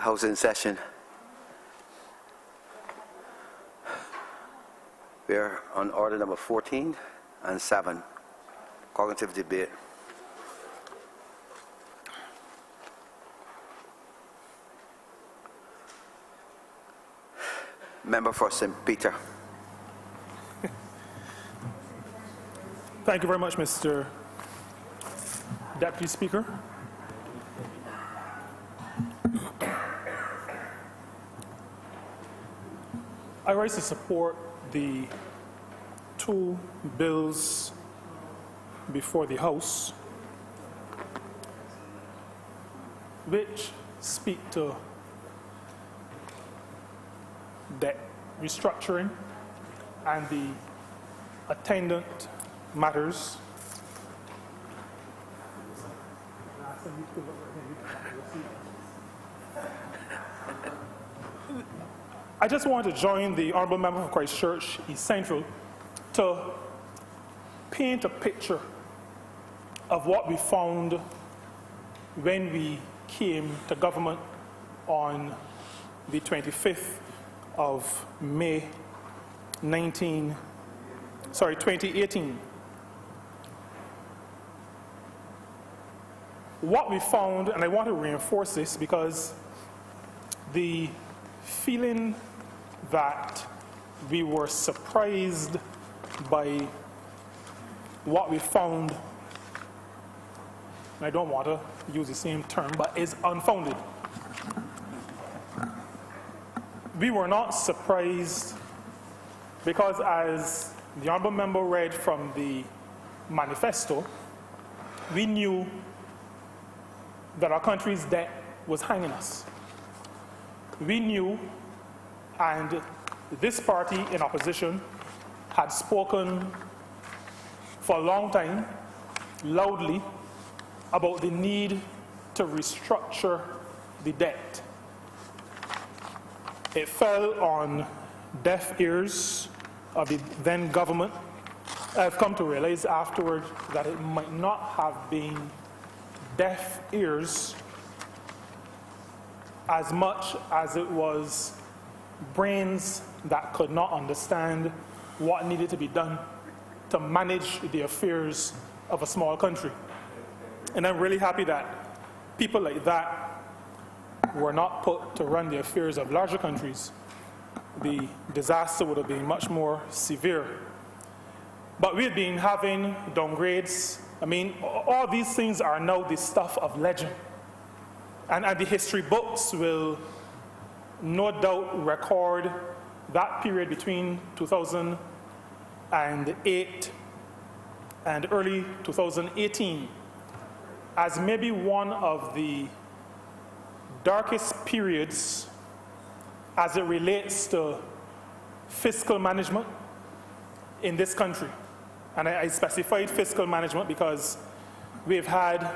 House in session. We are on order number 14 and 7, cognitive debate. Member for St. Peter. Thank you very much, Mr. Deputy Speaker. I rise to support the two bills before the House which speak to debt restructuring and the attendant matters. I just want to join the Honourable Member for Christchurch East Central to paint a picture of what we found when we came to government on the 25th of May 2018. What we found, and I want to reinforce this because the feeling that we were surprised by what we found, and I don't want to use the same term, but is unfounded. We were not surprised because, as the Honourable Member read from the manifesto, we knew that our country's debt was hanging us. We knew, and this party in opposition had spoken for a long time, loudly, about the need to restructure the debt. It fell on deaf ears of the then government. I've come to realize afterward that it might not have been deaf ears as much as it was brains that could not understand what needed to be done to manage the affairs of a small country. And I'm really happy that people like that were not put to run the affairs of larger countries. The disaster would have been much more severe. But we've been having downgrades. I mean, all these things are now the stuff of legend. And the history books will no doubt record that period between 2008 and early 2018 as maybe one of the darkest periods as it relates to fiscal management in this country. And I specified fiscal management because we've had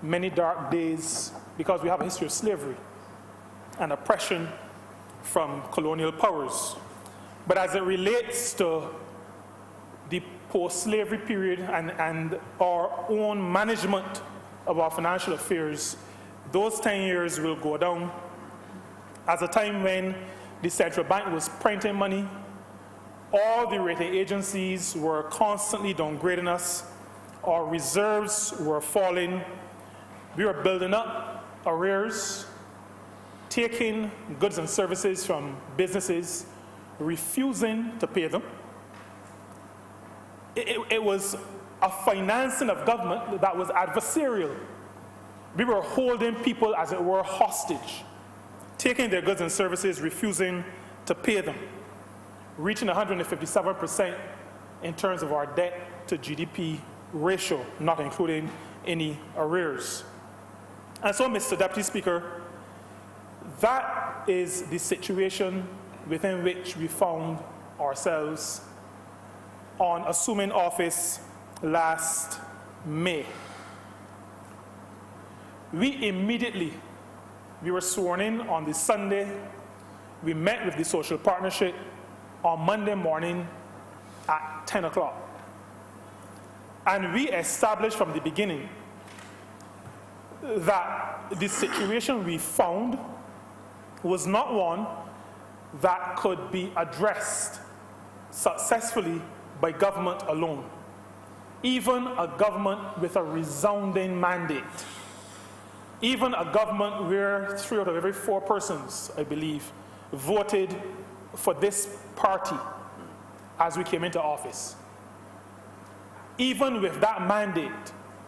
many dark days because we have a history of slavery and oppression from colonial powers. But as it relates to the post-slavery period and our own management of our financial affairs, those 10 years will go down as a time when the central bank was printing money, all the rating agencies were constantly downgrading us, our reserves were falling, we were building up arrears, taking goods and services from businesses, refusing to pay them. It was a financing of government that was adversarial. We were holding people, as it were, hostage, taking their goods and services, refusing to pay them, reaching 157% in terms of our debt to GDP ratio, not including any arrears. And so, Mr. Deputy Speaker, that is the situation within which we found ourselves on assuming office last May. We were sworn in on the Sunday. We met with the social partnership on Monday morning at 10 o'clock. And we established from the beginning that the situation we found was not one that could be addressed successfully by government alone, even a government with a resounding mandate, even a government where 3 out of every 4 persons, I believe, voted for this party as we came into office. Even with that mandate,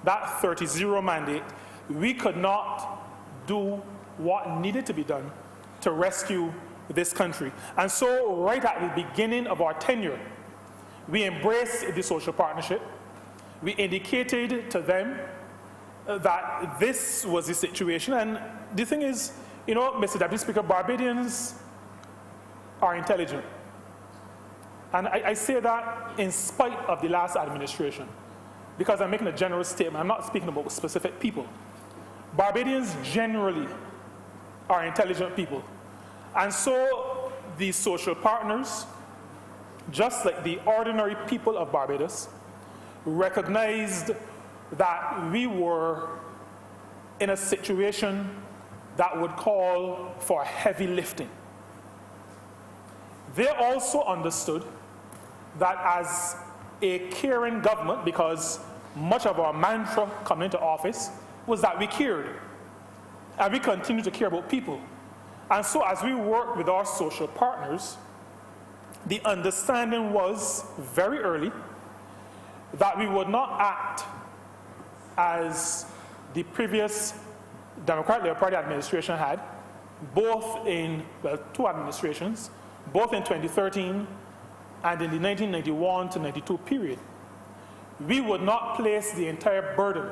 that 30-0 mandate, we could not do what needed to be done to rescue this country. And so right at the beginning of our tenure, we embraced the social partnership. We indicated to them that this was the situation. And the thing is, you know, Mr. Deputy Speaker, Barbadians are intelligent. And I say that in spite of the last administration, because I'm making a general statement. I'm not speaking about specific people. Barbadians generally are intelligent people. And so the social partners, just like the ordinary people of Barbados, recognized that we were in a situation that would call for heavy lifting. They also understood that as a caring government, because much of our mantra coming into office was that we cared, and we continue to care about people. And so as we worked with our social partners, the understanding was very early that we would not act as the previous Democratic Labour Party administration had, both in, well, 2 administrations, both in 2013 and in the 1991 to 92 period. We would not place the entire burden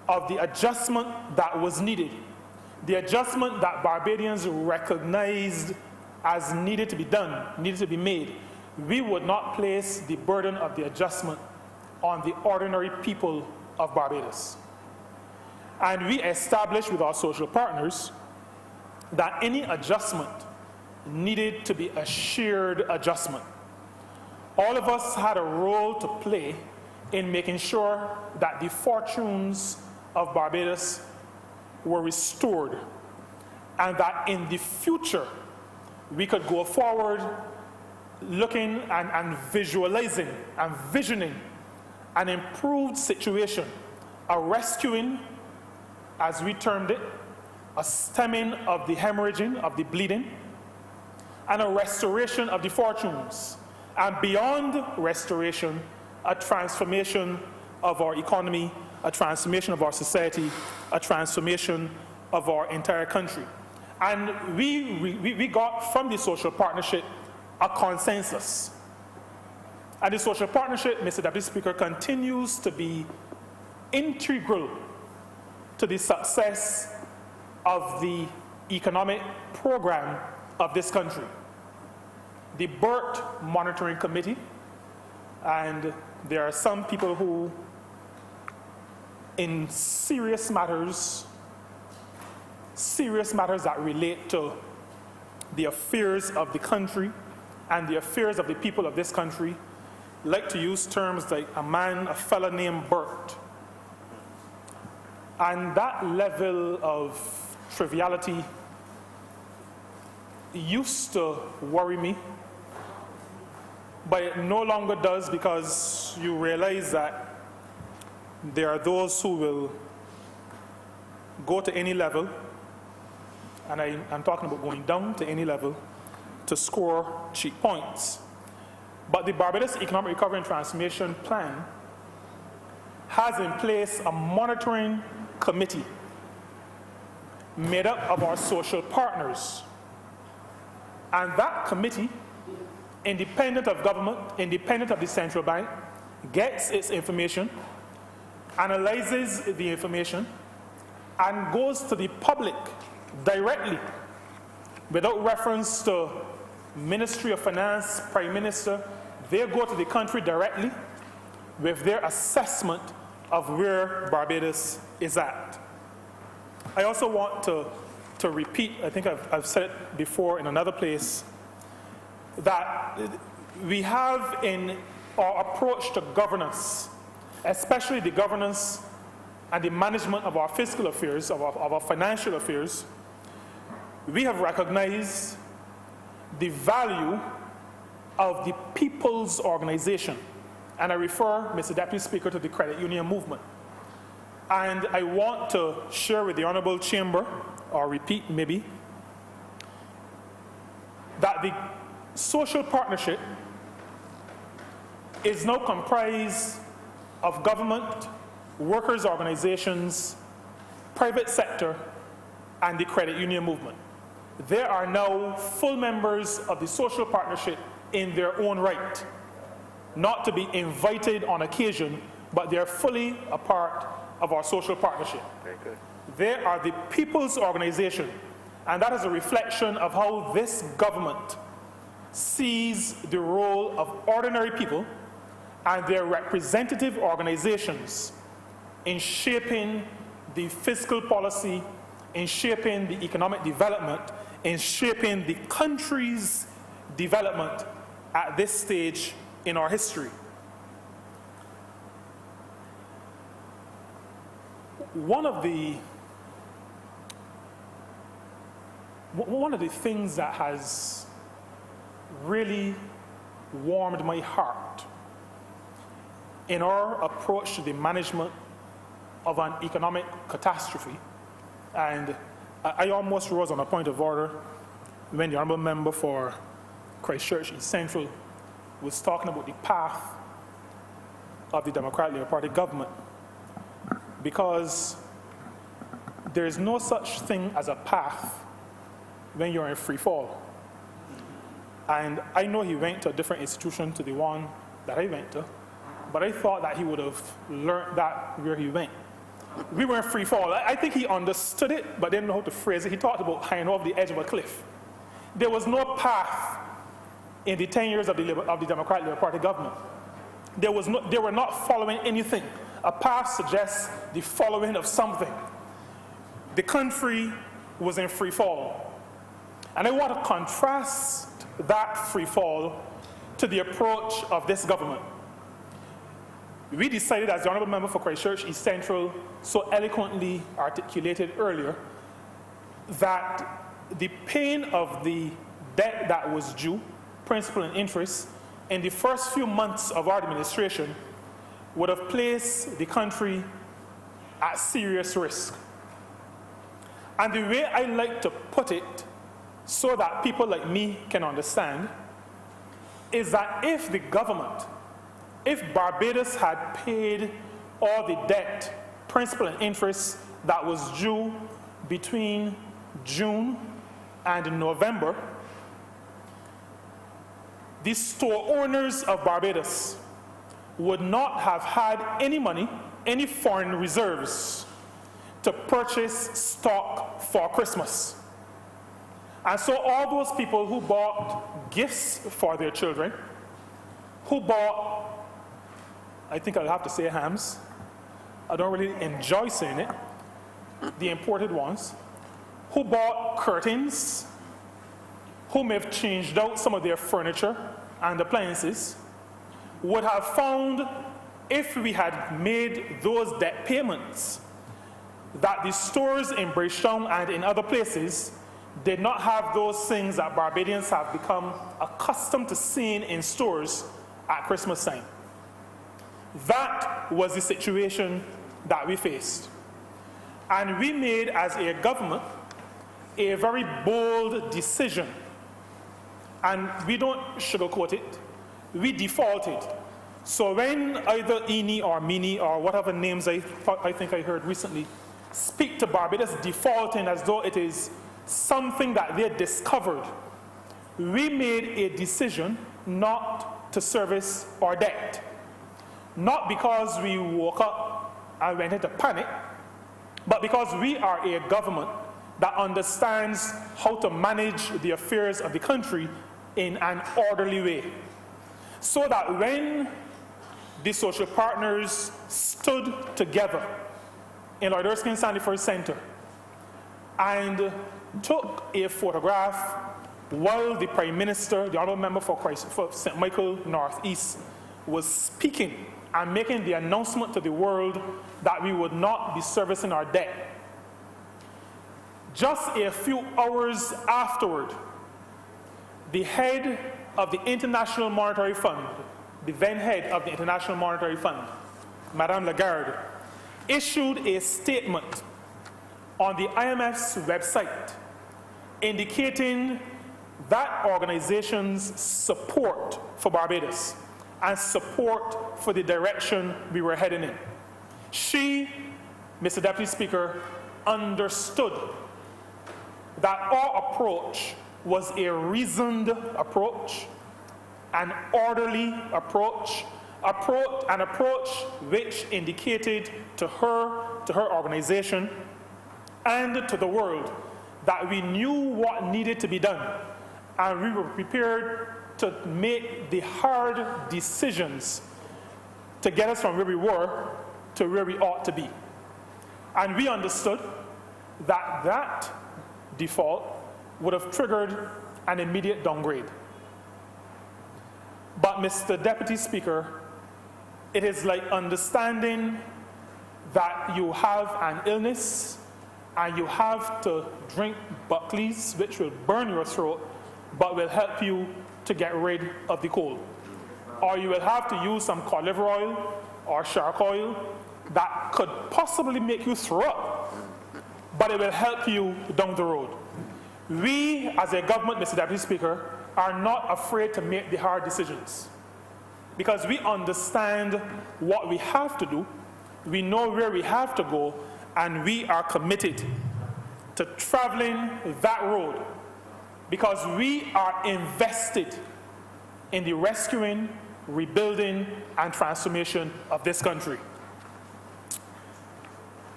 of the adjustment that was needed, the adjustment that Barbadians recognized as needed to be done, needed to be made. We would not place the burden of the adjustment on the ordinary people of Barbados. And we established with our social partners that any adjustment needed to be a shared adjustment. All of us had a role to play in making sure that the fortunes of Barbados were restored, and that in the future we could go forward looking and visualizing and visioning an improved situation, a rescuing, as we termed it, a stemming of the hemorrhaging, of the bleeding, and a restoration of the fortunes. And beyond restoration, a transformation of our economy, a transformation of our society, a transformation of our entire country. And we got from the social partnership a consensus. And the social partnership, Mr. Deputy Speaker, continues to be integral to the success of the economic program of this country. The BERT Monitoring Committee, and there are some people who, in serious matters that relate to the affairs of the country and the affairs of the people of this country, like to use terms like a fella named Bert. And that level of triviality used to worry me, but it no longer does, because you realize that there are those who will go to any level, and I'm talking about going down to any level, to score cheap points. But the Barbados Economic Recovery and Transformation Plan has in place a monitoring committee made up of our social partners. And that committee, independent of government, independent of the central bank, gets its information, analyzes the information, and goes to the public directly, without reference to Ministry of Finance, Prime Minister. They go to the country directly with their assessment of where Barbados is at. I also want to repeat, I think I've said it before in another place, that we have in our approach to governance, especially the governance and the management of our fiscal affairs, of our financial affairs, we have recognized the value of the people's organization. And I refer, Mr. Deputy Speaker, to the credit union movement. And I want to share with the Honourable Chamber, or repeat maybe, that the social partnership is now comprised of government, workers' organizations, private sector, and the credit union movement. They are now full members of the social partnership in their own right, not to be invited on occasion, but they are fully a part of our social partnership. Very good. They are the people's organization, and that is a reflection of how this government sees the role of ordinary people and their representative organizations in shaping the fiscal policy, in shaping the economic development, in shaping the country's development at this stage in our history. One of the things that has really warmed my heart in our approach to the management of an economic catastrophe, and I almost rose on a point of order when the Honourable Member for Christchurch East Central was talking about the path of the Democratic Labour Party government, because there is no such thing as a path when you're in free fall. And I know he went to a different institution to the one that I went to, but I thought that he would have learned that where he went. We were in free fall. I think he understood it, but didn't know how to phrase it. He talked about hanging off the edge of a cliff. There was no path in the 10 years of the Democratic Labour Party government. They were not following anything. A path suggests the following of something. The country was in free fall. And I want to contrast that free fall to the approach of this government. We decided, as the Honourable Member for Christchurch East Central so eloquently articulated earlier, that the paying of the debt that was due, principal and interest, in the first few months of our administration would have placed the country at serious risk. And the way I like to put it, so that people like me can understand, is that if the government, if Barbados had paid all the debt, principal and interest, that was due between June and November, the store owners of Barbados would not have had any money, any foreign reserves, to purchase stock for Christmas. And so all those people who bought gifts for their children, who bought, I think I'll have to say hams, I don't really enjoy saying it, the imported ones, who bought curtains, who may have changed out some of their furniture and appliances, would have found, if we had made those debt payments, that the stores in Bridgetown and in other places did not have those things that Barbadians have become accustomed to seeing in stores at Christmas time. That was the situation that we faced. And we made, as a government, a very bold decision. And we don't sugarcoat it. We defaulted. So when either Eni or Mini or whatever names I think I heard recently speak to Barbados defaulting as though it is something that they discovered, we made a decision not to service our debt. Not because we woke up and went into panic, but because we are a government that understands how to manage the affairs of the country in an orderly way. So that when the social partners stood together in Lord Erskine Sandifer Centre and took a photograph while the Prime Minister, the Honourable Member for St. Michael North East, was speaking and making the announcement to the world that we would not be servicing our debt, Just a few hours afterward, the head of the International Monetary Fund, the then head of the International Monetary Fund, Madame Lagarde, issued a statement on the IMF's website indicating that organization's support for Barbados and support for the direction we were heading in. She, Mr. Deputy Speaker, understood that our approach was a reasoned approach, an orderly approach, an approach which indicated to her organization, and to the world that we knew what needed to be done, and we were prepared to make the hard decisions to get us from where we were to where we ought to be. And we understood that that default would have triggered an immediate downgrade. But, Mr. Deputy Speaker, it is like understanding that you have an illness and you have to drink Buckley's, which will burn your throat, but will help you to get rid of the cold. Or you will have to use some cod liver oil or shark oil that could possibly make you throw up, but it will help you down the road. We, as a government, Mr. Deputy Speaker, are not afraid to make the hard decisions because we understand what we have to do, we know where we have to go, and we are committed to traveling that road because we are invested in the rescuing, rebuilding, and transformation of this country.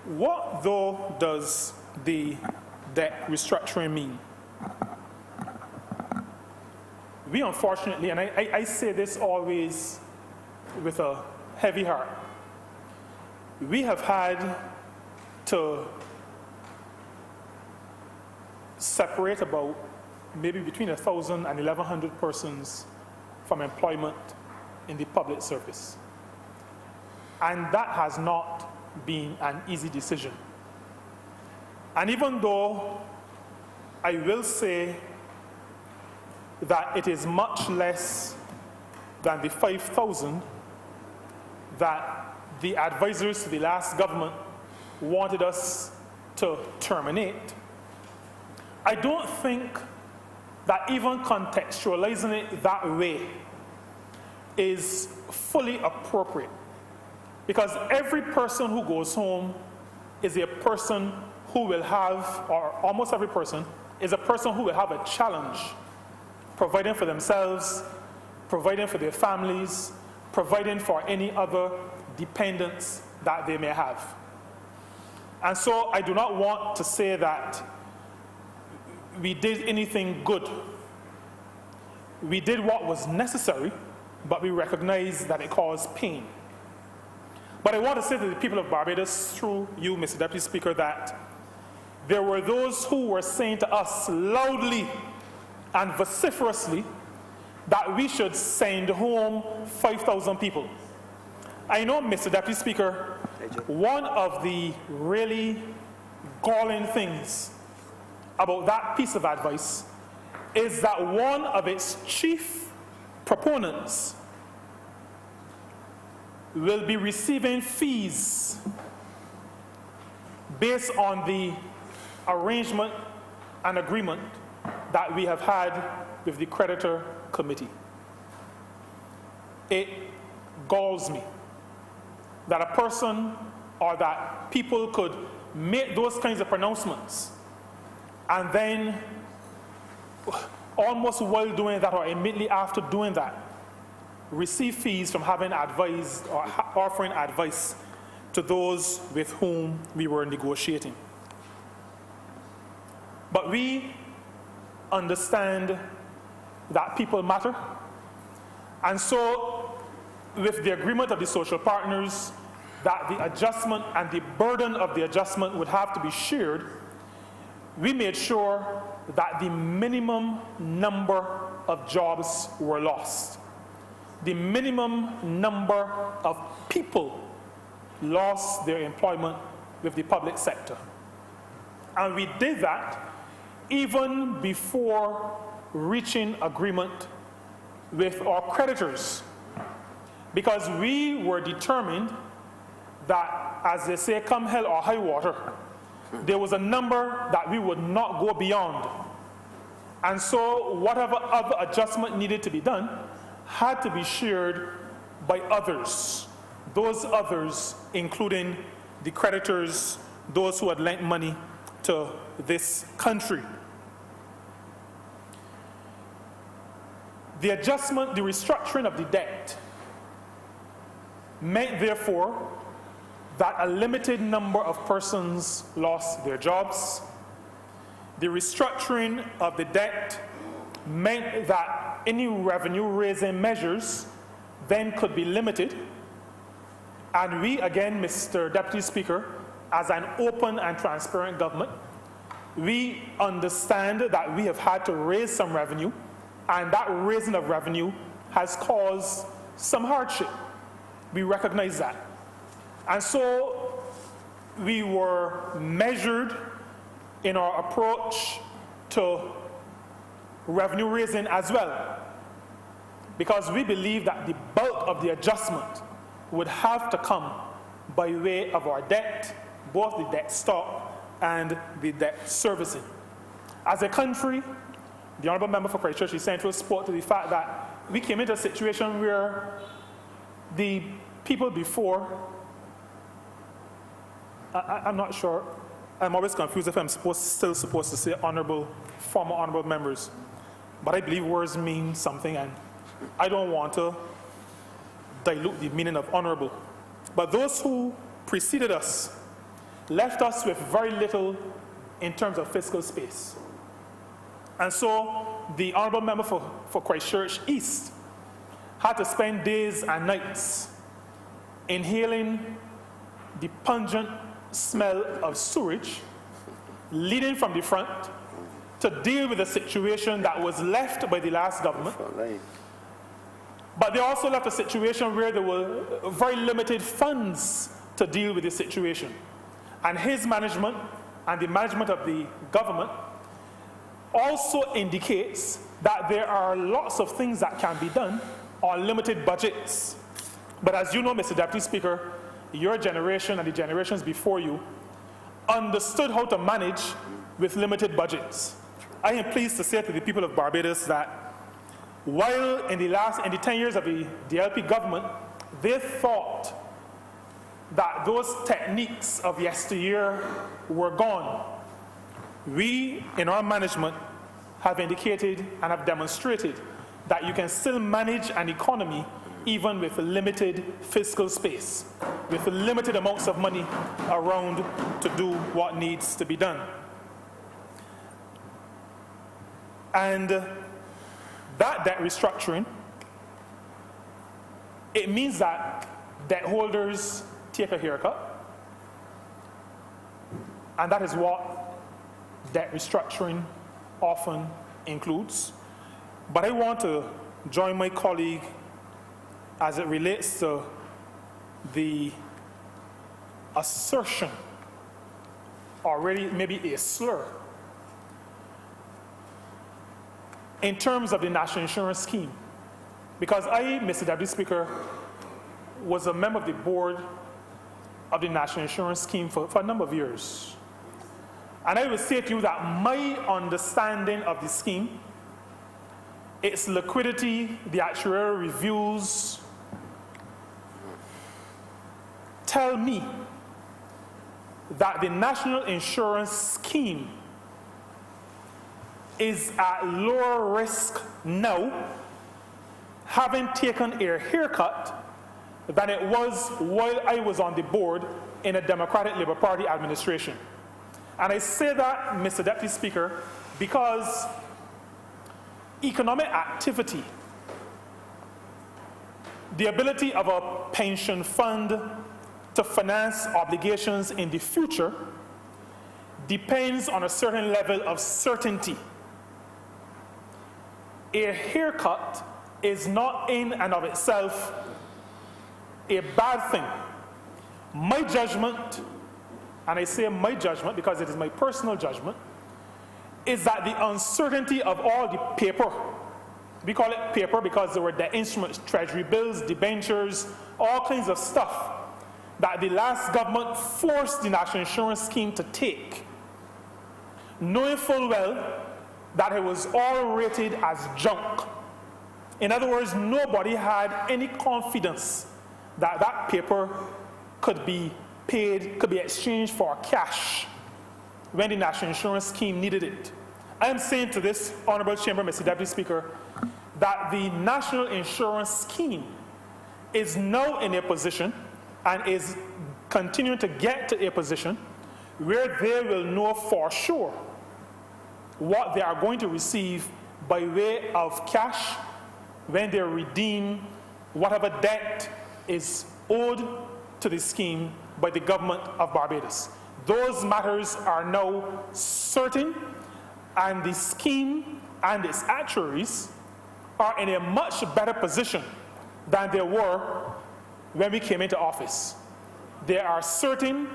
What, though, does the debt restructuring mean? We unfortunately, and I say this always with a heavy heart, we have had to separate about maybe between 1,000 and 1,100 persons from employment in the public service. And that has not been an easy decision. And even though I will say that it is much less than the 5,000 that the advisors to the last government wanted us to terminate, I don't think that even contextualizing it that way is fully appropriate, because every person who goes home is a person who will have, or almost every person is a person who will have a challenge providing for themselves, providing for their families, providing for any other dependents that they may have. And so I do not want to say that we did anything good. We did what was necessary, but we recognize that it caused pain. But I want to say to the people of Barbados, through you, Mr. Deputy Speaker, that there were those who were saying to us loudly and vociferously that we should send home 5,000 people. I know, Mr. Deputy Speaker, one of the really galling things about that piece of advice is that one of its chief proponents will be receiving fees based on the arrangement and agreement that we have had with the creditor committee. It galls me that a person or that people could make those kinds of pronouncements and then almost while doing that or immediately after doing that receive fees from having advised or offering advice to those with whom we were negotiating. But we understand that people matter, and so with the agreement of the social partners that the adjustment and the burden of the adjustment would have to be shared, we made sure that the minimum number of jobs were lost. The minimum number of people lost their employment with the public sector. And we did that even before reaching agreement with our creditors, because we were determined that, as they say, come hell or high water, there was a number that we would not go beyond. And so whatever other adjustment needed to be done had to be shared by others. Those others including the creditors, those who had lent money to this country. The adjustment, the restructuring of the debt meant, therefore, that a limited number of persons lost their jobs. The restructuring of the debt meant that any revenue-raising measures then could be limited. And we, again, Mr. Deputy Speaker, as an open and transparent government, we understand that we have had to raise some revenue, and that raising of revenue has caused some hardship. We recognize that. And so we were measured in our approach to revenue raising as well, because we believe that the bulk of the adjustment would have to come by way of our debt, both the debt stock and the debt servicing. As a country, the Honourable Member for Christchurch Central spoke to the fact that we came into a situation where the people before, I'm not sure, I'm always confused if I'm still supposed to say honourable, former honourable members, but I believe words mean something, and I don't want to dilute the meaning of honourable. But those who preceded us left us with very little in terms of fiscal space. And so the Honourable Member for Christchurch East had to spend days and nights inhaling the pungent smell of sewage leading from the front to deal with the situation that was left by the last government. But they also left a situation where there were very limited funds to deal with the situation. And his management and the management of the government also indicates that there are lots of things that can be done on limited budgets. But as you know, Mr. Deputy Speaker, your generation and the generations before you understood how to manage with limited budgets. I am pleased to say to the people of Barbados that while in the 10 years of the DLP government, they thought that those techniques of yesteryear were gone, we in our management have indicated and have demonstrated that you can still manage an economy even with limited fiscal space, with limited amounts of money around to do what needs to be done. And that debt restructuring, it means that debt holders take a haircut, and that is what debt restructuring often includes. But I want to join my colleague as it relates to the assertion, or really maybe a slur, in terms of the National Insurance Scheme. Because I, Mr. Deputy Speaker, was a member of the board of the National Insurance Scheme for a number of years. And I will say to you that my understanding of the scheme, its liquidity, the actuarial reviews, tell me that the National Insurance Scheme is at lower risk now, having taken a haircut, than it was while I was on the board in a Democratic Labour Party administration. And I say that, Mr. Deputy Speaker, because economic activity, the ability of a pension fund to finance obligations in the future depends on a certain level of certainty. A haircut is not in and of itself a bad thing. My judgment and I say my judgment because it is my personal judgment, is that the uncertainty of all the paper, we call it paper because there were the instruments, treasury bills, debentures, all kinds of stuff that the last government forced the national insurance scheme to take, knowing full well that it was all rated as junk. In other words, nobody had any confidence that that paper could be paid, could be exchanged for cash when the national insurance scheme needed it. I am saying to this Honourable Chamber, Mr. Deputy Speaker, that the national insurance scheme is now in a position and is continuing to get to a position where they will know for sure what they are going to receive by way of cash when they redeem whatever debt is owed to the scheme by the government of Barbados. Those matters are now certain, and the scheme and its actuaries are in a much better position than they were when we came into office. There are certain,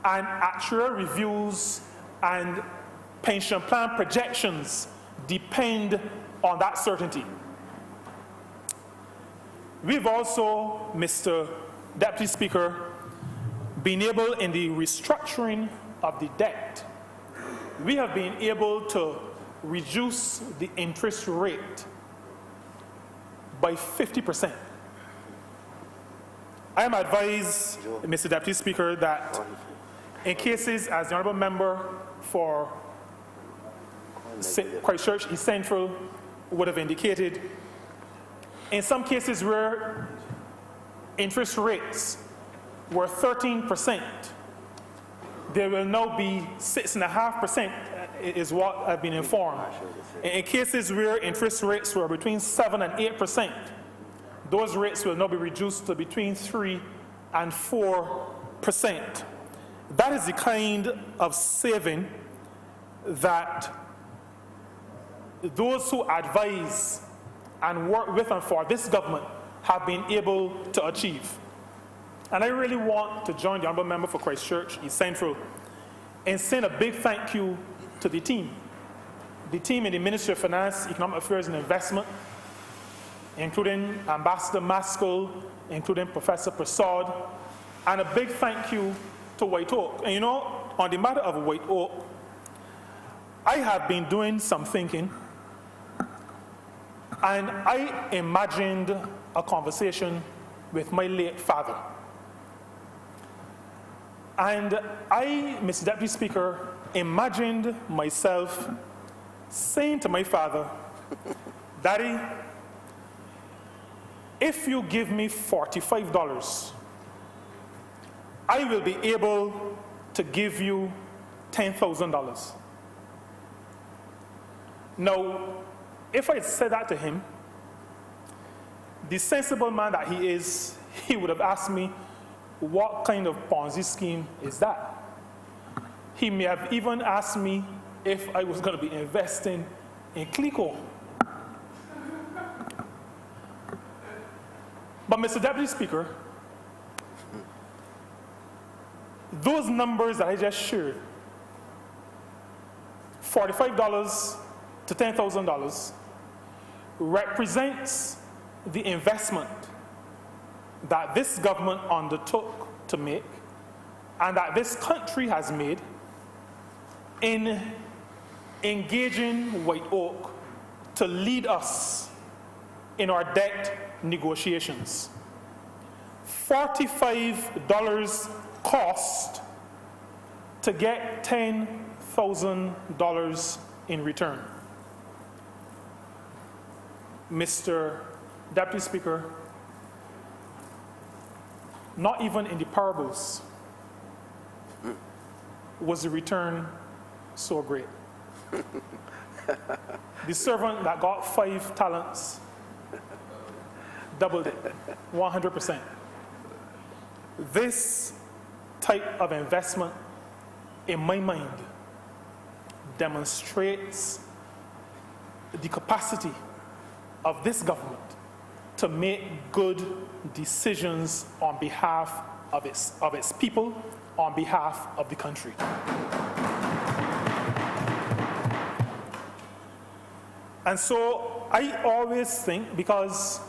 and actuarial reviews and pension plan projections depend on that certainty. We've also, Mr. Deputy Speaker, been able in the restructuring of the debt, we have been able to reduce the interest rate by 50%. I am advised, Mr. Deputy Speaker, that in cases, as the Honourable Member for Christchurch East Central would have indicated, in some cases where interest rates were 13%, there will now be 6.5%, is what I've been informed. In cases where interest rates were between 7 and 8%, those rates will now be reduced to between 3 and 4%. That is the kind of saving that those who advise and work with and for this government have been able to achieve. And I really want to join the Honourable Member for Christchurch East Central in saying a big thank you to the team in the Ministry of Finance, Economic Affairs and Investment, including Ambassador Maskell, including Professor Prasad, and a big thank you to White Oak. And you know, on the matter of White Oak, I have been doing some thinking, and I imagined a conversation with my late father. And I, Mr. Deputy Speaker, imagined myself saying to my father, Daddy, if you give me $45, I will be able to give you $10,000. Now, if I said that to him, the sensible man that he is, he would have asked me, what kind of Ponzi scheme is that? He may have even asked me if I was going to be investing in Clico. But Mr. Deputy Speaker, those numbers that I just shared, $45 to $10,000, represents the investment that this government undertook to make and that this country has made in engaging White Oak to lead us in our debt negotiations. $45 cost to get $10,000 in return. Mr. Deputy Speaker, not even in the parables was the return so great. The servant that got 5 talents doubled it, 100%. This type of investment, in my mind, demonstrates the capacity of this government to make good decisions on behalf of its people on behalf of the country. And so I always think, because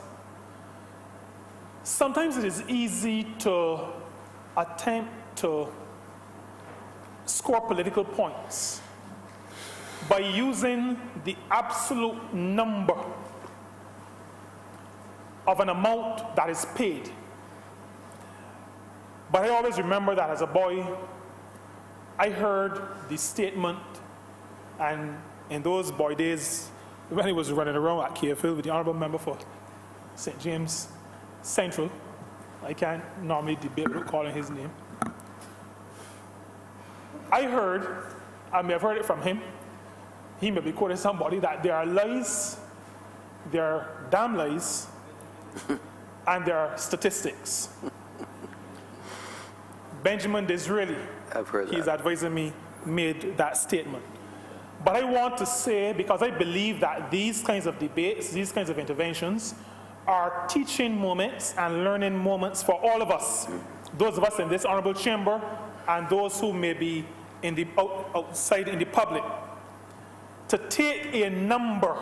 sometimes it is easy to attempt to score political points by using the absolute number of an amount that is paid. But I always remember that as a boy, I heard the statement, and in those boy days, when he was running around at KFL with the Honourable Member for St. James Central, I can't normally debate with calling his name. I heard, I may have heard it from him, he may be quoting somebody, that there are lies, there are damn lies, and there are statistics. Benjamin Disraeli, I've heard he's that. advising me, made that statement. But I want to say, because I believe that these kinds of debates, these kinds of interventions, are teaching moments and learning moments for all of us, those of us in this honorable chamber and those who may be in the outside in the public. To take a number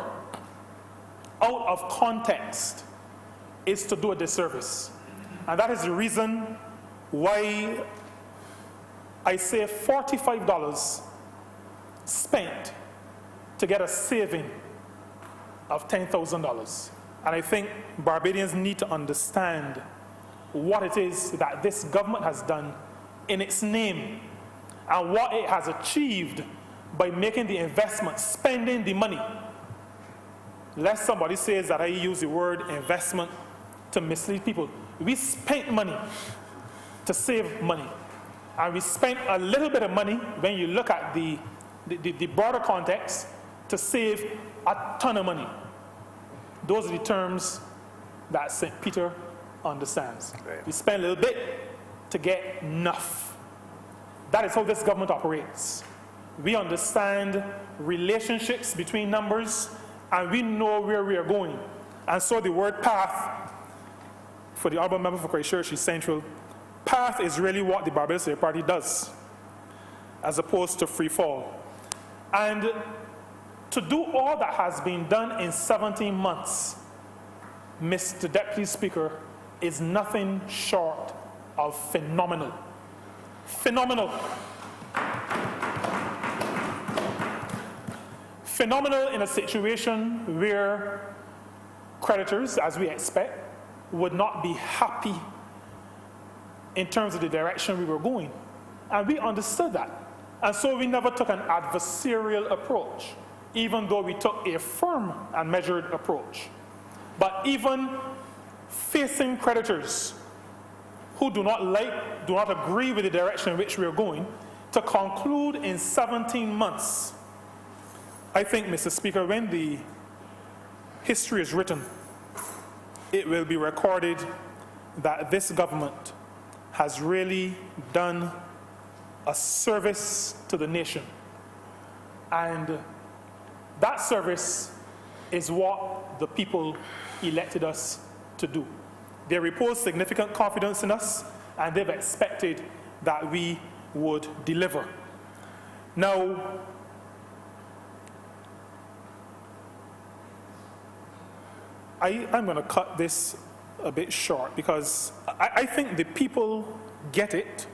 out of context is to do a disservice. And that is the reason why I say $45 spent to get a saving of $10,000. And I think Barbadians need to understand what it is that this government has done in its name and what it has achieved by making the investment, spending the money. Lest somebody says that I use the word investment to mislead people. We spent money to save money. And we spent a little bit of money, when you look at the broader context, to save a ton of money. Those are the terms that St. Peter understands. Right. We spend a little bit to get enough. That is how this government operates. We understand relationships between numbers, and we know where we are going. And so the word path, for the Honourable Member for Christchurch Central, path is really what the Barbados Labour Party does, as opposed to free fall. And to do all that has been done in 17 months, Mr. Deputy Speaker, is nothing short of phenomenal. Phenomenal. Phenomenal in a situation where creditors, as we expect, would not be happy in terms of the direction we were going. And we understood that. And so we never took an adversarial approach, even though we took a firm and measured approach. But even facing creditors who do not agree with the direction in which we are going, to conclude in 17 months, I think, Mr. Speaker, when the history is written, it will be recorded that this government has really done a service to the nation. And that service is what the people elected us to do. They repose significant confidence in us, and they've expected that we would deliver. Now, I'm going to cut this a bit short, because I think the people get it,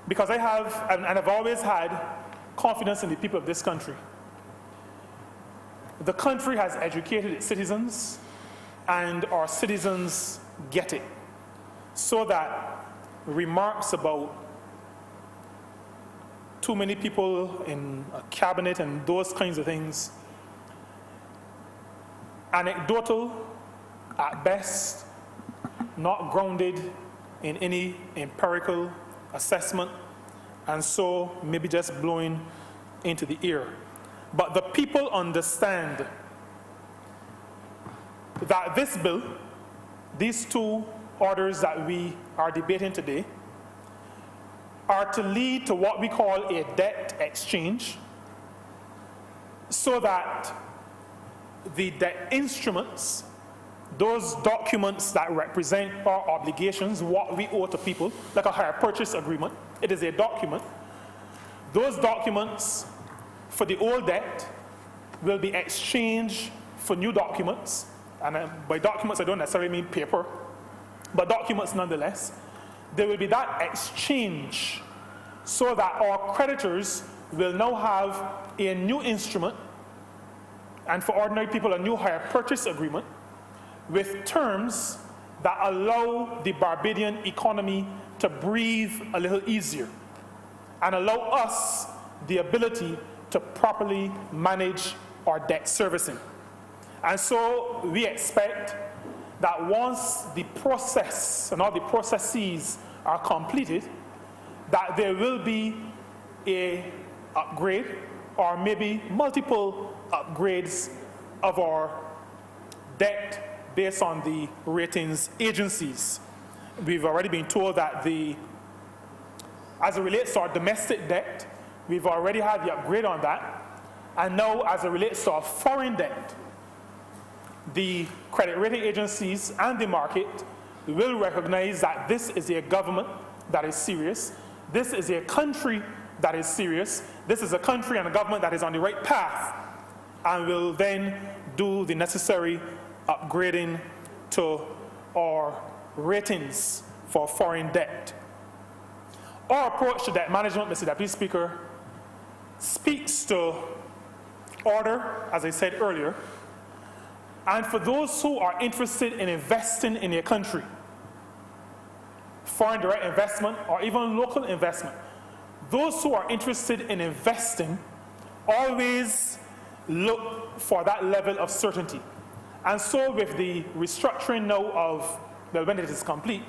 because I have, and I've always had, confidence in the people of this country. The country has educated its citizens, and our citizens get it, so that remarks about too many people in a cabinet and those kinds of things, anecdotal at best, not grounded in any empirical assessment, and so maybe just blowing into the air. But the people understand that this bill, these two orders that we are debating today, are to lead to what we call a debt exchange, so that the debt instruments those documents that represent our obligations, what we owe to people, like a hire purchase agreement. It is a document. Those documents for the old debt will be exchanged for new documents. And by documents, I don't necessarily mean paper, but documents nonetheless. There will be that exchange so that our creditors will now have a new instrument, and for ordinary people, a new hire purchase agreement with terms that allow the Barbadian economy to breathe a little easier and allow us the ability to properly manage our debt servicing. And so we expect that once the process and all the processes are completed, that there will be a upgrade or maybe multiple upgrades of our debt based on the ratings agencies. We've already been told that as it relates to our domestic debt, we've already had the upgrade on that. And now as it relates to our foreign debt, the credit rating agencies and the market will recognize that this is a government that is serious. This is a country that is serious. This is a country and a government that is on the right path, and will then do the necessary upgrading to our ratings for foreign debt. Our approach to debt management, Mr. Deputy Speaker, speaks to order, as I said earlier, and for those who are interested in investing in their country, foreign direct investment or even local investment, those who are interested in investing always look for that level of certainty. And so with the restructuring now of, well, when it is complete,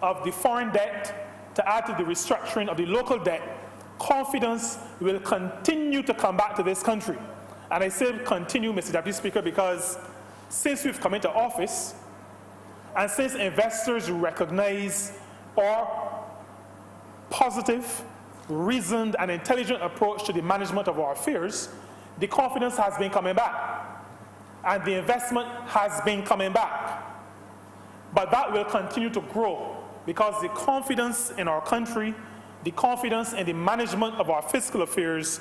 of the foreign debt to add to the restructuring of the local debt, confidence will continue to come back to this country. And I say continue, Mr. Deputy Speaker, because since we've come into office, and since investors recognize our positive, reasoned, and intelligent approach to the management of our affairs, the confidence has been coming back, and the investment has been coming back. But that will continue to grow because the confidence in our country, the confidence in the management of our fiscal affairs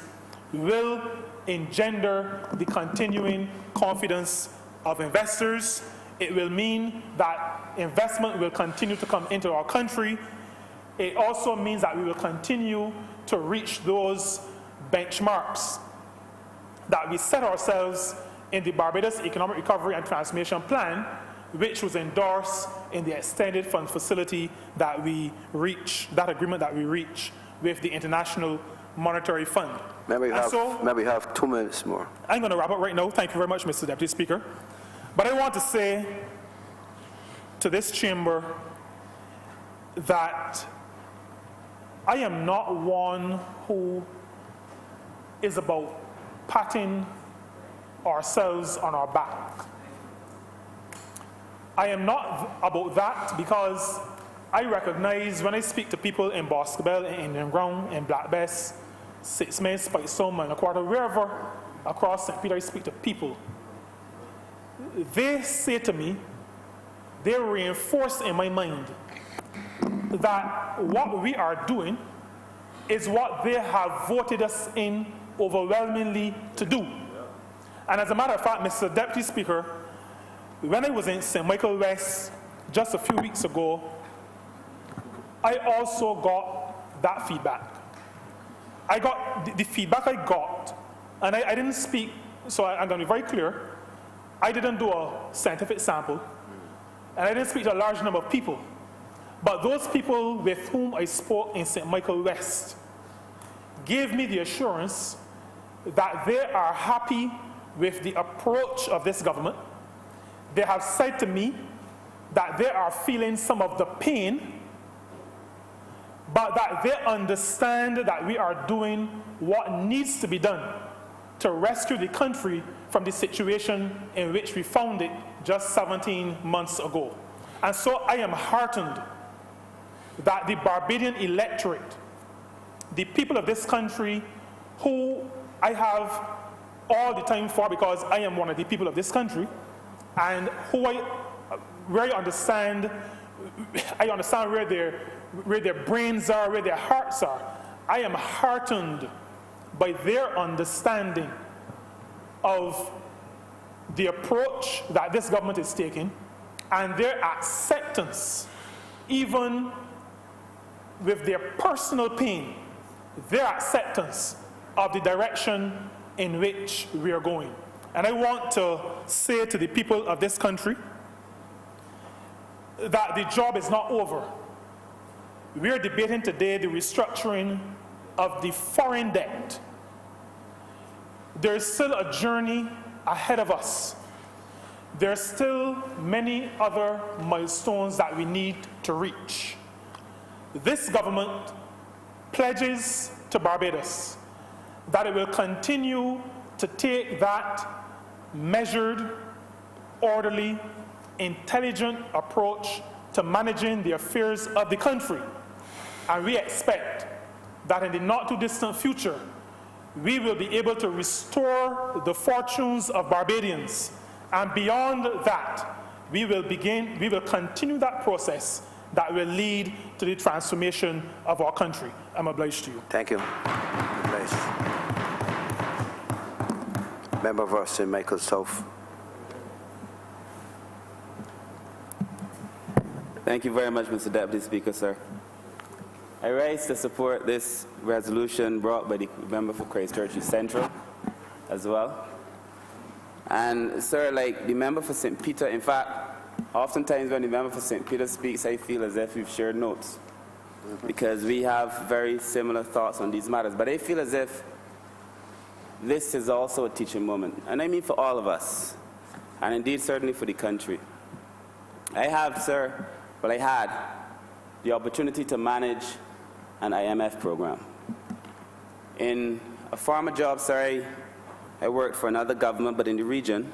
will engender the continuing confidence of investors. It will mean that investment will continue to come into our country. It also means that we will continue to reach those benchmarks that we set ourselves in the Barbados Economic Recovery and Transformation Plan, which was endorsed in the extended fund facility that we reach, that agreement that we reach with the International Monetary Fund. May we have 2 minutes more? I'm going to wrap up right now. Thank you very much, Mr. Deputy Speaker. But I want to say to this chamber that I am not one who is about patting ourselves on our back. I am not about that because I recognize when I speak to people in Boscobel, in Indian Ground, in Black Bess, Six Mains, Spicesome, and a quarter, wherever across St. Peter I speak to people, they say to me, they reinforce in my mind that what we are doing is what they have voted us in overwhelmingly to do. And as a matter of fact, Mr. Deputy Speaker, when I was in St. Michael West just a few weeks ago, I also got that feedback. I got the feedback I got, and I didn't speak, so I'm going to be very clear. I didn't do a scientific sample, and I didn't speak to a large number of people. But those people with whom I spoke in St. Michael West gave me the assurance that they are happy with the approach of this government. They have said to me that they are feeling some of the pain, but that they understand that we are doing what needs to be done to rescue the country from the situation in which we found it just 17 months ago. And so I am heartened that the Barbadian electorate, the people of this country who I have all the time for because I am one of the people of this country, and who I where I understand where their brains are, where their hearts are. I am heartened by their understanding of the approach that this government is taking and their acceptance, even with their personal pain, their acceptance of the direction in which we are going. And I want to say to the people of this country that the job is not over. We are debating today the restructuring of the foreign debt. There is still a journey ahead of us. There are still many other milestones that we need to reach. This government pledges to Barbados that it will continue to take that measured, orderly, intelligent approach to managing the affairs of the country. And we expect that in the not too distant future, we will be able to restore the fortunes of Barbadians. And beyond that, we will continue that process that will lead to the transformation of our country. I'm obliged to you. Thank you. Nice. Member for St. Michael's South. Thank you very much, Mr. Deputy Speaker, sir. I rise to support this resolution brought by the member for Christchurch East Central as well. And, sir, like the member for St. Peter, in fact, oftentimes when the member for St. Peter speaks, I feel as if we've shared notes because we have very similar thoughts on these matters. But I feel as if this is also a teaching moment, and I mean for all of us, and indeed certainly for the country. I had the opportunity to manage an IMF program. In a former job, sir, I worked for another government, but in the region.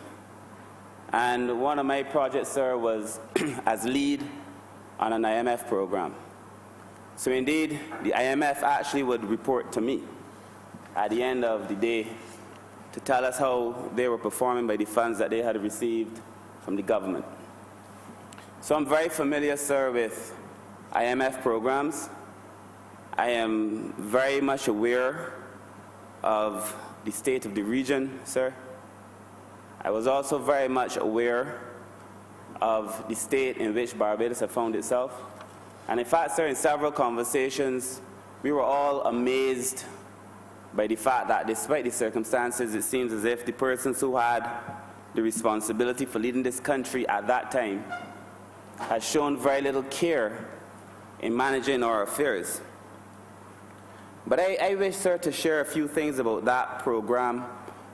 And one of my projects, sir, was as lead on an IMF program. So indeed, the IMF actually would report to me at the end of the day to tell us how they were performing by the funds that they had received from the government. So I'm very familiar, sir, with IMF programs. I am very much aware of the state of the region, sir. I was also very much aware of the state in which Barbados had found itself. And in fact, sir, in several conversations, we were all amazed by the fact that despite the circumstances, it seems as if the persons who had the responsibility for leading this country at that time had shown very little care in managing our affairs. But I wish, sir, to share a few things about that program,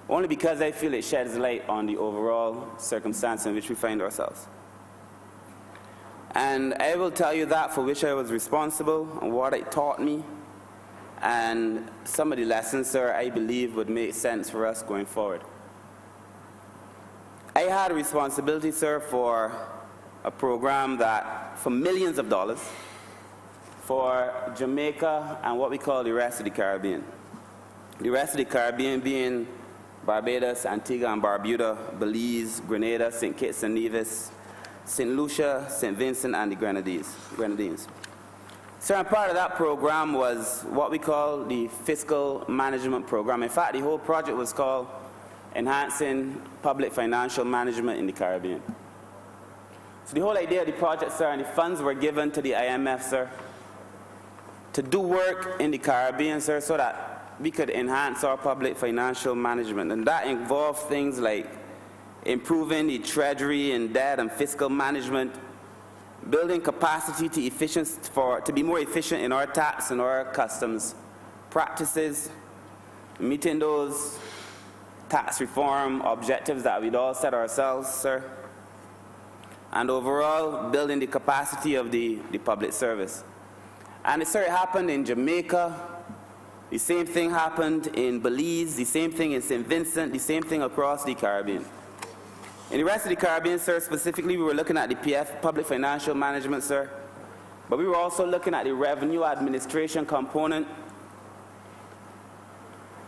only because I feel it sheds light on the overall circumstance in which we find ourselves. And I will tell you that for which I was responsible and what it taught me, and some of the lessons, sir, I believe would make sense for us going forward. I had a responsibility, sir, for a program that, for millions of dollars, for Jamaica and what we call the rest of the Caribbean. The rest of the Caribbean being Barbados, Antigua and Barbuda, Belize, Grenada, St. Kitts and Nevis, St. Lucia, St. Vincent, and the Grenadines. So, and part of that program was what we call the Fiscal Management Program. In fact, the whole project was called Enhancing Public Financial Management in the Caribbean. So the whole idea of the project, sir, and the funds were given to the IMF, sir, to do work in the Caribbean, sir, so that we could enhance our public financial management. And that involved things like improving the treasury and debt and fiscal management, building capacity to be more efficient in our tax and our customs practices, meeting those tax reform objectives that we'd all set ourselves, sir, and overall building the capacity of the public service. And sir, it happened in Jamaica, the same thing happened in Belize, the same thing in St. Vincent, the same thing across the Caribbean. In the rest of the Caribbean, sir, specifically, we were looking at the PF, public financial management, sir, but we were also looking at the revenue administration component,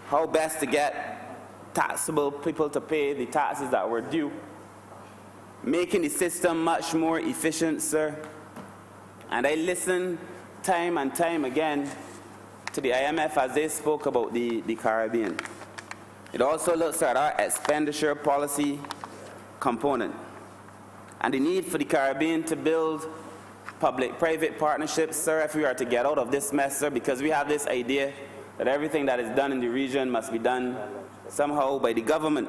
how best to get taxable people to pay the taxes that were due. making the system much more efficient, sir. And I listened time and time again to the IMF as they spoke about the Caribbean. It also looks at our expenditure policy component and the need for the Caribbean to build public-private partnerships, sir, if we are to get out of this mess, sir, because we have this idea that everything that is done in the region must be done somehow by the government.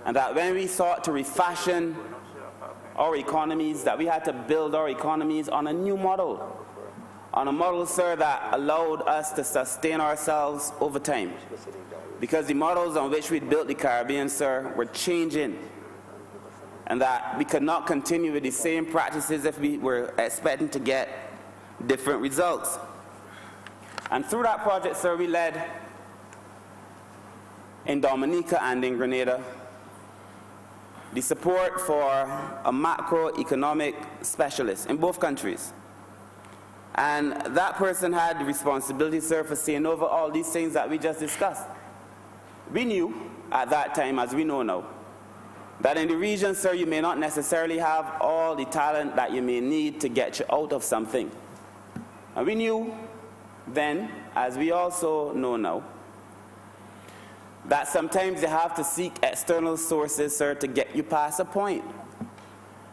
And that when we sought to refashion our economies, that we had to build our economies on a new model, on a model, sir, that allowed us to sustain ourselves over time. Because the models on which we built the Caribbean, sir, were changing. And that we could not continue with the same practices if we were expecting to get different results. And through that project, sir, we led in Dominica and in Grenada the support for a macroeconomic specialist in both countries. And that person had the responsibility, sir, for seeing over all these things that we just discussed. We knew at that time, as we know now, that in the region, sir, you may not necessarily have all the talent that you may need to get you out of something. And we knew then, as we also know now, that sometimes you have to seek external sources, sir, to get you past a point.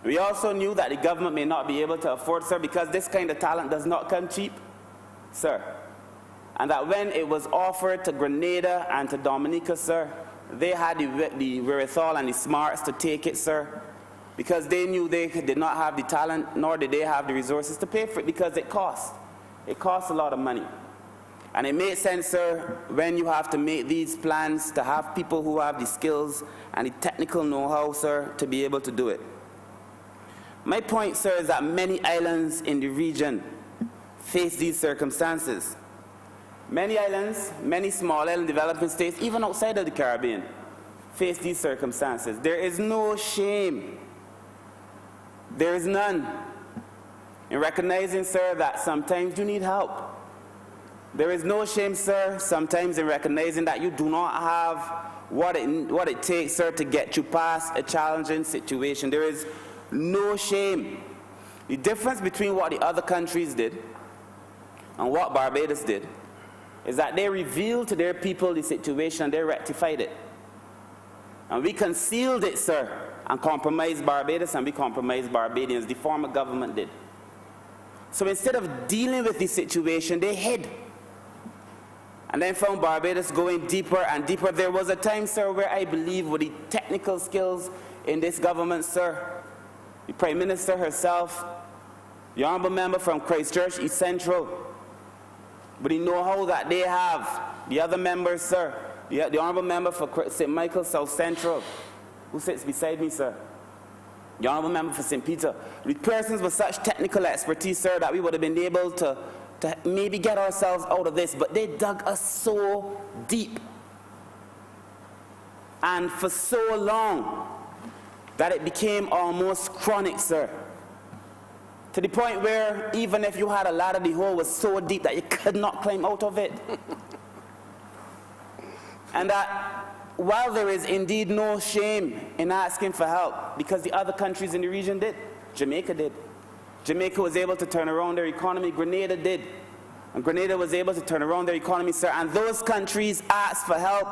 We also knew that the government may not be able to afford, sir, because this kind of talent does not come cheap, sir. And that when it was offered to Grenada and to Dominica, sir, they had the wherewithal and the smarts to take it, sir, because they knew they did not have the talent, nor did they have the resources to pay for it, because it costs. It costs a lot of money. And it made sense, sir, when you have to make these plans, to have people who have the skills and the technical know-how, sir, to be able to do it. My point, sir, is that many islands in the region face these circumstances. Many islands, many small island developing states, even outside of the Caribbean, face these circumstances. There is no shame. There is none in recognizing, sir, that sometimes you need help. There is no shame, sir, sometimes in recognizing that you do not have what it takes, sir, to get you past a challenging situation. There is no shame. The difference between what the other countries did and what Barbados did is that they revealed to their people the situation and they rectified it. And we concealed it, sir, and compromised Barbados and we compromised Barbadians. The former government did. So instead of dealing with the situation, they hid. And then found Barbados going deeper and deeper. There was a time, sir, where I believe with the technical skills in this government, sir, the Prime Minister herself, the Honourable Member from Christchurch, East Central, but the know-how that they have, the other members, sir, the Honourable Member for St. Michael, South Central, who sits beside me, sir, the Honourable Member for St. Peter, the persons with such technical expertise, sir, that we would have been able to maybe get ourselves out of this, but they dug us so deep and for so long that it became almost chronic, sir. To the point where even if you had a ladder, the hole was so deep that you could not climb out of it. And that while there is indeed no shame in asking for help, because the other countries in the region did, Jamaica did. Jamaica was able to turn around their economy, Grenada did. And Grenada was able to turn around their economy, sir, and those countries asked for help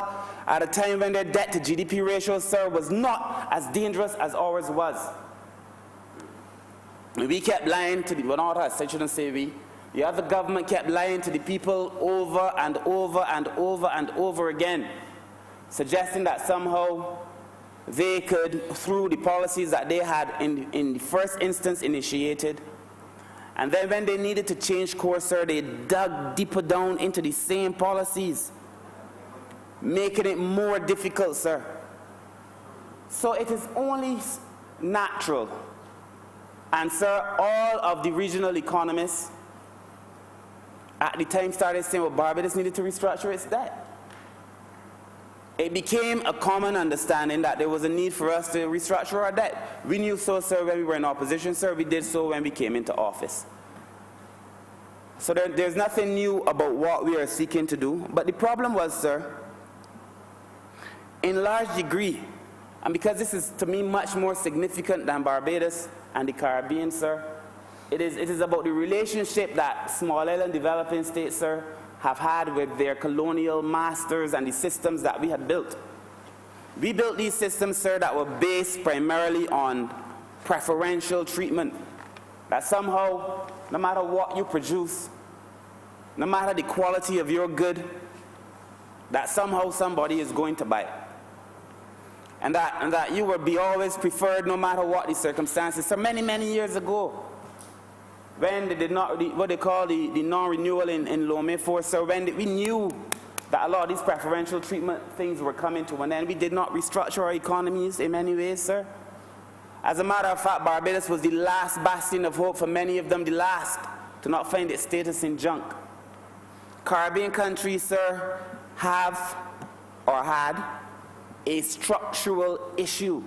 at a time when their debt to GDP ratio, sir, was not as dangerous as ours was. And we kept lying to the, well, not us, I shouldn't say we, the other government kept lying to the people over and over and over and over again, suggesting that somehow they could, through the policies that they had in the first instance initiated, and then when they needed to change course, sir, they dug deeper down into the same policies, making it more difficult, sir. So it is only natural. And sir, all of the regional economists at the time started saying, well, Barbados needed to restructure its debt. It became a common understanding that there was a need for us to restructure our debt. We knew so, sir, when we were in opposition, sir. We did so when we came into office. So there's nothing new about what we are seeking to do. But the problem was, sir, in large degree, And because this is, to me, much more significant than Barbados and the Caribbean, sir, it is about the relationship that small island developing states, sir, have had with their colonial masters and the systems that we had built. We built these systems, sir, that were based primarily on preferential treatment. That somehow, no matter what you produce, no matter the quality of your good, that somehow somebody is going to buy it. And that you will be always preferred no matter what the circumstances. So many, many years ago, when they did not, what they call the non-renewal in Lomé Force, so when we knew that a lot of these preferential treatment things were coming to an end, we did not restructure our economies in many ways, sir. As a matter of fact, Barbados was the last bastion of hope for many of them, the last to not find its status in junk. Caribbean countries, sir, have or had a structural issue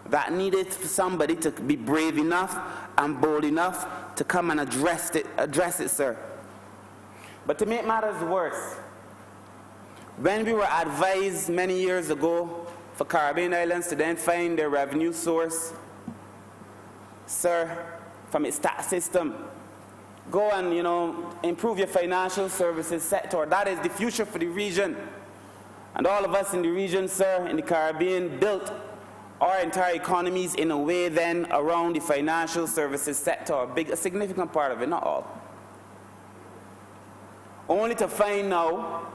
that needed somebody to be brave enough and bold enough to come and address it, sir. But to make matters worse, when we were advised many years ago for Caribbean islands to then find their revenue source, sir, from its tax system, go and, improve your financial services sector. That is the future for the region. And all of us in the region, sir, in the Caribbean, built our entire economies in a way then around the financial services sector, a significant part of it, not all. Only to find now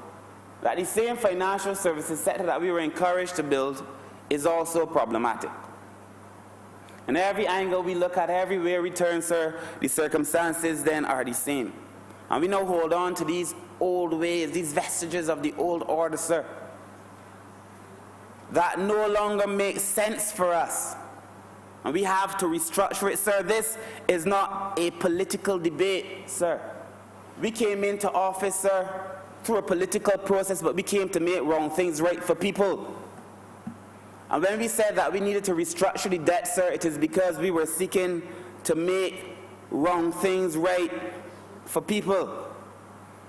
that the same financial services sector that we were encouraged to build is also problematic. And every angle we look at, everywhere we turn, sir, the circumstances then are the same. And we now hold on to these old ways, these vestiges of the old order, sir, that no longer make sense for us. And we have to restructure it, sir. This is not a political debate, sir. We came into office, sir, through a political process, but we came to make wrong things right for people. And when we said that we needed to restructure the debt, sir, it is because we were seeking to make wrong things right for people.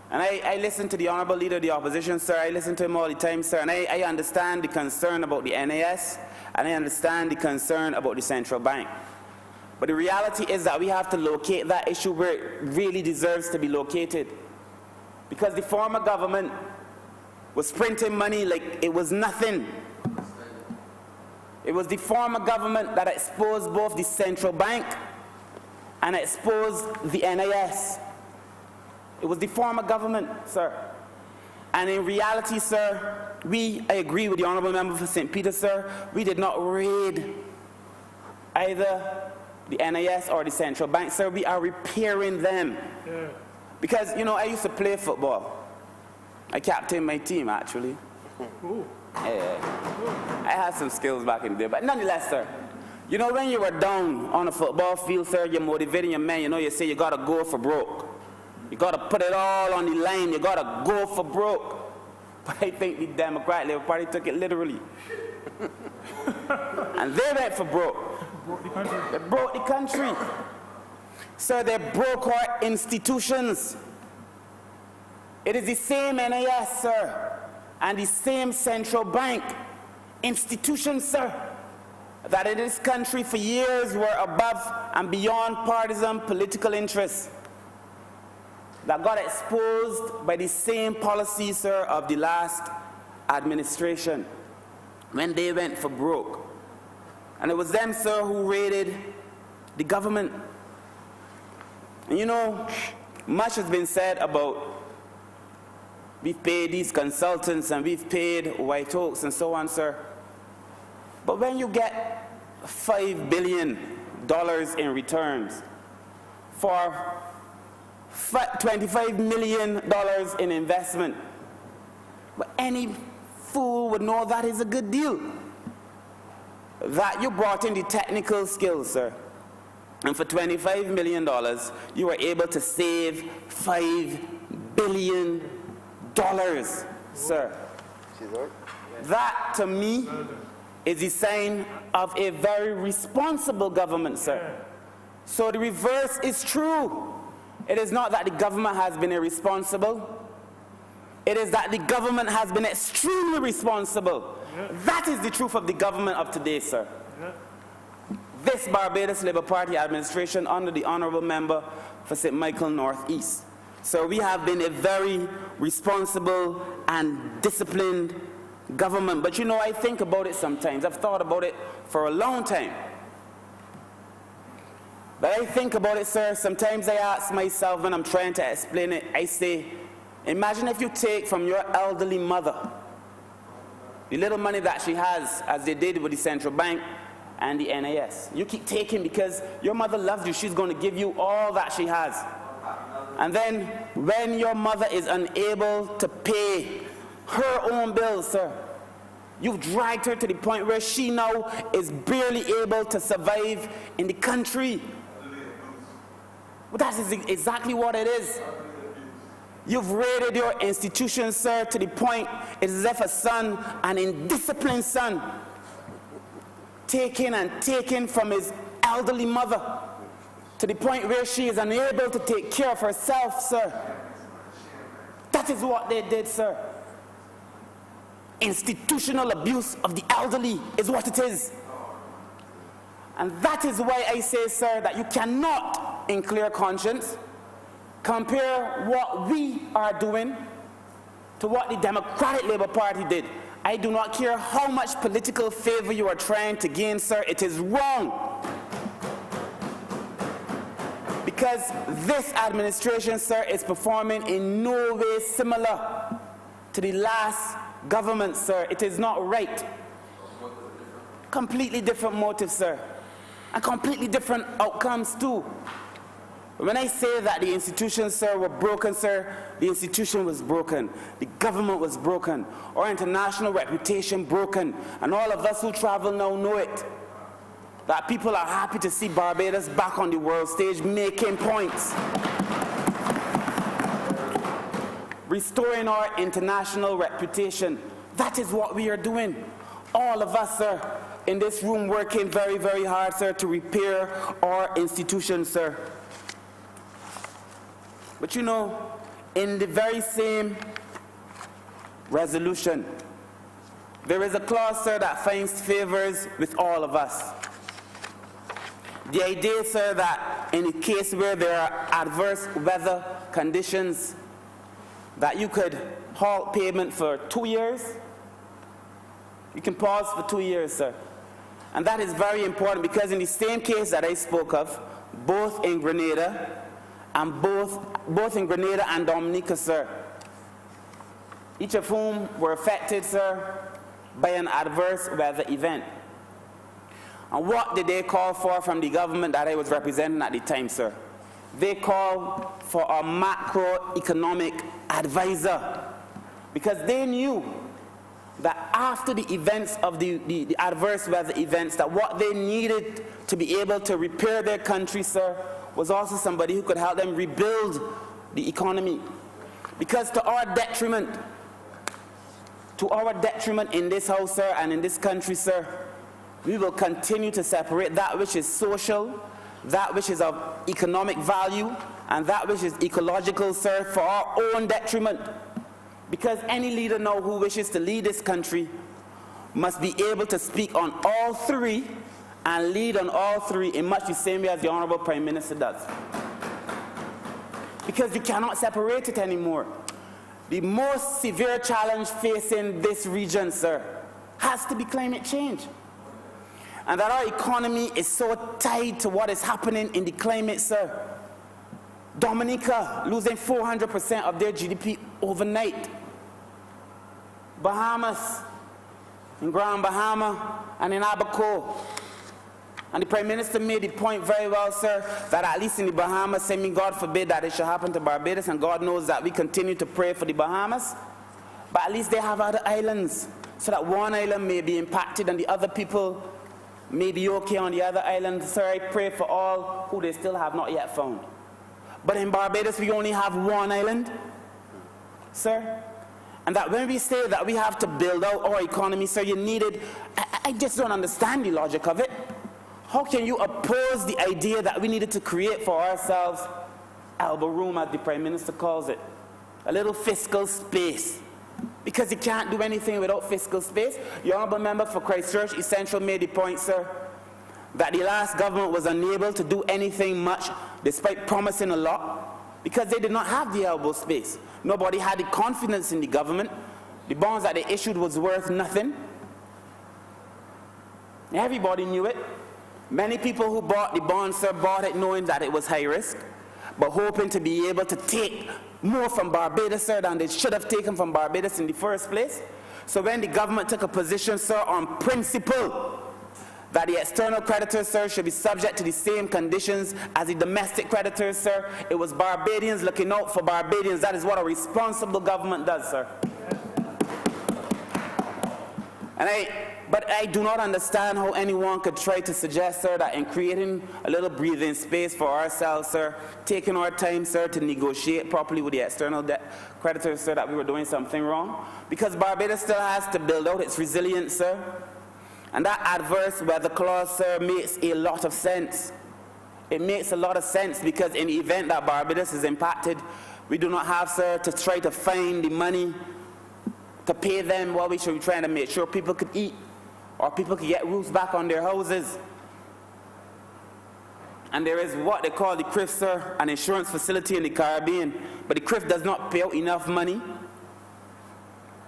And I listen to the Honourable Leader of the Opposition, sir. I listen to him all the time, sir. And I understand the concern about the NAS, and I understand the concern about the central bank. But the reality is that we have to locate that issue where it really deserves to be located. Because the former government was printing money like it was nothing. It was the former government that exposed both the central bank and exposed the NIS. It was the former government, sir. And in reality, sir, I agree with the Honourable Member for St. Peter, sir, we did not raid either the NIS or the central bank, sir. We are repairing them. Yeah. Because, I used to play football. I captained my team, actually. Ooh. Yeah. I had some skills back in the day, but nonetheless, sir, when you were down on a football field, sir, you're motivating your men, you say you gotta go for broke. You gotta put it all on the line, you gotta go for broke. But I think the Democrat Labour Party took it literally. And they went for broke. They broke the country. So they broke our institutions. It is the same NIS, sir, and the same central bank institutions, sir, that in this country for years were above and beyond partisan political interests, that got exposed by the same policies, sir, of the last administration when they went for broke. And it was them, sir, who raided the government. And much has been said about we've paid these consultants and we've paid White Oaks and so on, sir. But when you get $5 billion in returns for $25 million in investment, but any fool would know that is a good deal. That you brought in the technical skills, sir. And for $25 million, you were able to save $5 billion, sir. That, to me, is a sign of a very responsible government, sir. So the reverse is true. It is not that the government has been irresponsible. It is that the government has been extremely responsible. That is the truth of the government of today, sir. This Barbados Labour Party administration under the Honourable Member for St. Michael North East. So we have been a very responsible and disciplined government. But you know, I think about it sometimes. I've thought about it for a long time. But I think about it, sir. Sometimes I ask myself when I'm trying to explain it, I say, imagine if you take from your elderly mother the little money that she has, as they did with the central bank and the NIS. You keep taking because your mother loves you. She's going to give you all that she has. And then when your mother is unable to pay her own bills, sir, you've dragged her to the point where she now is barely able to survive in the country. Well, that is exactly what it is. You've raided your institution, sir, to the point it is as if a son, an indisciplined son, taken from his elderly mother to the point where she is unable to take care of herself, sir. That is what they did, sir. Institutional abuse of the elderly is what it is. And that is why I say, sir, that you cannot, in clear conscience, compare what we are doing to what the Democratic Labour Party did. I do not care how much political favor you are trying to gain, sir. It is wrong. Because this administration, sir, is performing in no way similar to the last government, sir. It is not right. Completely different motives, sir. And completely different outcomes, too. When I say that the institutions, sir, were broken, sir, the institution was broken. The government was broken. Our international reputation broken. And all of us who travel now know it. That people are happy to see Barbados back on the world stage making points. Restoring our international reputation. That is what we are doing. All of us, sir, in this room working very, very hard, sir, to repair our institutions, sir. But you know, in the very same resolution, there is a clause, sir, that finds favors with all of us. The idea, sir, that in a case where there are adverse weather conditions, that you could halt payment for 2 years. You can pause for 2 years, sir. And that is very important because in the same case that I spoke of, both in Grenada and Dominica, sir, each of whom were affected, sir, by an adverse weather event. And what did they call for from the government that I was representing at the time, sir? They called for a macroeconomic advisor because they knew that after the events of the adverse weather events, that what they needed to be able to repair their country, sir, was also somebody who could help them rebuild the economy. Because to our detriment in this house, sir, and in this country, sir, we will continue to separate that which is social, that which is of economic value, and that which is ecological, sir, for our own detriment. Because any leader now who wishes to lead this country must be able to speak on all three and lead on all three in much the same way as the Honourable Prime Minister does. Because you cannot separate it anymore. The most severe challenge facing this region, sir, has to be climate change. And that our economy is so tied to what is happening in the climate, sir. Dominica losing 400% of their GDP overnight. Bahamas, in Grand Bahama and in Abaco. And the Prime Minister made the point very well, sir, that at least in the Bahamas, saying God forbid that it should happen to Barbados, and God knows that we continue to pray for the Bahamas, but at least they have other islands, so that one island may be impacted and the other people may be okay on the other island. Sir, I pray for all who they still have not yet found. But in Barbados, we only have one island, sir. And that when we say that we have to build out our economy, sir, you needed, I just don't understand the logic of it. How can you oppose the idea that we needed to create for ourselves elbow room, as the Prime Minister calls it? a little fiscal space, because you can't do anything without fiscal space. The Honourable Member for Christchurch Essential made the point, sir, that the last government was unable to do anything much despite promising a lot because they did not have the elbow space. Nobody had the confidence in the government. The bonds that they issued was worth nothing. Everybody knew it. Many people who bought the bonds, sir, bought it knowing that it was high risk, but hoping to be able to take more from Barbados, sir, than they should have taken from Barbados in the first place. So when the government took a position, sir, on principle that the external creditors, sir, should be subject to the same conditions as the domestic creditors, sir, it was Barbadians looking out for Barbadians. That is what a responsible government does, sir. But I do not understand how anyone could try to suggest, sir, that in creating a little breathing space for ourselves, sir, taking our time, sir, to negotiate properly with the external debt creditors, sir, that we were doing something wrong. Because Barbados still has to build out its resilience, sir. And that adverse weather clause, sir, makes a lot of sense. It makes a lot of sense because in the event that Barbados is impacted, we do not have, sir, to try to find the money to pay them while we should be trying to make sure people could eat or people could get roofs back on their houses. And there is what they call the CRIF, sir, an insurance facility in the Caribbean, but the CRIF does not pay out enough money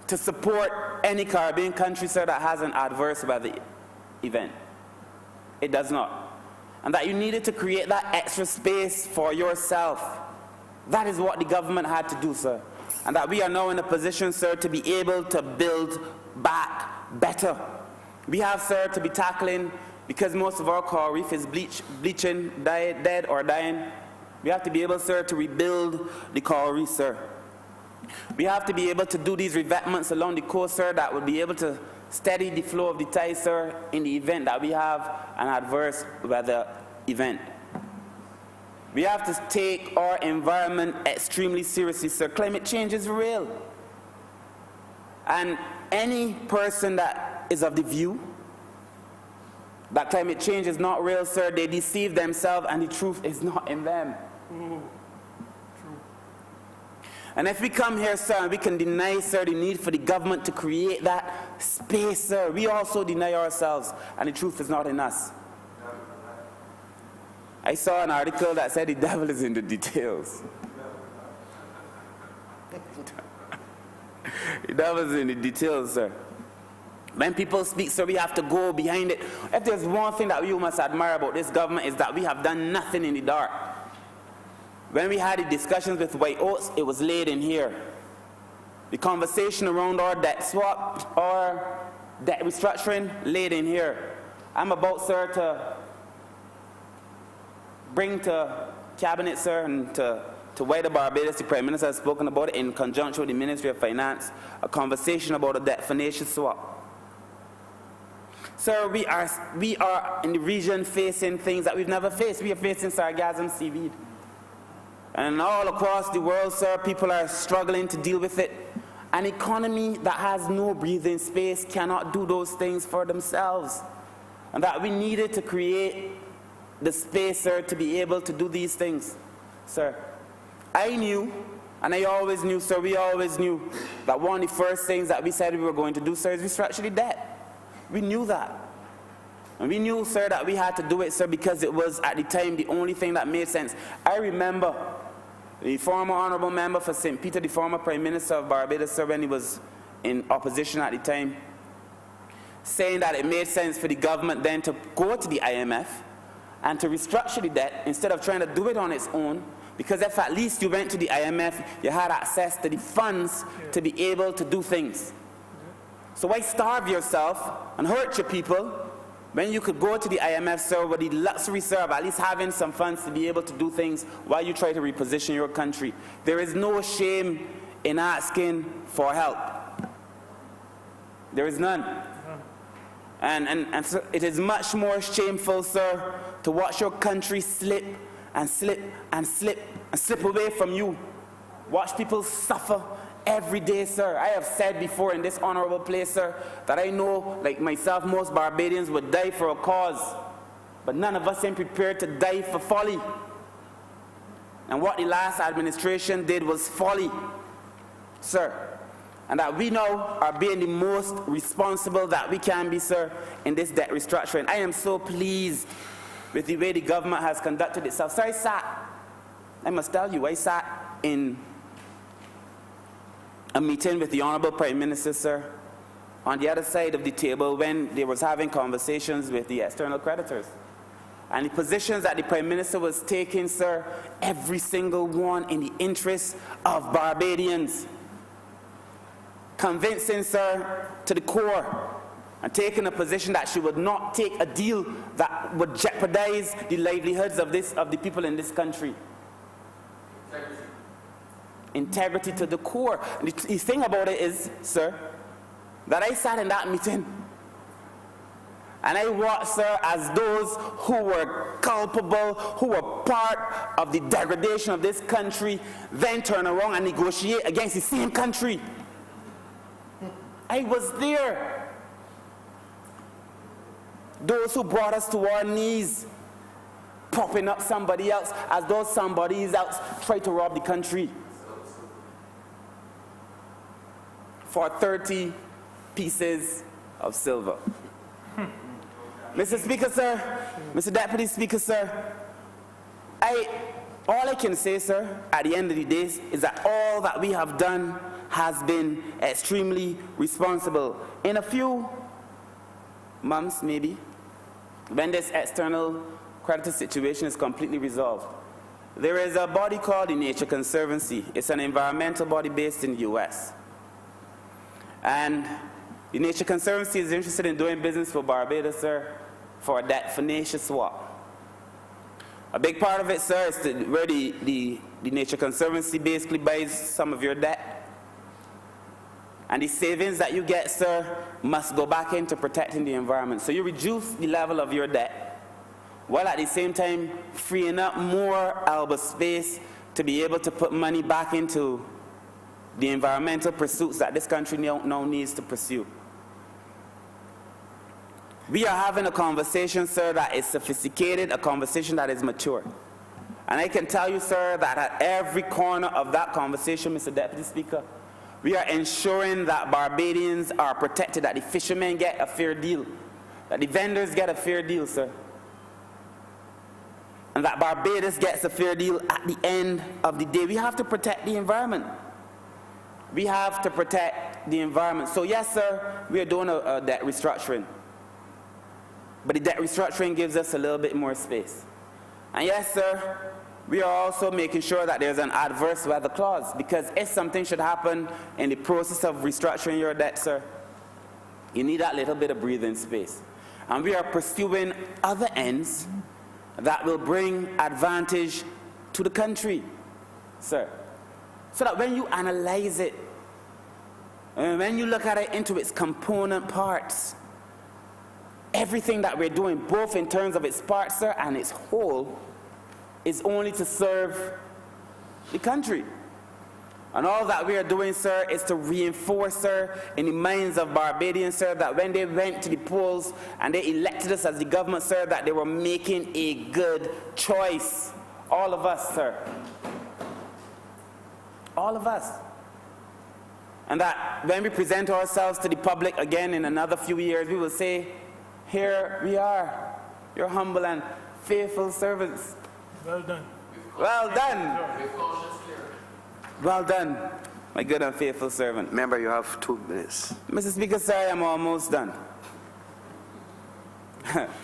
to support any Caribbean country, sir, that has an adverse weather event. It does not. And that you needed to create that extra space for yourself. That is what the government had to do, sir. And that we are now in a position, sir, to be able to build back better. We have, sir, to be tackling, because most of our coral reef is bleaching, dead or dying, we have to be able, sir, to rebuild the coral reef, sir. We have to be able to do these revetments along the coast, sir, that would be able to steady the flow of the tide, sir, in the event that we have an adverse weather event. We have to take our environment extremely seriously, sir. Climate change is real. And any person that is of the view that climate change is not real, sir, they deceive themselves and the truth is not in them. And if we come here, sir, and we can deny, sir, the need for the government to create that space, sir, we also deny ourselves and the truth is not in us. I saw an article that said the devil is in the details. The devil is in the details, sir. When people speak, sir, we have to go behind it. If there's one thing that we must admire about this government is that we have done nothing in the dark. When we had the discussions with White Oats, it was laid in here. The conversation around our debt swap, our debt restructuring, laid in here. I'm about, sir, to bring to Cabinet, sir, and to White Barbados, the Prime Minister has spoken about it in conjunction with the Ministry of Finance, a conversation about a debt financial swap. Sir, we are in the region facing things that we've never faced. We are facing sargassum seaweed. And all across the world, sir, people are struggling to deal with it. An economy that has no breathing space cannot do those things for themselves. And that we needed to create the space, sir, to be able to do these things. Sir, I knew, and I always knew, sir, we always knew that one of the first things that we said we were going to do, sir, is restructure the debt. We knew that. And we knew, sir, that we had to do it, sir, because it was, at the time, the only thing that made sense. I remember the former Honourable Member for St. Peter, the former Prime Minister of Barbados, sir, when he was in opposition at the time, saying that it made sense for the government then to go to the IMF and to restructure the debt instead of trying to do it on its own, because if at least you went to the IMF, you had access to the funds to be able to do things. So why starve yourself and hurt your people when you could go to the IMF, sir, with the luxury, sir, of at least having some funds to be able to do things while you try to reposition your country? There is no shame in asking for help. There is none. And so it is much more shameful, sir, to watch your country slip and slip and slip and slip away from you. Watch people suffer every day, sir. I have said before in this honourable place, sir, that I know, like myself, most Barbadians would die for a cause, but none of us seem prepared to die for folly. And what the last administration did was folly. sir, and that we now are being the most responsible that we can be, sir, in this debt restructuring. I am so pleased with the way the government has conducted itself. Sir, I must tell you, I sat in a meeting with the Honourable Prime Minister, sir, on the other side of the table when they was having conversations with the external creditors. And the positions that the Prime Minister was taking, sir, every single one in the interest of Barbadians. Convincing, sir, to the core, and taking a position that she would not take a deal that would jeopardize the livelihoods of the people in this country. Integrity to the core. And the thing about it is, sir, that I sat in that meeting and I watched, sir, as those who were culpable, who were part of the degradation of this country, then turn around and negotiate against the same country. I was there. Those who brought us to our knees, propping up somebody else as though somebody else tried to rob the country. For 30 pieces of silver. Mr. Speaker, sir, Mr. Deputy Speaker, sir, all I can say, sir, at the end of the day is that all that we have done has been extremely responsible. In a few months, maybe, when this external creditor situation is completely resolved, there is a body called the Nature Conservancy. It's an environmental body based in the US. And the Nature Conservancy is interested in doing business for Barbados, sir, for a debt for nature swap. A big part of it, sir, is where the Nature Conservancy basically buys some of your debt. And the savings that you get, sir, must go back into protecting the environment. So you reduce the level of your debt, while at the same time freeing up more elbow space to be able to put money back into the environmental pursuits that this country now needs to pursue. We are having a conversation, sir, that is sophisticated, a conversation that is mature. And I can tell you, sir, that at every corner of that conversation, Mr. Deputy Speaker, we are ensuring that Barbadians are protected, that the fishermen get a fair deal, that the vendors get a fair deal, sir, and that Barbados gets a fair deal at the end of the day. We have to protect the environment. We have to protect the environment. So yes, sir, we are doing a debt restructuring. But the debt restructuring gives us a little bit more space. And yes, sir, we are also making sure that there's an adverse weather clause, because if something should happen in the process of restructuring your debt, sir, you need that little bit of breathing space. And we are pursuing other ends that will bring advantage to the country, sir. So that when you analyze it, and when you look at it into its component parts, everything that we're doing, both in terms of its parts, sir, and its whole, is only to serve the country. And all that we are doing, sir, is to reinforce, sir, in the minds of Barbadians, sir, that when they went to the polls and they elected us as the government, sir, that they were making a good choice. All of us, sir. All of us. And that when we present ourselves to the public again in another few years, we will say, here we are, your humble and faithful servants. Well done. Well done. Well done, my good and faithful servant. Member, you have 2 minutes. Mr. Speaker, sir, I'm almost done.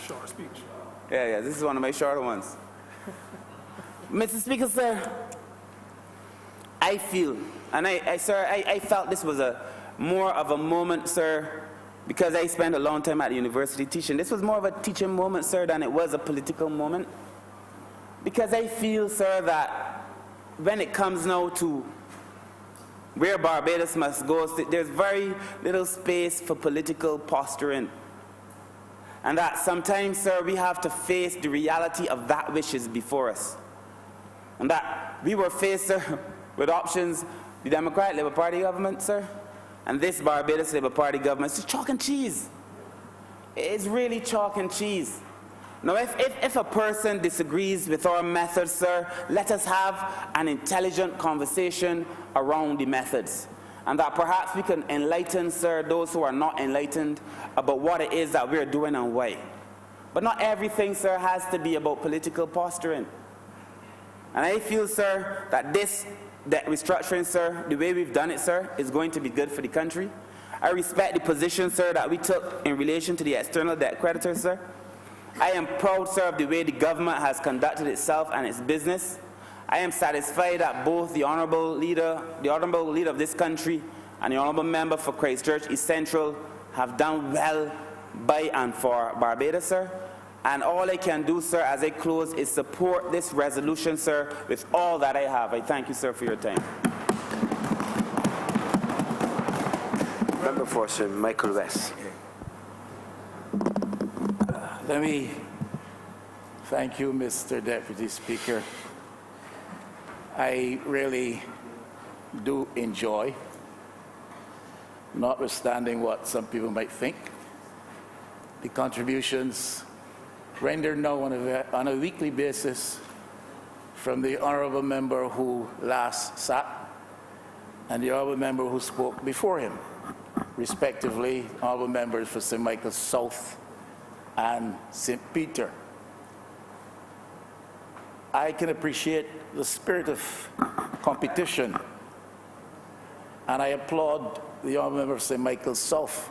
Short speech. Yeah, this is one of my shorter ones. Mr. Speaker, sir, I feel, and I felt this was more of a moment, sir, because I spent a long time at the university teaching. This was more of a teaching moment, sir, than it was a political moment. Because I feel, sir, that when it comes now to where Barbados must go, there's very little space for political posturing. And that sometimes, sir, we have to face the reality of that which is before us. And that we were faced, sir, with options, the Democratic Labour Party government, sir, and this Barbados Labour Party government. It's just chalk and cheese. It's really chalk and cheese. Now, if a person disagrees with our methods, sir, let us have an intelligent conversation around the methods. and that perhaps we can enlighten, sir, those who are not enlightened about what it is that we're doing and why. But not everything, sir, has to be about political posturing. And I feel, sir, that this debt restructuring, sir, the way we've done it, sir, is going to be good for the country. I respect the position, sir, that we took in relation to the external debt creditors, sir. I am proud, sir, of the way the government has conducted itself and its business. I am satisfied that both the honourable leader of this country and the honourable member for Christchurch East Central have done well by and for Barbados, sir. And all I can do, sir, as I close, is support this resolution, sir, with all that I have. I thank you, sir, for your time. Member for Sir Michael West. Let me thank you, Mr. Deputy Speaker. I really do enjoy, notwithstanding what some people might think, the contributions rendered now on a weekly basis from the honourable member who last sat and the honourable member who spoke before him, respectively, honourable members for St. Michael South and St. Peter. I can appreciate the spirit of competition, and I applaud the honourable member of St. Michael South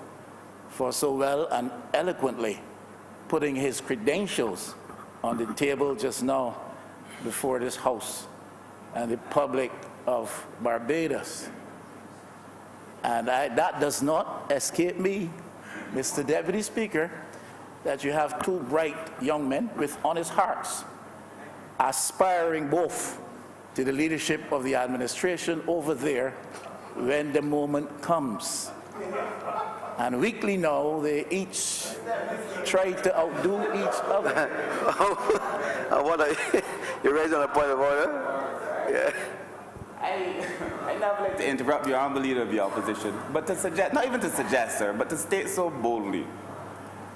for so well and eloquently putting his credentials on the table just now before this House and the public of Barbados. And that does not escape me, Mr. Deputy Speaker, that you have two bright young men with honest hearts, aspiring both to the leadership of the administration over there when the moment comes. And weekly now, they each try to outdo each other. You're raising a point of order? Yeah. I never like to interrupt the honourable leader of the opposition, but to suggest, not even to suggest, sir, but to state so boldly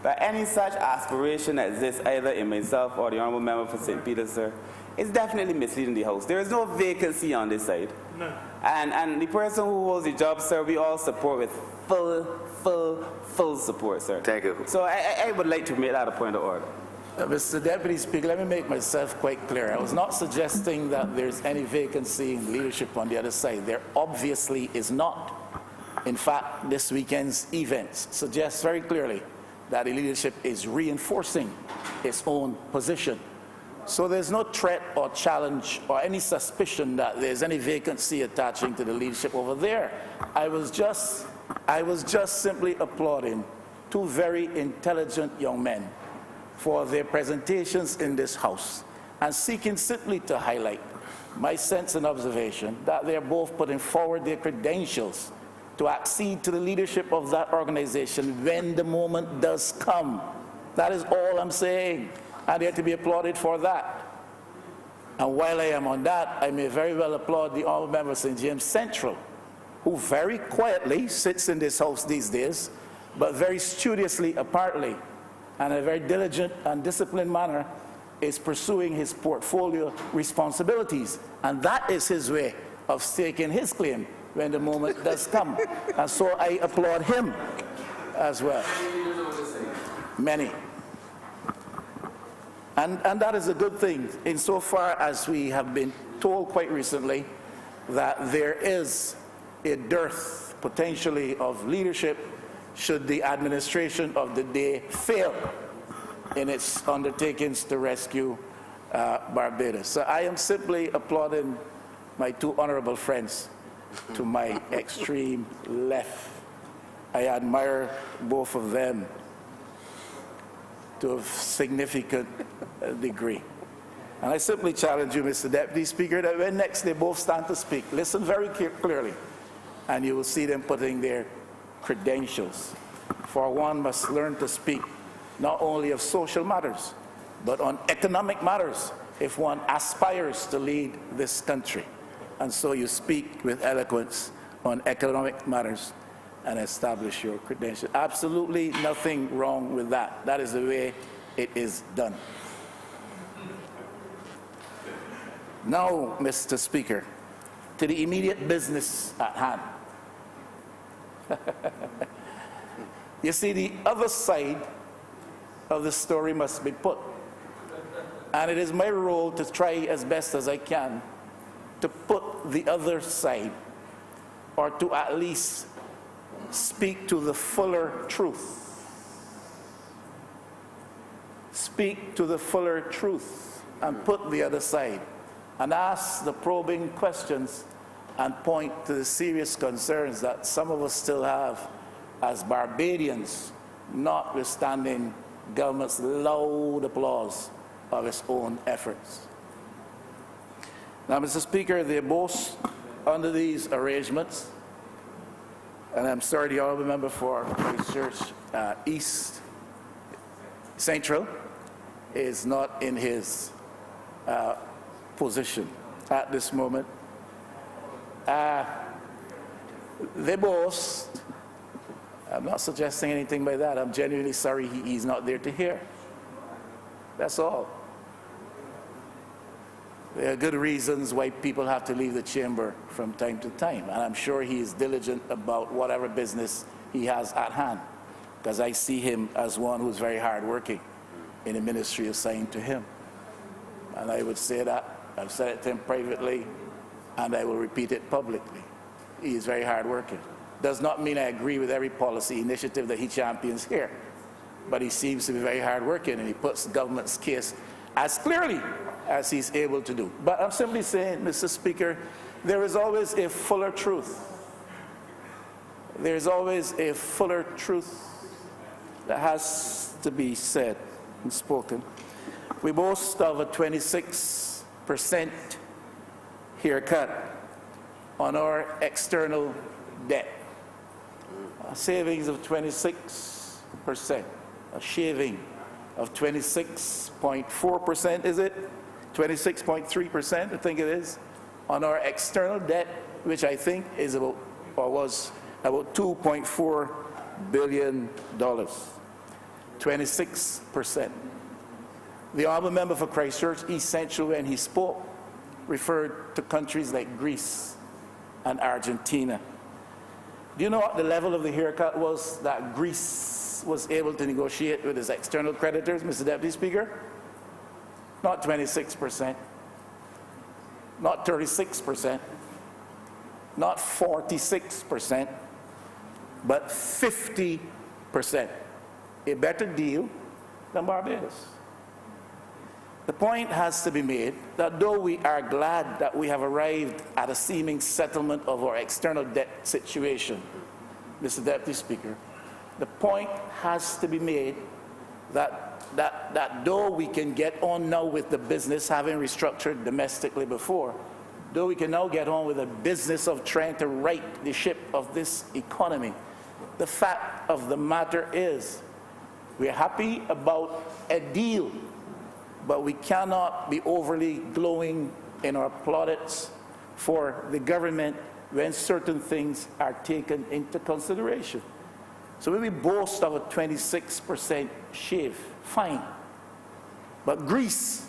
that any such aspiration exists either in myself or the honourable member for St. Peter, sir, is definitely misleading the House. There is no vacancy on this side. No. And the person who holds the job, sir, we all support with full support, sir. Thank you. So I would like to make that a point of order. Mr. Deputy Speaker, let me make myself quite clear. I was not suggesting that there's any vacancy in leadership on the other side. There obviously is not. In fact, this weekend's events suggest very clearly that the leadership is reinforcing its own position. So there's no threat or challenge or any suspicion that there's any vacancy attaching to the leadership over there. I was just simply applauding two very intelligent young men for their presentations in this House and seeking simply to highlight my sense and observation that they're both putting forward their credentials to accede to the leadership of that organization when the moment does come. That is all I'm saying, and they're to be applauded for that. And while I am on that, I may very well applaud the honourable member of St. James Central, who very quietly sits in this House these days, but very studiously, apparently, and in a very diligent and disciplined manner, is pursuing his portfolio responsibilities. And that is his way of staking his claim when the moment does come. And so I applaud him as well. Many. And that is a good thing, insofar as we have been told quite recently that there is a dearth, potentially, of leadership should the administration of the day fail in its undertakings to rescue Barbados. So I am simply applauding my two honourable friends to my extreme left. I admire both of them to a significant degree. And I simply challenge you, Mr. Deputy Speaker, that when next they both stand to speak, listen very clearly, and you will see them putting their credentials. For one must learn to speak not only of social matters, but on economic matters if one aspires to lead this country. And so you speak with eloquence on economic matters and establish your credentials. Absolutely nothing wrong with that. That is the way it is done. Now, Mr. Speaker, to the immediate business at hand. You see, the other side of the story must be put. And it is my role to try as best as I can to put the other side, or to at least speak to the fuller truth. Speak to the fuller truth and put the other side and ask the probing questions and point to the serious concerns that some of us still have as Barbadians, notwithstanding government's loud applause of its own efforts. Now, Mr. Speaker, they boast under these arrangements, and I'm sorry, the Honourable Member for Christchurch East Central is not in his position at this moment. They boast, I'm not suggesting anything by that, I'm genuinely sorry he's not there to hear. That's all. There are good reasons why people have to leave the chamber from time to time, and I'm sure he is diligent about whatever business he has at hand, because I see him as one who's very hardworking in the ministry assigned to him. And I would say that, I've said it to him privately, and I will repeat it publicly. He is very hardworking. Does not mean I agree with every policy initiative that he champions here, but he seems to be very hardworking, and he puts the government's case as clearly as he's able to do. But I'm simply saying, Mr. Speaker, there is always a fuller truth. There is always a fuller truth that has to be said and spoken. We boast of a 26% haircut on our external debt. A savings of 26%, a shaving of 26.4%, is it? 26.3%, I think it is, on our external debt, which I think is about, or was about $2.4 billion. 26%. The Honourable Member for Christchurch East Central, when he spoke, referred to countries like Greece and Argentina. Do you know what the level of the haircut was that Greece was able to negotiate with its external creditors, Mr. Deputy Speaker? Not 26%, not 36%, not 46%, but 50%. A better deal than Barbados. The point has to be made that though we are glad that we have arrived at a seeming settlement of our external debt situation, Mr. Deputy Speaker, the point has to be made that though we can get on now with the business, having restructured domestically before, though we can now get on with the business of trying to right the ship of this economy, the fact of the matter is we're happy about a deal, but we cannot be overly glowing in our plaudits for the government when certain things are taken into consideration. So when we boast of a 26% shave, fine. But Greece,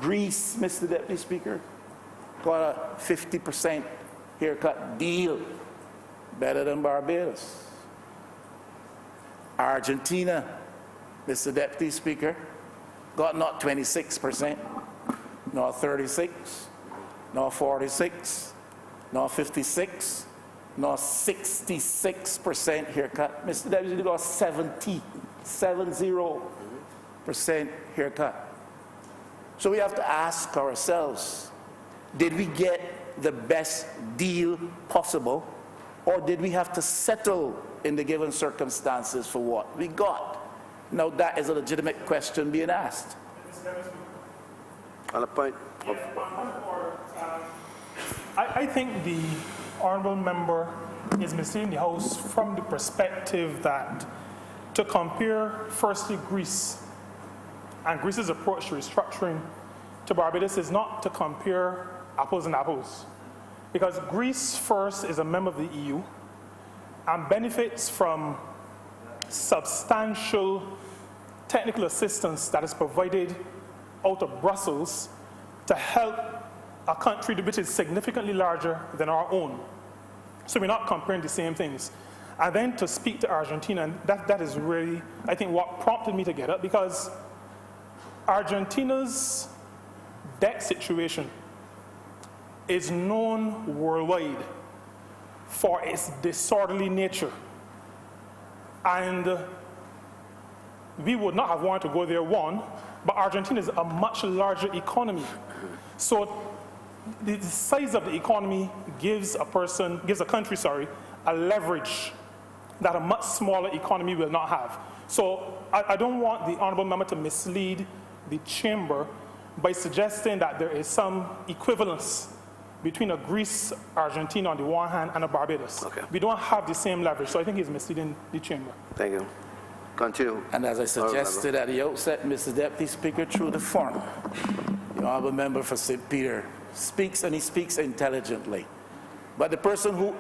Mr. Deputy Speaker, got a 50% haircut deal, better than Barbados. Argentina, Mr. Deputy Speaker, got not 26%, nor 36, nor 46, nor 56, nor 66% haircut. Mr. Deputy, got 70% haircut. So we have to ask ourselves, did we get the best deal possible, or did we have to settle in the given circumstances for what we got? Now that is a legitimate question being asked. On a point of... I think the Honourable Member is misleading the House from the perspective that to compare firstly Greece and Greece's approach to restructuring to Barbados is not to compare apples and apples. Because Greece first is a member of the EU and benefits from substantial technical assistance that is provided out of Brussels to help a country which is significantly larger than our own. So we're not comparing the same things. and then to speak to Argentina, and that is really, I think, what prompted me to get up, because Argentina's debt situation is known worldwide for its disorderly nature. And we would not have wanted to go there, one, but Argentina is a much larger economy. So the size of the economy gives a country, a leverage that a much smaller economy will not have. So I don't want the honourable member to mislead the chamber by suggesting that there is some equivalence between a Greece, Argentina on the one hand, and a Barbados. Okay. We don't have the same leverage, so I think he's misleading the chamber. Thank you. Continue. And as I suggested at the outset, Mr. Deputy Speaker, through the forum, the honourable member for St. Peter speaks, and he speaks intelligently. But the person who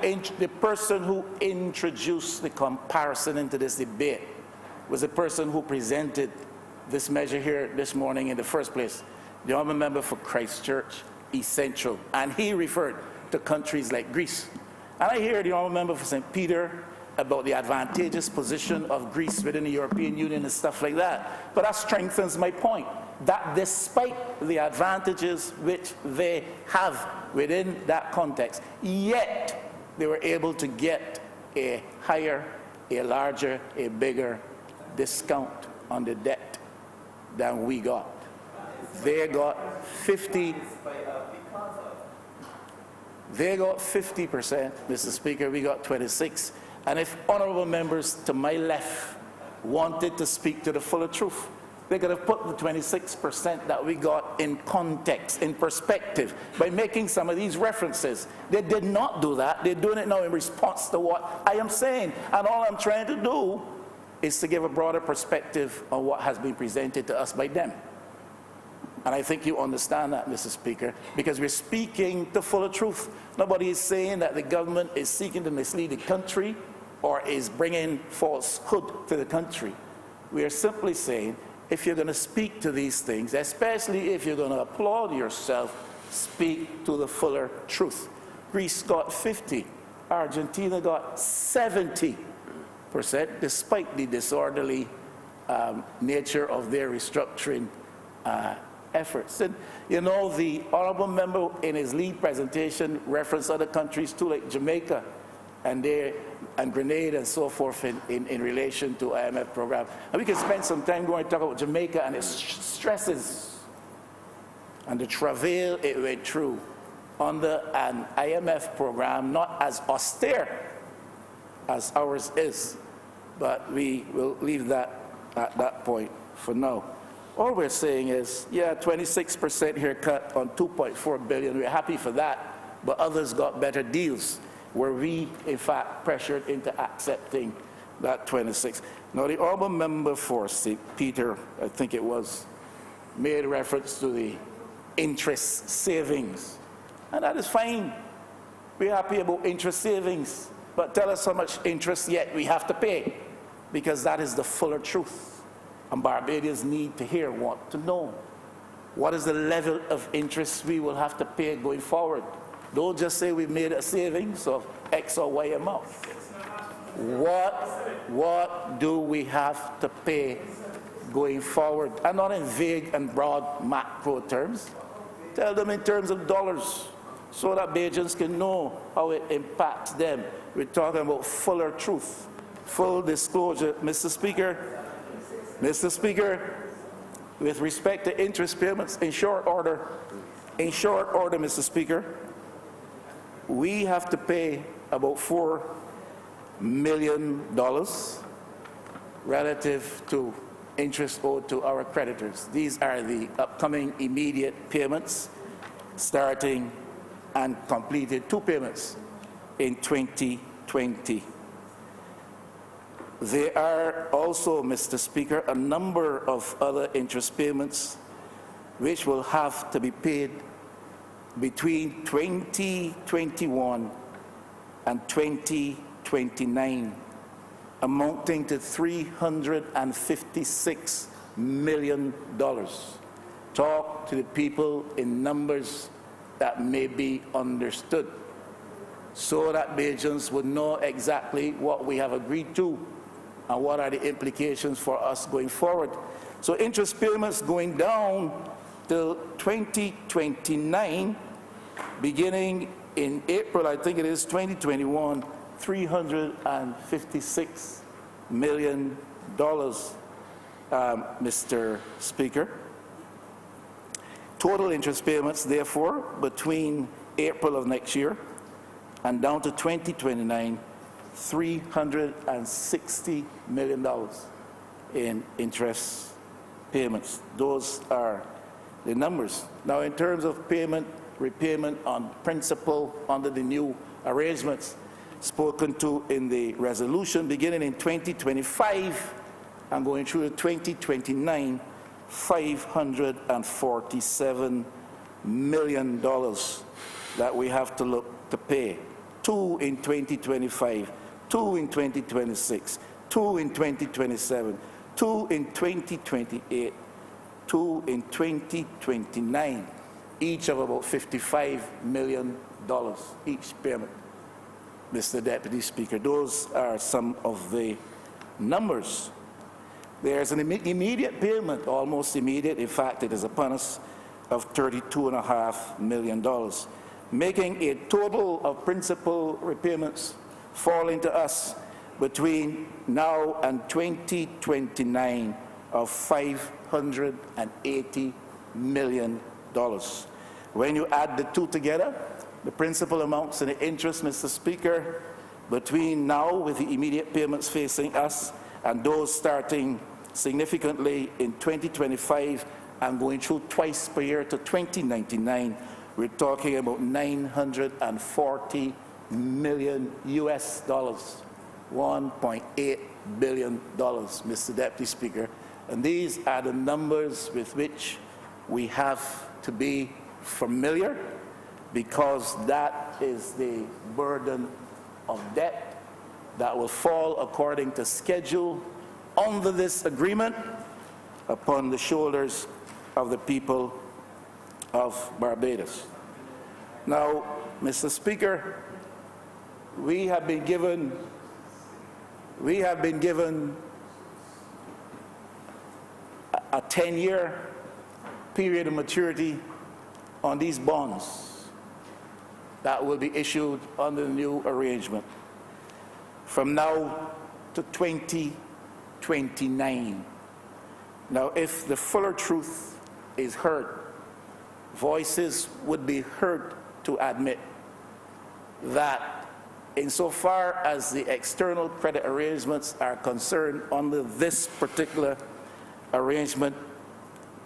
introduced the comparison into this debate was the person who presented this measure here this morning in the first place, the honourable member for Christchurch East Central, and he referred to countries like Greece. And I hear the honourable member for St. Peter about the advantageous position of Greece within the European Union and stuff like that. But that strengthens my point, that despite the advantages which they have within that context, yet they were able to get a higher, a larger, a bigger discount on the debt than we got. They got 50%, Mr. Speaker, we got 26%. And if honourable members to my left wanted to speak to the fuller truth, they could have put the 26% that we got in context, in perspective, by making some of these references. They did not do that. They're doing it now in response to what I am saying. And all I'm trying to do is to give a broader perspective on what has been presented to us by them. And I think you understand that, Mr. Speaker, because we're speaking the fuller truth. Nobody is saying that the government is seeking to mislead the country or is bringing falsehood to the country. We are simply saying, if you're going to speak to these things, especially if you're going to applaud yourself, speak to the fuller truth. Greece got 50, Argentina got 70%, despite the disorderly nature of their restructuring efforts. And you know, the honourable member in his lead presentation referenced other countries too, like Jamaica and Grenada and so forth in relation to IMF program. And we can spend some time going to talk about Jamaica and its stresses and the travail it went through under an IMF program not as austere as ours is, but we will leave that at that point for now. All we're saying is, yeah, 26% haircut on $2.4 billion. We're happy for that, but others got better deals where we, in fact, pressured into accepting that 26. Now, the honourable member for St. Peter, I think it was, made reference to the interest savings, and that is fine. We're happy about interest savings, but tell us how much interest yet we have to pay, because that is the fuller truth. And Barbadians need to hear, want to know. What is the level of interest we will have to pay going forward? Don't just say we've made a savings of X or Y amount. What do we have to pay going forward? And not in vague and broad macro terms. Tell them in terms of dollars, so that Bajans can know how it impacts them. We're talking about fuller truth, full disclosure. Mr. Speaker, with respect to interest payments, in short order, Mr. Speaker, we have to pay about $4 million relative to interest owed to our creditors. These are the upcoming immediate payments, starting and completed 2 payments in 2020. There are also, Mr. Speaker, a number of other interest payments which will have to be paid between 2021 and 2029, amounting to $356 million. Talk to the people in numbers that may be understood. so that Bajans would know exactly what we have agreed to and what are the implications for us going forward. So interest payments going down till 2029, beginning in April, I think it is 2021, $356 million, Mr. Speaker. Total interest payments, therefore, between April of next year and down to 2029, $360 million in interest payments. Those are the numbers. Now, in terms of repayment on principal under the new arrangements spoken to in the resolution, beginning in 2025 and going through to 2029, $547 million that we have to look to pay. 2 in 2025, 2 in 2026, 2 in 2027, 2 in 2028, 2 in 2029, each of about $55 million each payment. Mr. Deputy Speaker, those are some of the numbers. There's an immediate payment, almost immediate, in fact it is upon us, of $32.5 million, making a total of principal repayments falling to us between now and 2029 of $580 million. When you add the two together, the principal amounts and the interest, Mr. Speaker, between now with the immediate payments facing us and those starting significantly in 2025 and going through twice per year to 2099, we're talking about $940 million US, $1.8 billion, Mr. Deputy Speaker. And these are the numbers with which we have to be familiar, because that is the burden of debt that will fall according to schedule under this agreement upon the shoulders of the people of Barbados. Now, Mr. Speaker, we have been given a 10-year period of maturity on these bonds that will be issued under the new arrangement from now to 2029. Now, if the fuller truth is heard, voices would be heard to admit that insofar as the external credit arrangements are concerned under this particular arrangement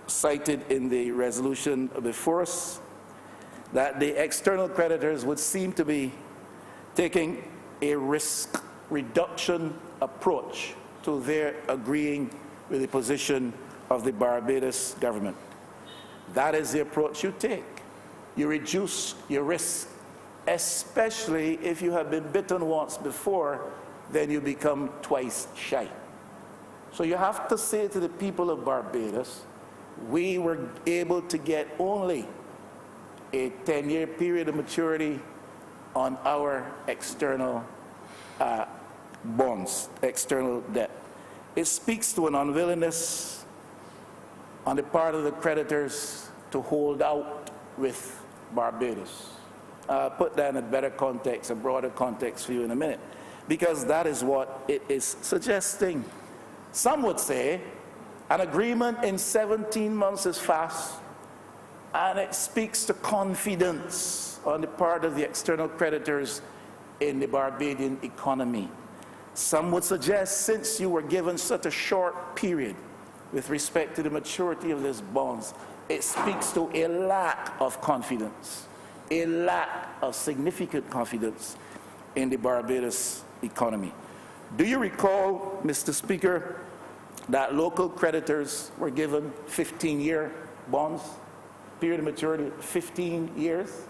cited in the resolution before us, that the external creditors would seem to be taking a risk reduction approach to their agreeing with the position of the Barbados government. That is the approach you take. You reduce your risk, especially if you have been bitten once before, then you become twice shy. So you have to say to the people of Barbados, we were able to get only a 10-year period of maturity on our external bonds, external debt. It speaks to an unwillingness on the part of the creditors to hold out with Barbados. I'll put that in a better context, a broader context for you in a minute, because that is what it is suggesting. Some would say an agreement in 17 months is fast, and it speaks to confidence on the part of the external creditors in the Barbadian economy. Some would suggest, since you were given such a short period with respect to the maturity of these bonds, it speaks to a lack of confidence, a lack of significant confidence in the Barbados economy. Do you recall, Mr. Speaker, that local creditors were given 15-year bonds, period of maturity, 15 years?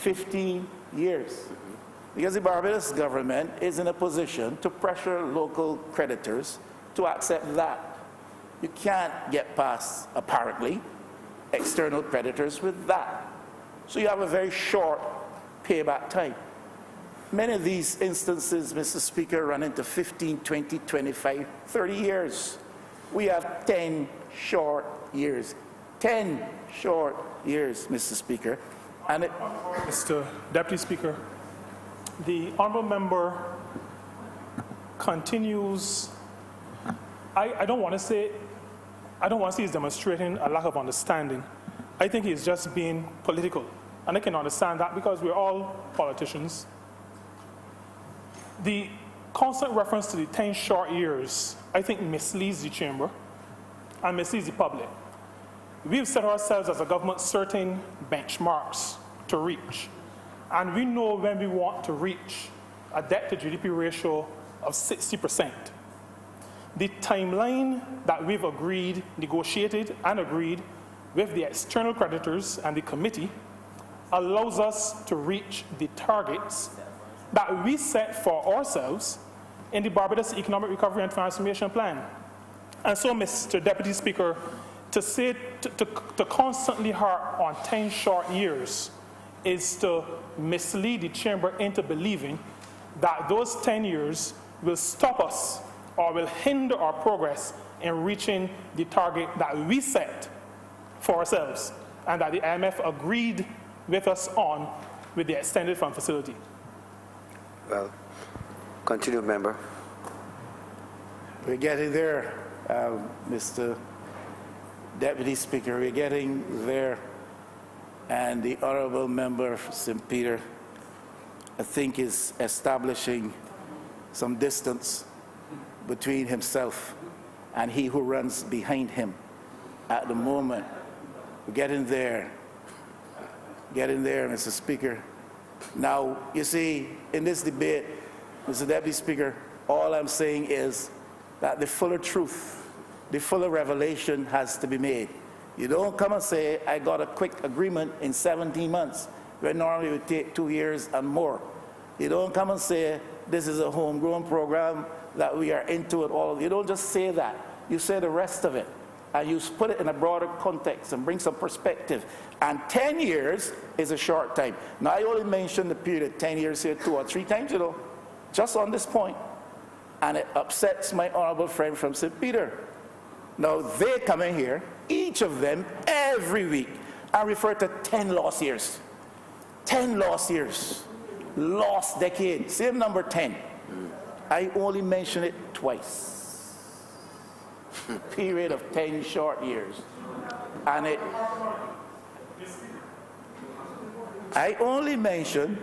15 years. Because the Barbados government is in a position to pressure local creditors to accept that. You can't get past, apparently, external creditors with that. So you have a very short payback time. Many of these instances, Mr. Speaker, run into 15, 20, 25, 30 years. We have 10 short years. 10 short years, Mr. Speaker. And Mr. Deputy Speaker, the honourable member continues. I don't want to say he's demonstrating a lack of understanding. I think he's just being political, and I can understand that because we're all politicians. The constant reference to the 10 short years, I think, misleads the chamber and misleads the public. We've set ourselves as a government certain benchmarks to reach, and we know when we want to reach a debt to GDP ratio of 60%. The timeline that we've negotiated and agreed with the external creditors and the committee allows us to reach the targets that we set for ourselves in the Barbados Economic Recovery and Transformation Plan. And so, Mr. Deputy Speaker, to constantly harp on 10 short years is to mislead the chamber into believing that those 10 years will stop us or will hinder our progress in reaching the target that we set for ourselves and that the IMF agreed with us on with the extended fund facility. Well, continue, member. we're getting there, Mr. Deputy Speaker, we're getting there. And the Honourable Member for St. Peter, I think, is establishing some distance between himself and he who runs behind him at the moment. We're getting there, Mr. Speaker. Now, you see, in this debate, Mr. Deputy Speaker, all I'm saying is that the fuller truth, the fuller revelation has to be made. You don't come and say, I got a quick agreement in 17 months, when normally it would take 2 years and more. You don't come and say, this is a homegrown program that we are into it all. You don't just say that. You say the rest of it. And you put it in a broader context and bring some perspective. And 10 years is a short time. Now, I only mentioned the period of 10 years here 2 or 3 times, you know, just on this point. And it upsets my honourable friend from St. Peter. Now, they come in here, each of them, every week, and refer to 10 lost years. 10 lost years. Lost decade. Same number 10. I only mention it twice. Period of 10 short years. And I only mention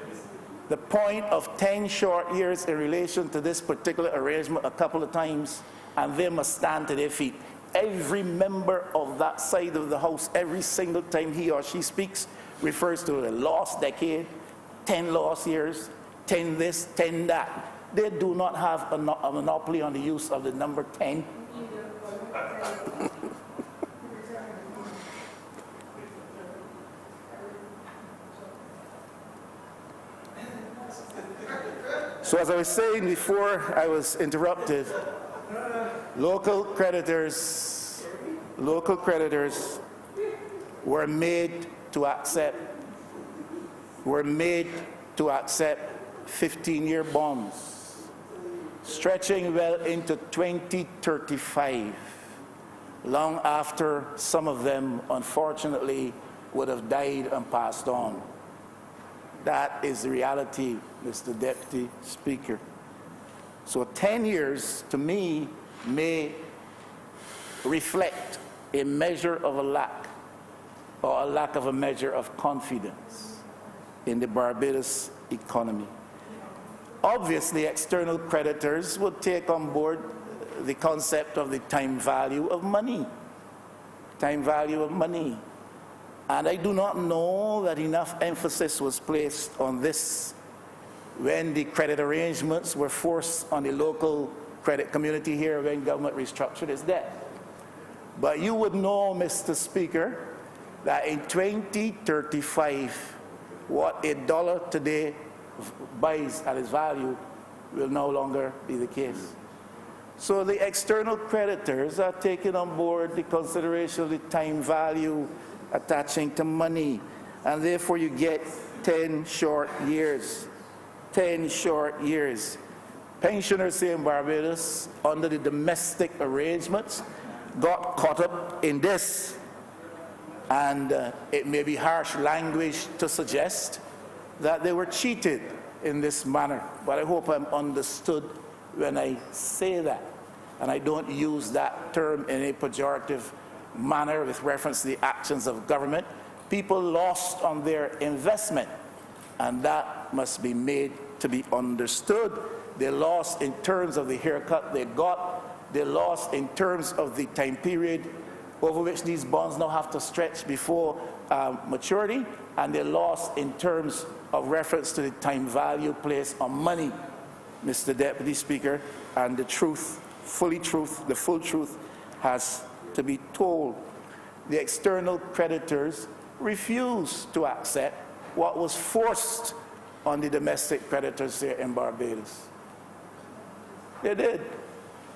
the point of 10 short years in relation to this particular arrangement a couple of times, and they must stand to their feet. Every member of that side of the House, every single time he or she speaks, refers to a lost decade, 10 lost years, 10 this, 10 that. They do not have a monopoly on the use of the number 10. So as I was saying before I was interrupted, local creditors were made to accept 15-year bonds, stretching well into 2035, long after some of them, unfortunately, would have died and passed on. That is the reality, Mr. Deputy Speaker. So 10 years, to me, may reflect a measure of a lack, or a lack of a measure of confidence in the Barbados economy. Obviously, external creditors would take on board the concept of the time value of money. Time value of money. And I do not know that enough emphasis was placed on this when the credit arrangements were forced on the local credit community here when government restructured its debt. But you would know, Mr. Speaker, that in 2035, what $1 today buys at its value will no longer be the case. So the external creditors are taking on board the consideration of the time value attaching to money, and therefore you get 10 short years. 10 short years. Pensioners here in Barbados, under the domestic arrangements, got caught up in this. And it may be harsh language to suggest that they were cheated in this manner. But I hope I'm understood when I say that. And I don't use that term in a pejorative manner with reference to the actions of government. People lost on their investment, and that must be made to be understood. They lost in terms of the haircut they got. They lost in terms of the time period over which these bonds now have to stretch before maturity, and they lost in terms of reference to the time value placed on money, Mr. Deputy Speaker, and the truth, the full truth has to be told. The external creditors refused to accept what was forced on the domestic creditors here in Barbados. They did.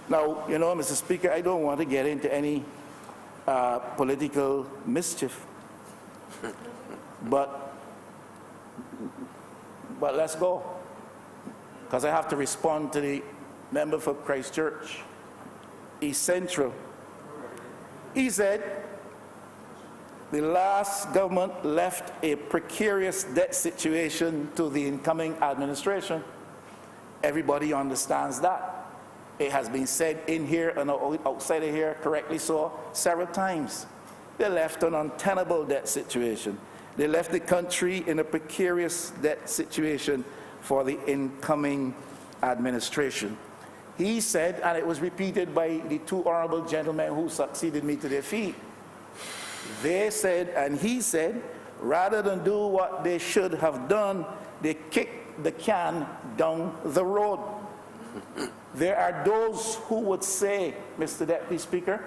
Now, you know, Mr. Speaker, I don't want to get into any political mischief, but let's go, because I have to respond to the member for Christchurch East Central. He said the last government left a precarious debt situation to the incoming administration. Everybody understands that. It has been said in here and outside of here, correctly so, several times. They left an untenable debt situation. They left the country in a precarious debt situation for the incoming administration. He said, and it was repeated by the two honourable gentlemen who succeeded me to their feet, they said, and he said, rather than do what they should have done, they kicked the can down the road. There are those who would say, Mr. Deputy Speaker,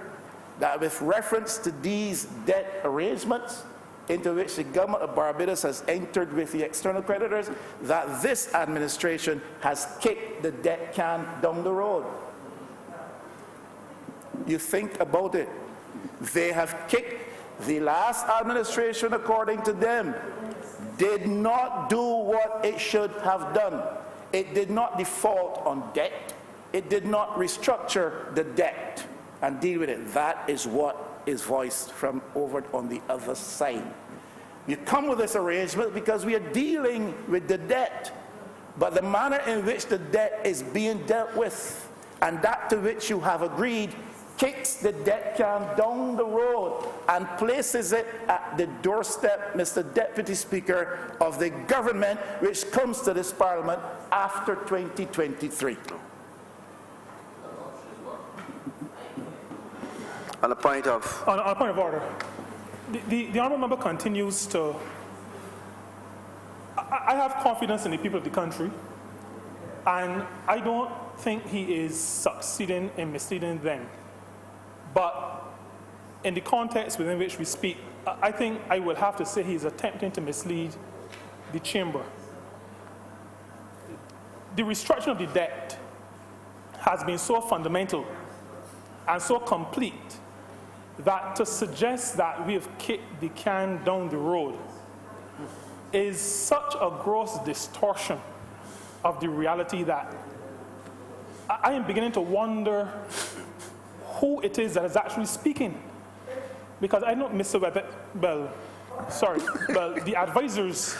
that with reference to these debt arrangements into which the government of Barbados has entered with the external creditors, that this administration has kicked the debt can down the road. You think about it. They have kicked the last administration, according to them, did not do what it should have done. It did not default on debt. It did not restructure the debt and deal with it. That is what is voiced from over on the other side. You come with this arrangement because we are dealing with the debt, but the manner in which the debt is being dealt with and that to which you have agreed kicks the debt can down the road and places it at the doorstep, Mr. Deputy Speaker, of the government which comes to this Parliament after 2023. On a point of... On a point of order, the honourable member continues to... I have confidence in the people of the country, and I don't think he is succeeding in misleading them. But in the context within which we speak, I think I will have to say he is attempting to mislead the chamber. The restructuring of the debt has been so fundamental and so complete that to suggest that we have kicked the can down the road is such a gross distortion of the reality that I am beginning to wonder who it is that is actually speaking. Because I know Mr. the advisors,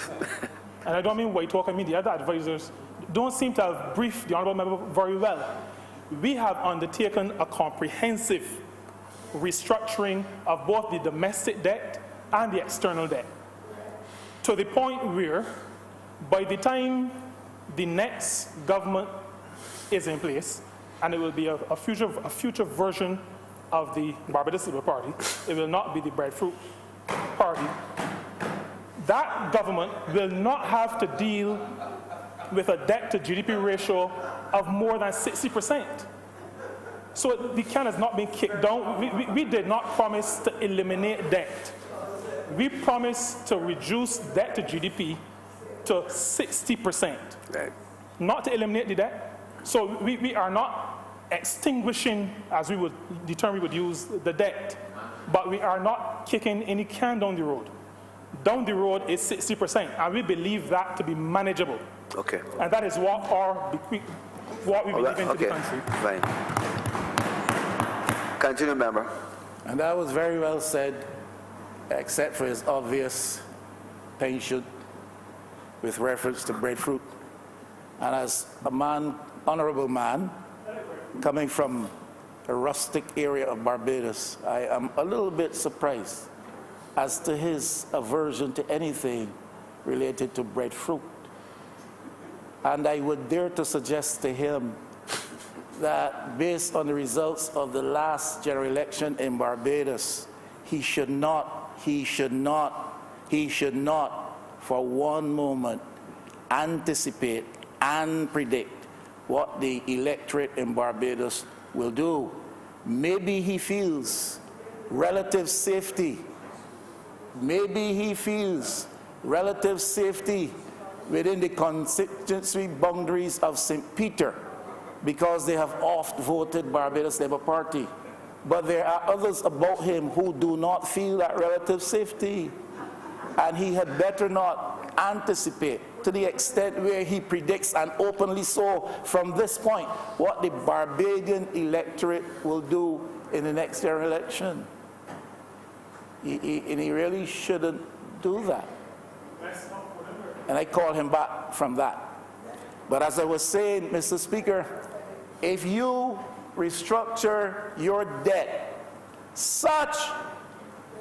and I don't mean White Walker, I mean the other advisors, don't seem to have briefed the honourable member very well. We have undertaken a comprehensive restructuring of both the domestic debt and the external debt, to the point where by the time the next government is in place, and it will be a future version of the Barbados Labour Party, it will not be the Breadfruit Party, that government will not have to deal with a debt to GDP ratio of more than 60%. So the can has not been kicked down. We did not promise to eliminate debt. We promised to reduce debt to GDP to 60%, Right. not to eliminate the debt. So we are not extinguishing, as the term we would use, the debt, but we are not kicking any can down the road. Down the road is 60%, and we believe that to be manageable. Okay. And that is what we believe into the Okay, country. fine. Continue, member. And that was very well said, except for his obvious penchant with reference to breadfruit. And as a man, honourable man, coming from a rustic area of Barbados, I am a little bit surprised as to his aversion to anything related to breadfruit. And I would dare to suggest to him that based on the results of the last general election in Barbados, he should not for one moment anticipate and predict what the electorate in Barbados will do. Maybe he feels relative safety. Maybe he feels relative safety within the constituency boundaries of St. Peter because they have oft voted Barbados Labour Party. But there are others about him who do not feel that relative safety. And he had better not anticipate to the extent where he predicts, and openly so from this point, what the Barbadian electorate will do in the next general election. And he really shouldn't do that. And I call him back from that. But as I was saying, Mr. Speaker, if you restructure your debt such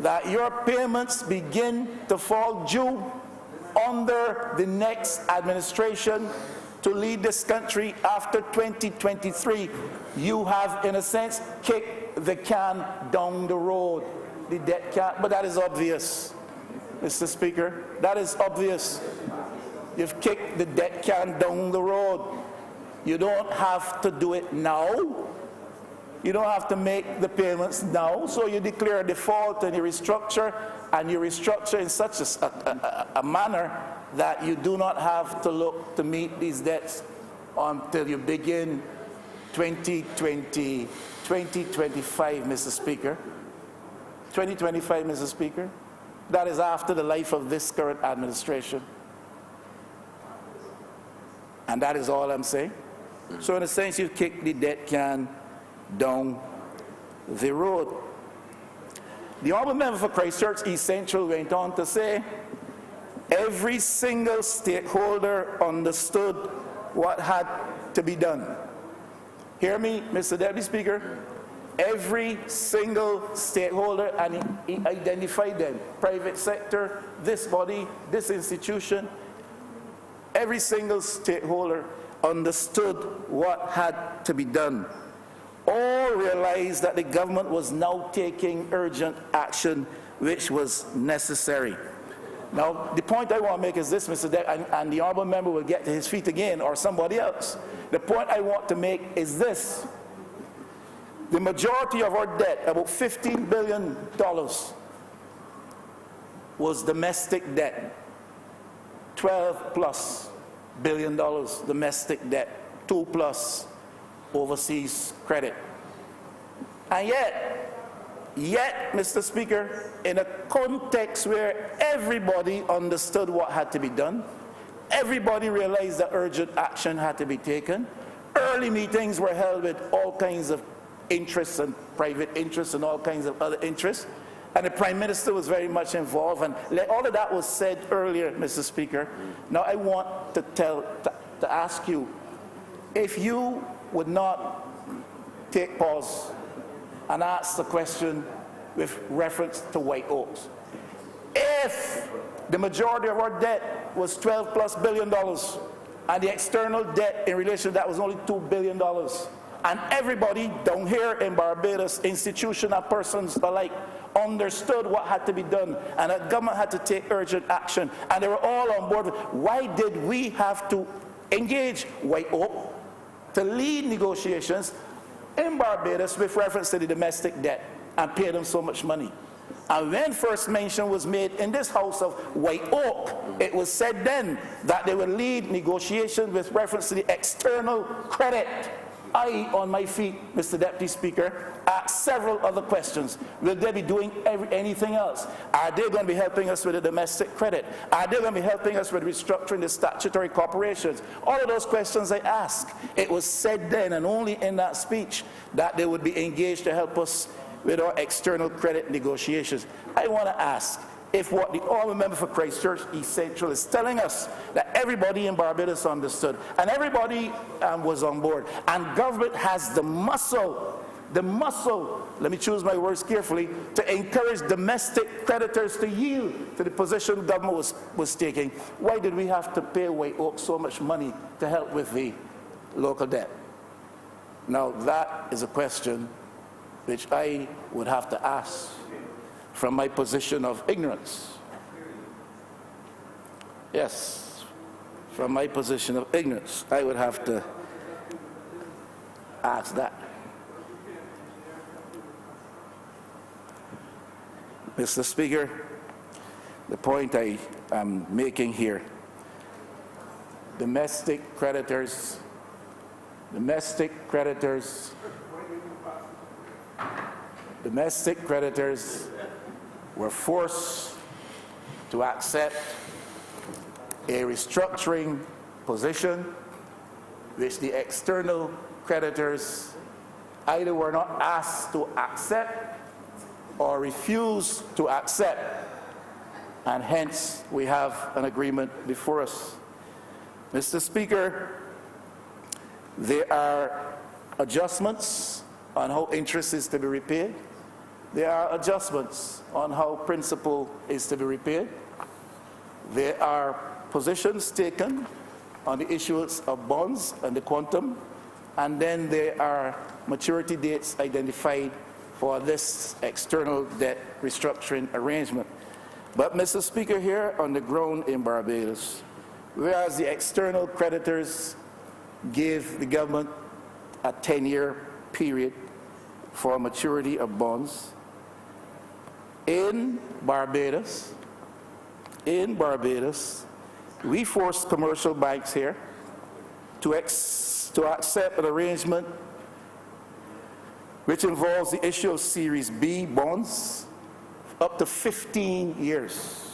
that your payments begin to fall due under the next administration to lead this country after 2023, you have, in a sense, kicked the can down the road. The debt can, but that is obvious, Mr. Speaker. That is obvious. You've kicked the debt can down the road. You don't have to do it now. You don't have to make the payments now. So you declare a default and you restructure in such a manner that you do not have to look to meet these debts until you begin 2025, Mr. Speaker. 2025, Mr. Speaker. That is after the life of this current administration. And that is all I'm saying. So in a sense, you've kicked the debt can down the road. The Honourable Member for Christchurch East Central went on to say, every single stakeholder understood what had to be done. Hear me, Mr. Deputy Speaker? Every single stakeholder, and he identified them, private sector, this body, this institution, every single stakeholder understood what had to be done. All realized that the government was now taking urgent action which was necessary. Now, the point I want to make is this, Mr. And the Honourable Member will get to his feet again, or somebody else. The point I want to make is this. The majority of our debt, about $15 billion, was domestic debt. $12+ billion domestic debt, 2+ overseas credit. And yet, Mr. Speaker, in a context where everybody understood what had to be done, everybody realized that urgent action had to be taken, early meetings were held with all kinds of interests and private interests and all kinds of other interests, and the Prime Minister was very much involved, and all of that was said earlier, Mr. Speaker. Now I want to ask you, if you would not take pause and ask the question with reference to White Oaks. If the majority of our debt was $12+ billion, and the external debt in relation to that was only $2 billion, and everybody down here in Barbados, institutions and persons alike, understood what had to be done, and the government had to take urgent action, and they were all on board, why did we have to engage White Oak to lead negotiations in Barbados with reference to the domestic debt and pay them so much money? And when first mention was made in this house of White Oak, it was said then that they would lead negotiations with reference to the external credit. I, on my feet, Mr. Deputy Speaker, asked several other questions. Will they be doing anything else? Are they going to be helping us with the domestic credit? Are they going to be helping us with restructuring the statutory corporations? All of those questions I asked. It was said then, and only in that speech, that they would be engaged to help us with our external credit negotiations. I want to ask, if what the Honourable Member for Christchurch East Central is telling us, that everybody in Barbados understood and everybody was on board, and government has the muscle, let me choose my words carefully, to encourage domestic creditors to yield to the position government was taking, why did we have to pay away so much money to help with the local debt? Now that is a question which I would have to ask from my position of ignorance. Yes, from my position of ignorance, I would have to ask that. Mr. Speaker, the point I am making here, domestic creditors were forced to accept a restructuring position which the external creditors either were not asked to accept or refused to accept, and hence we have an agreement before us. Mr. Speaker, there are adjustments on how interest is to be repaid. There are adjustments on how principal is to be repaid. There are positions taken on the issuance of bonds and the quantum, and then there are maturity dates identified for this external debt restructuring arrangement. But Mr. Speaker, here on the ground in Barbados, whereas the external creditors gave the government a 10-year period for maturity of bonds, in Barbados, we forced commercial banks here to accept an arrangement which involves the issue of Series B bonds up to 15 years.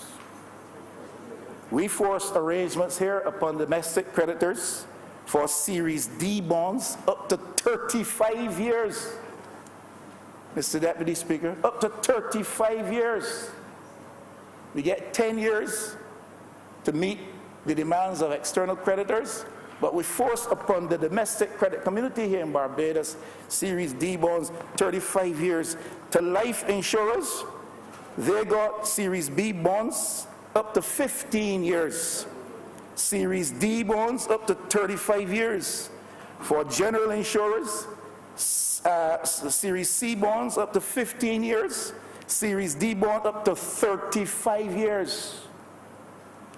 We forced arrangements here upon domestic creditors for Series D bonds up to 35 years. Mr. Deputy Speaker, up to 35 years. We get 10 years to meet the demands of external creditors, but we force upon the domestic credit community here in Barbados, Series D bonds, 35 years. To life insurers, they got Series B bonds up to 15 years. Series D bonds up to 35 years. For general insurers, Series C bonds up to 15 years, Series D bond up to 35 years.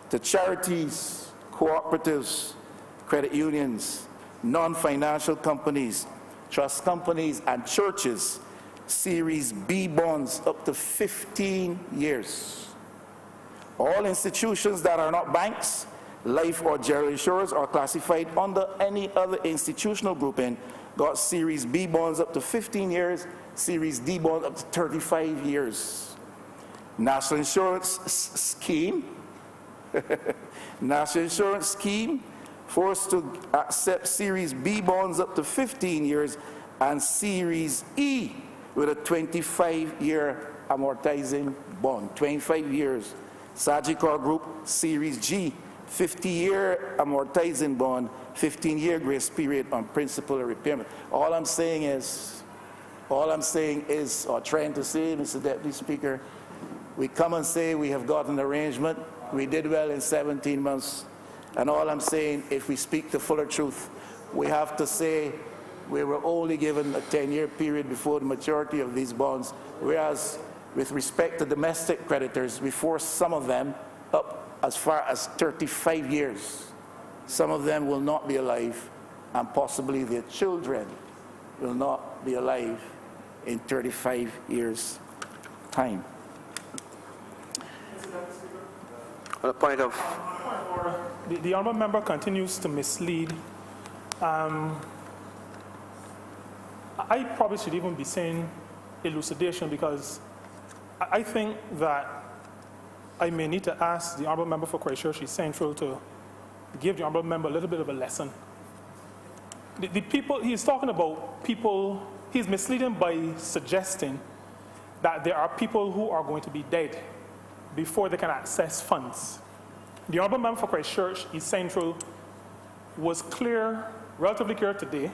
To charities, cooperatives, credit unions, non-financial companies, trust companies, and churches, Series B bonds up to 15 years. All institutions that are not banks, life or general insurers are classified under any other institutional grouping got Series B bonds up to 15 years, Series D bonds up to 35 years. National Insurance Scheme, National Insurance Scheme forced to accept Series B bonds up to 15 years and Series E with a 25-year amortizing bond, 25 years. Sagicor Group, Series G, 50-year amortizing bond, 15-year grace period on principal repayment. All I'm saying is, or trying to say, Mr. Deputy Speaker, we come and say we have got an arrangement, we did well in 17 months, and all I'm saying, if we speak the fuller truth, we have to say we were only given a 10-year period before the maturity of these bonds, whereas with respect to domestic creditors, we forced some of them up as far as 35 years. Some of them will not be alive, and possibly their children will not be alive in 35 years' time. On a point of... The honourable member continues to mislead. I probably should even be saying elucidation, because I think that I may need to ask the Honourable Member for Christchurch East Central to give the Honourable Member a little bit of a lesson. The people, he's talking about people, he's misleading by suggesting that there are people who are going to be dead before they can access funds. The Honourable Member for Christchurch East Central was clear, relatively clear today,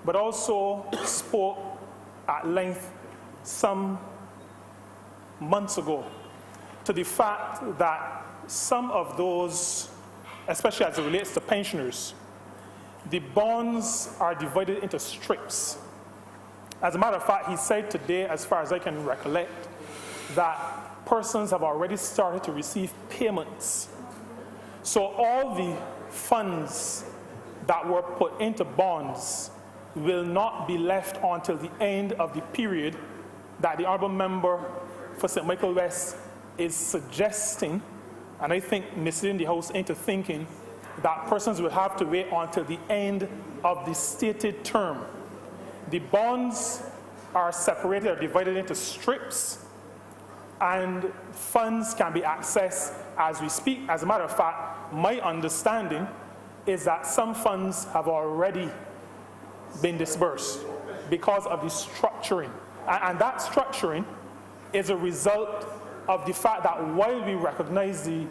but also spoke at length some months ago to the fact that some of those, especially as it relates to pensioners, the bonds are divided into strips. As a matter of fact, he said today, as far as I can recollect, that persons have already started to receive payments. So all the funds that were put into bonds will not be left until the end of the period that the Honourable Member for St. Michael West is suggesting, and I think misleading the House into thinking that persons will have to wait until the end of the stated term. The bonds are separated or divided into strips, and funds can be accessed as we speak. As a matter of fact, my understanding is that some funds have already been disbursed because of the structuring. And that structuring is a result of the fact that while we recognize the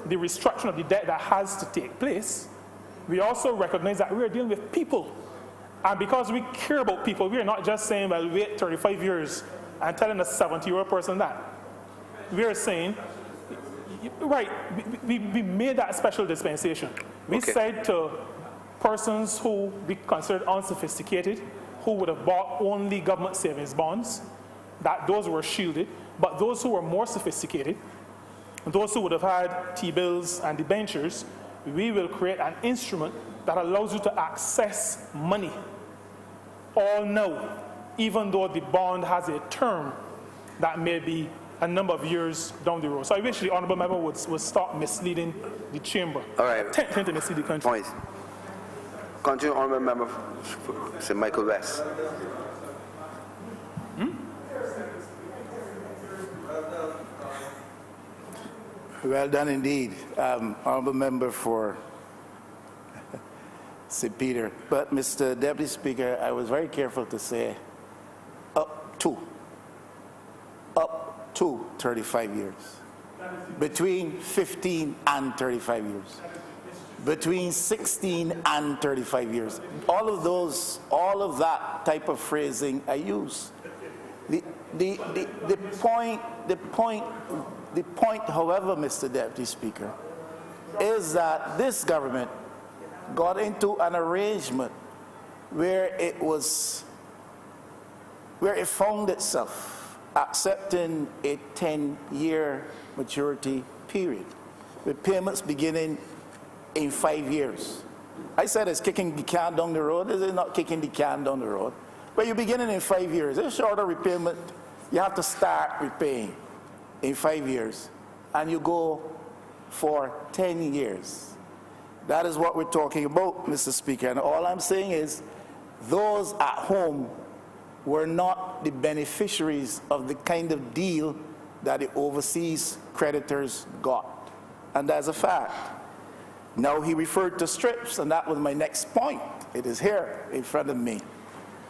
restructuring of the debt that has to take place, we also recognize that we are dealing with people. And because we care about people, we are not just saying, well, wait 35 years and telling a 70-year-old person that. We are saying, right, we made that special dispensation. We said to persons who we considered unsophisticated, who would have bought only government savings bonds, that those were shielded. But those who were more sophisticated, those who would have had T-bills and debentures, we will create an instrument that allows you to access money all now, even though the bond has a term that may be a number of years down the road. So I wish the Honourable Member would stop misleading the Chamber. All right. Attempting to mislead the country. Point. Continue, Honourable Member for St. Michael West. Well done indeed, Honourable Member for St. Peter. But Mr. Deputy Speaker, I was very careful to say up to 35 years. Between 15 and 35 years. Between 16 and 35 years. All of that type of phrasing I use. The point, however, Mr. Deputy Speaker, is that this government got into an arrangement where it found itself accepting a 10-year maturity period, with payments beginning in 5 years. I said it's kicking the can down the road. Is it not kicking the can down the road? But you're beginning in 5 years. It's shorter repayment. You have to start repaying in 5 years, and you go for 10 years. That is what we're talking about, Mr. Speaker. And all I'm saying is those at home were not the beneficiaries of the kind of deal that the overseas creditors got. And that's a fact. Now, he referred to strips, and that was my next point. It is here in front of me.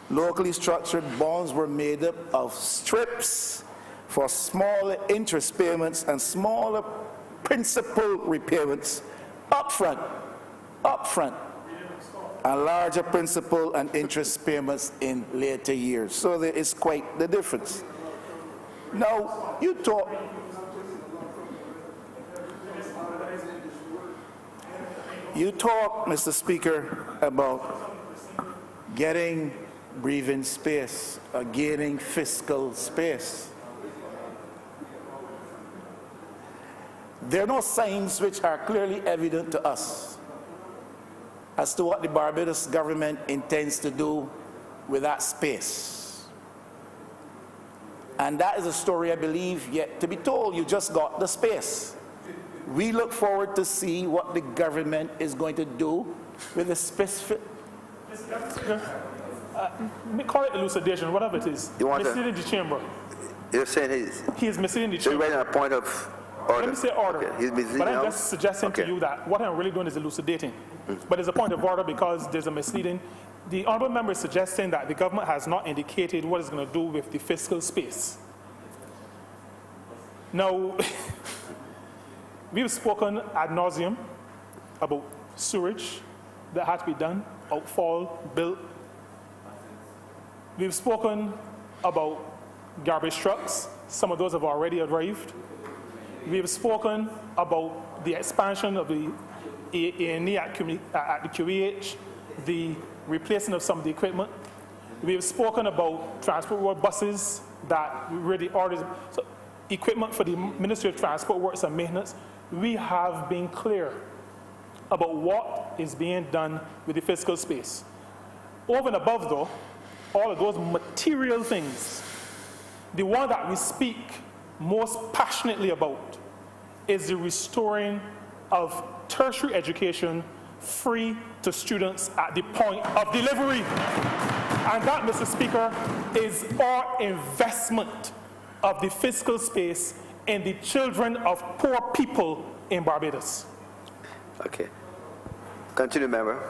Locally structured bonds were made up of strips for smaller interest payments and smaller principal repayments upfront, and larger principal and interest payments in later years. So there is quite the difference. Now, you talk, Mr. Speaker, about getting breathing space or gaining fiscal space. There are no signs which are clearly evident to us as to what the Barbados government intends to do with that space. And that is a story, I believe, yet to be told. You just got the space. We look forward to see what the government is going to do with the specific... call it elucidation, whatever it is, You want to- misleading the chamber. You're saying He is misleading the so you're chamber. writing a point of order. Let me say order, Okay. He's misleading but I'm us? just suggesting to Okay. you that what I'm really doing is elucidating. But it's a point of order because there's a misleading. The honourable member is suggesting that the government has not indicated what it's going to do with the fiscal space. Now, we've spoken ad nauseum about sewage that had to be done, outfall, built. We've spoken about garbage trucks. Some of those have already arrived. We have spoken about the expansion of the A&E at the QEH, the replacing of some of the equipment. We have spoken about transport work buses that really orders, so equipment for the Ministry of Transport Works and Maintenance. We have been clear about what is being done with the fiscal space. Over and above, though, all of those material things, the one that we speak most passionately about is the restoring of tertiary education free to students at the point of delivery. And that, Mr. Speaker, is our investment of the fiscal space in the children of poor people in Barbados. Okay. Continue, member.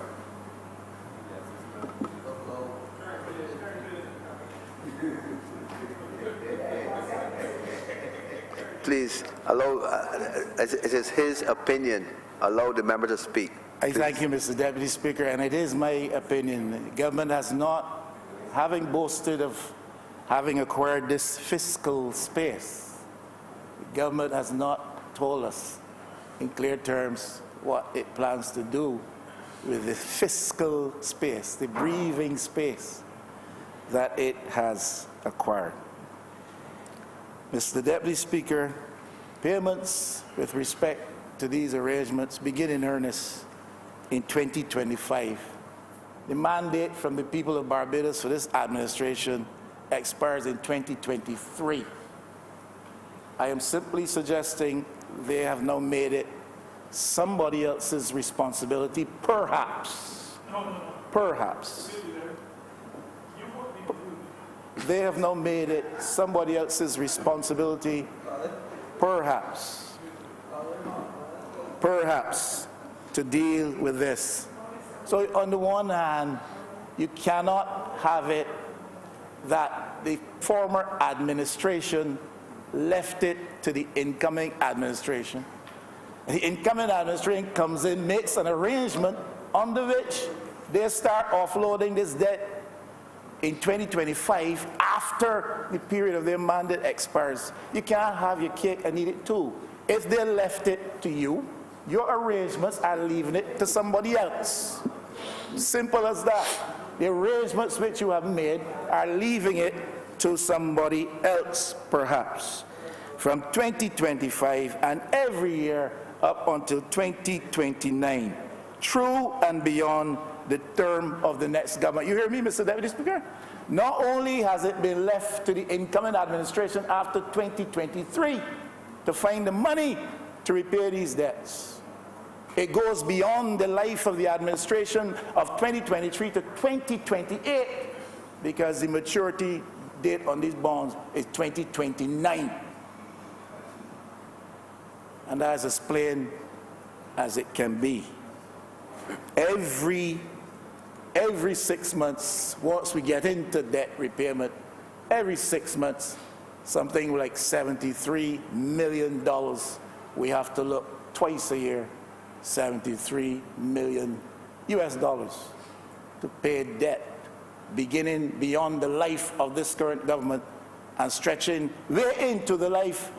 Please allow, it is his opinion. Allow the member to speak. I thank you, Mr. Deputy Speaker, and it is my opinion. The government has not, having boasted of having acquired this fiscal space, the government has not told us in clear terms what it plans to do with the fiscal space, the breathing space that it has acquired. Mr. Deputy Speaker, payments with respect to these arrangements begin in earnest in 2025. The mandate from the people of Barbados for this administration expires in 2023. I am simply suggesting they have now made it somebody else's responsibility, perhaps. Perhaps. They have now made it somebody else's responsibility, perhaps, to deal with this. So on the one hand, you cannot have it that the former administration left it to the incoming administration. The incoming administration comes in, makes an arrangement under which they start offloading this debt in 2025 after the period of their mandate expires. You can't have your cake and eat it too. If they left it to you, your arrangements are leaving it to somebody else. Simple as that. The arrangements which you have made are leaving it to somebody else, perhaps. From 2025 and every year up until 2029, through and beyond the term of the next government. You hear me, Mr. Deputy Speaker? Not only has it been left to the incoming administration after 2023 to find the money to repay these debts, it goes beyond the life of the administration of 2023 to 2028 because the maturity date on these bonds is 2029. And that's as plain as it can be. Every 6 months, once we get into debt repayment, every 6 months, something like $73 million, we have to look twice a year, $73 million to pay debt, beginning beyond the life of this current government and stretching way into the life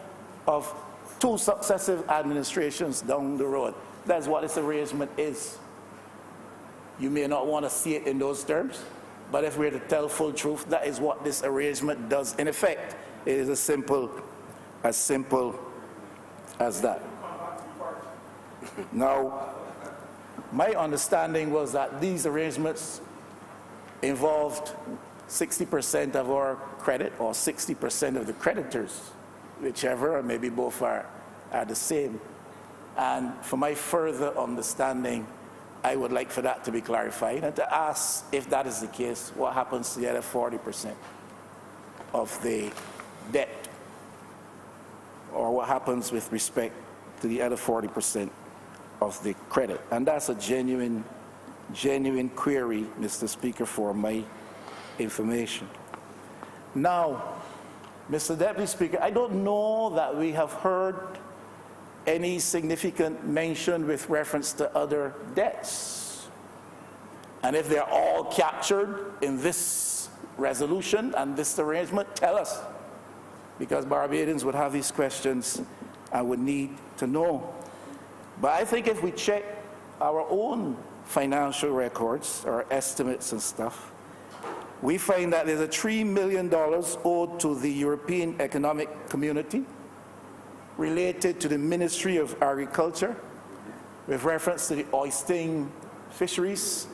of 2 successive administrations down the road. That's what this arrangement is. You may not want to see it in those terms, but if we're to tell full truth, that is what this arrangement does. In effect, it is as simple as that. Now, my understanding was that these arrangements involved 60% of our credit or 60% of the creditors, whichever, or maybe both are the same. And for my further understanding, I would like for that to be clarified, and to ask, if that is the case, what happens to the other 40% of the debt, or what happens with respect to the other 40% of the credit. And that's a genuine query, Mr. Speaker, for my information. Now, Mr. Deputy Speaker, I don't know that we have heard any significant mention with reference to other debts. And if they're all captured in this resolution and this arrangement, tell us, because Barbadians would have these questions and would need to know. But I think if we check our own financial records, our estimates and stuff, we find that there's a $3 million owed to the European Economic Community related to the Ministry of Agriculture with reference to the oyster fisheries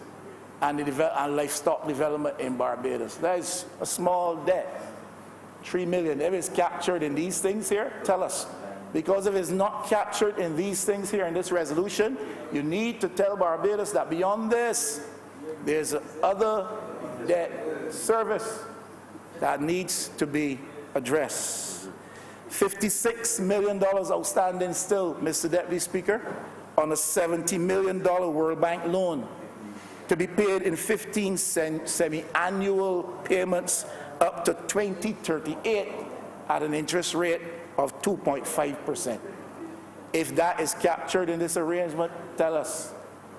and the livestock development in Barbados. That is a small debt, $3 million. If it's captured in these things here, tell us. Because if it's not captured in these things here in this resolution, you need to tell Barbados that beyond this, there's other debt service that needs to be addressed. $56 million outstanding still, Mr. Deputy Speaker, on a $70 million World Bank loan to be paid in 15 semi-annual payments up to 2038 at an interest rate of 2.5%. If that is captured in this arrangement, tell us.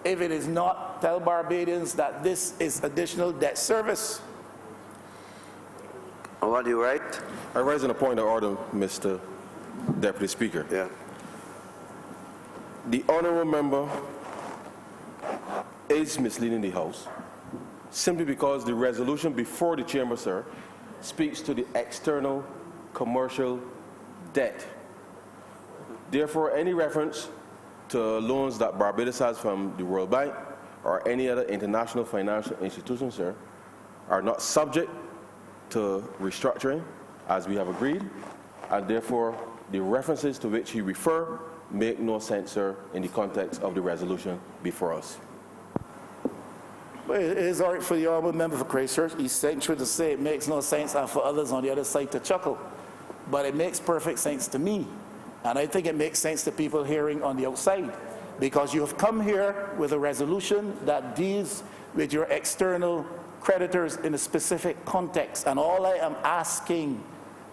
If it is not, tell Barbadians that this is additional debt service. What do you write? I raise a point of order, Mr. Deputy Speaker. Yeah. The honourable member is misleading the House simply because the resolution before the chamber, sir, speaks to the external commercial debt. Therefore, any reference to loans that Barbados has from the World Bank or any other international financial institution, sir, are not subject to restructuring, as we have agreed, and therefore the references to which you refer make no sense, sir, in the context of the resolution before us. Well, it is all right for the honourable member for Christchurch, East Central, to say it makes no sense, and for others on the other side to chuckle. But it makes perfect sense to me, and I think it makes sense to people hearing on the outside, because you have come here with a resolution that deals with your external creditors in a specific context, and all I am asking,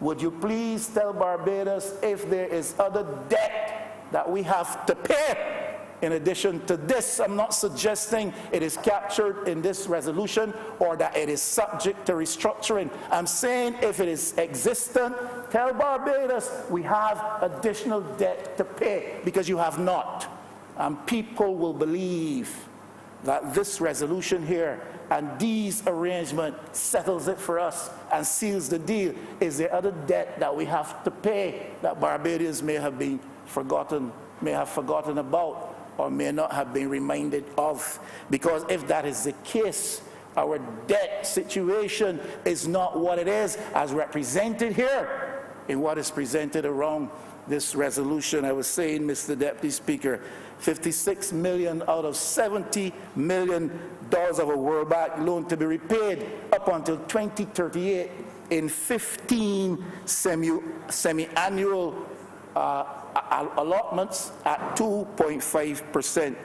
would you please tell Barbados if there is other debt that we have to pay in addition to this? I'm not suggesting it is captured in this resolution or that it is subject to restructuring. I'm saying if it is existent, tell Barbados we have additional debt to pay, because you have not. And people will believe that this resolution here and these arrangements settles it for us and seals the deal. Is there other debt that we have to pay that Barbadians may have forgotten about, or may not have been reminded of? Because if that is the case, our debt situation is not what it is as represented here in what is presented around this resolution. I was saying, Mr. Deputy Speaker, 56 million out of $70 million of a World Bank loan to be repaid up until 2038 in 15 semi-annual allotments at 2.5%.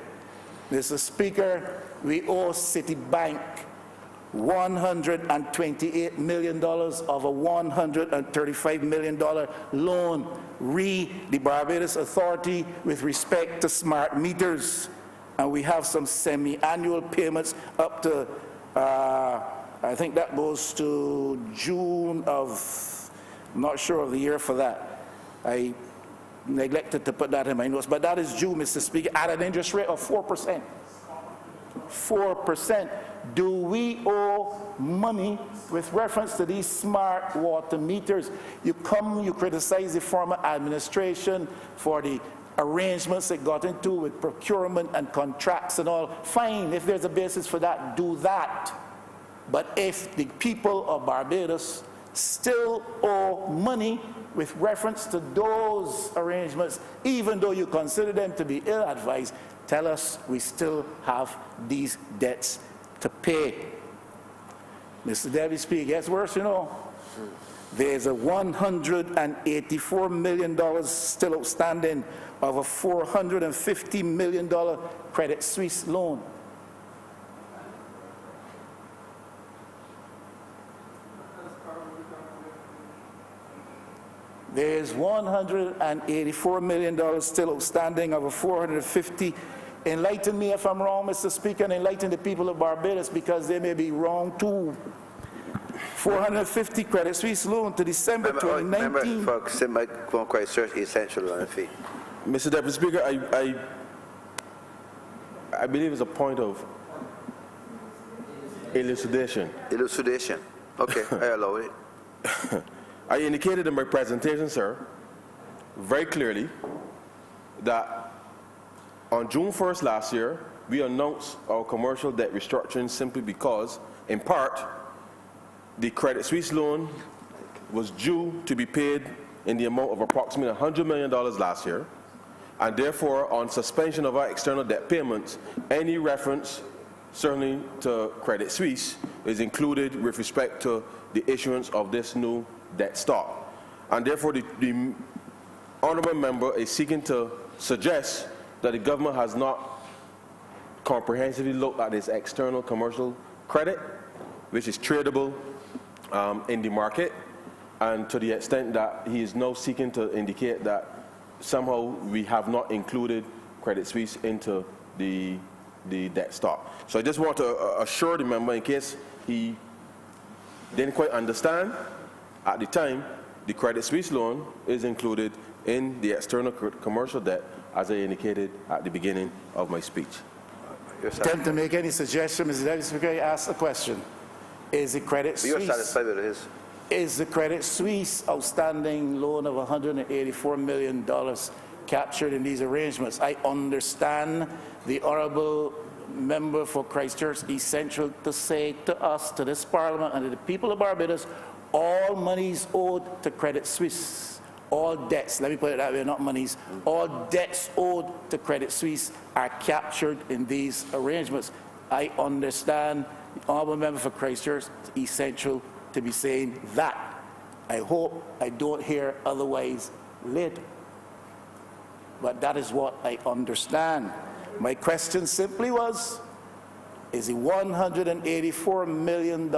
Mr. Speaker, we owe Citibank $128 million of a $135 million loan, the Barbados Authority, with respect to smart meters. And we have some semi-annual payments up to, I think that goes to June of, I'm not sure of the year for that. I neglected to put that in my notes, but that is due, Mr. Speaker, at an interest rate of 4%. 4%. Do we owe money with reference to these smart water meters? You criticize the former administration for the arrangements it got into with procurement and contracts and all. Fine, if there's a basis for that, do that. But if the people of Barbados still owe money with reference to those arrangements, even though you consider them to be ill-advised, tell us we still have these debts to pay. Mr. Deputy Speaker, it gets worse, you know. There's a $184 million still outstanding of a $450 million Credit Suisse loan. There's $184 million still outstanding of a $450. Enlighten me if I'm wrong, Mr. Speaker, and enlighten the people of Barbados, because they may be wrong too. 450 Credit Suisse loan to December 2019. Member for Christchurch, essential on the fee. Mr. Deputy Speaker, I believe it's a point of elucidation. Elucidation. Okay, I allow it. I indicated in my presentation, sir, very clearly that on June 1st last year, we announced our commercial debt restructuring simply because, in part, the Credit Suisse loan was due to be paid in the amount of approximately $100 million last year, and therefore, on suspension of our external debt payments, any reference, certainly to Credit Suisse, is included with respect to the issuance of this new debt stock. And therefore, the honourable member is seeking to suggest that the government has not comprehensively looked at its external commercial credit, which is tradable in the market, and to the extent that he is now seeking to indicate that somehow we have not included Credit Suisse into the debt stock. So I just want to assure the member, in case he didn't quite understand, at the time, the Credit Suisse loan is included in the external commercial debt, as I indicated at the beginning of my speech. Attempt to make any suggestion, Mr. Deputy Speaker, I ask the question. Is the Credit Suisse... You're satisfied with his? Is the Credit Suisse outstanding loan of $184 million captured in these arrangements? I understand the Honourable Member for Christchurch essential to say to us, to this Parliament, and to the people of Barbados, all monies owed to Credit Suisse, all debts, let me put it that way, not monies, all debts owed to Credit Suisse are captured in these arrangements. I understand the Honourable Member for Christchurch is essential to be saying that. I hope I don't hear otherwise later. But that is what I understand. My question simply was, is the $184 million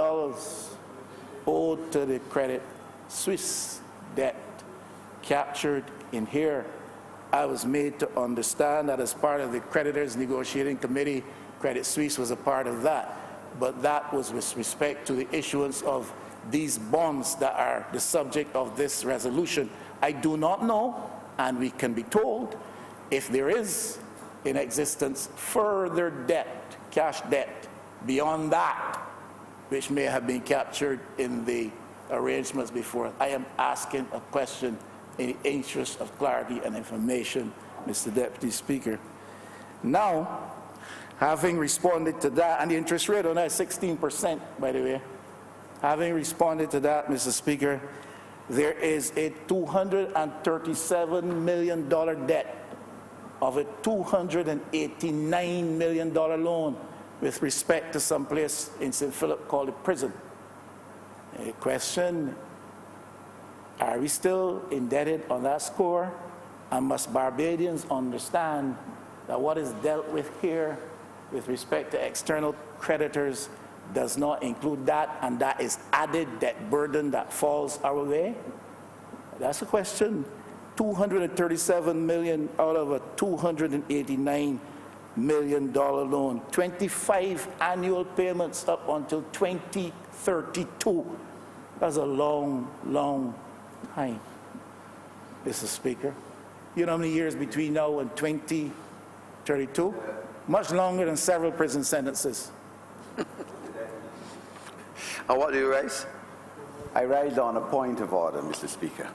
owed to the Credit Suisse debt captured in here? I was made to understand that as part of the creditors negotiating committee, Credit Suisse was a part of that. But that was with respect to the issuance of these bonds that are the subject of this resolution. I do not know, and we can be told, if there is in existence further debt, cash debt, beyond that, which may have been captured in the arrangements before. I am asking a question in the interest of clarity and information, Mr. Deputy Speaker. Now, having responded to that, and the interest rate on that is 16%, by the way. Having responded to that, Mr. Speaker, there is a $237 million debt of a $289 million loan with respect to some place in St. Philip called the prison. A question, are we still indebted on that score? And must Barbadians understand that what is dealt with here with respect to external creditors does not include that, and that is added debt burden that falls our way? That's a question. $237 million out of a $289 million loan. 25 annual payments up until 2032. That's a long, long time, Mr. Speaker. You know how many years between now and 2032? Much longer than several prison sentences. And what do you raise? I rise on a point of order, Mr. Speaker.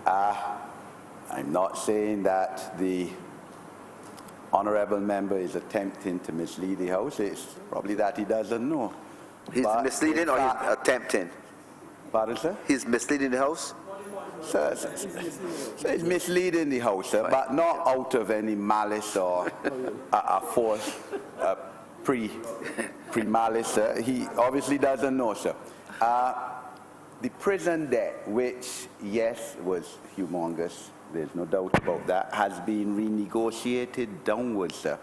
I'm not saying that the honourable member is attempting to mislead the House. It's probably that he doesn't know. He's But misleading or he's attempting? Pardon, sir? He's misleading the House? Sir, it's misleading the House, sir, but not out of any malice or a force, pre-malice, sir. He obviously doesn't know, sir. The prison debt, which, yes, was humongous, there's no doubt about that, has been renegotiated downwards, sir,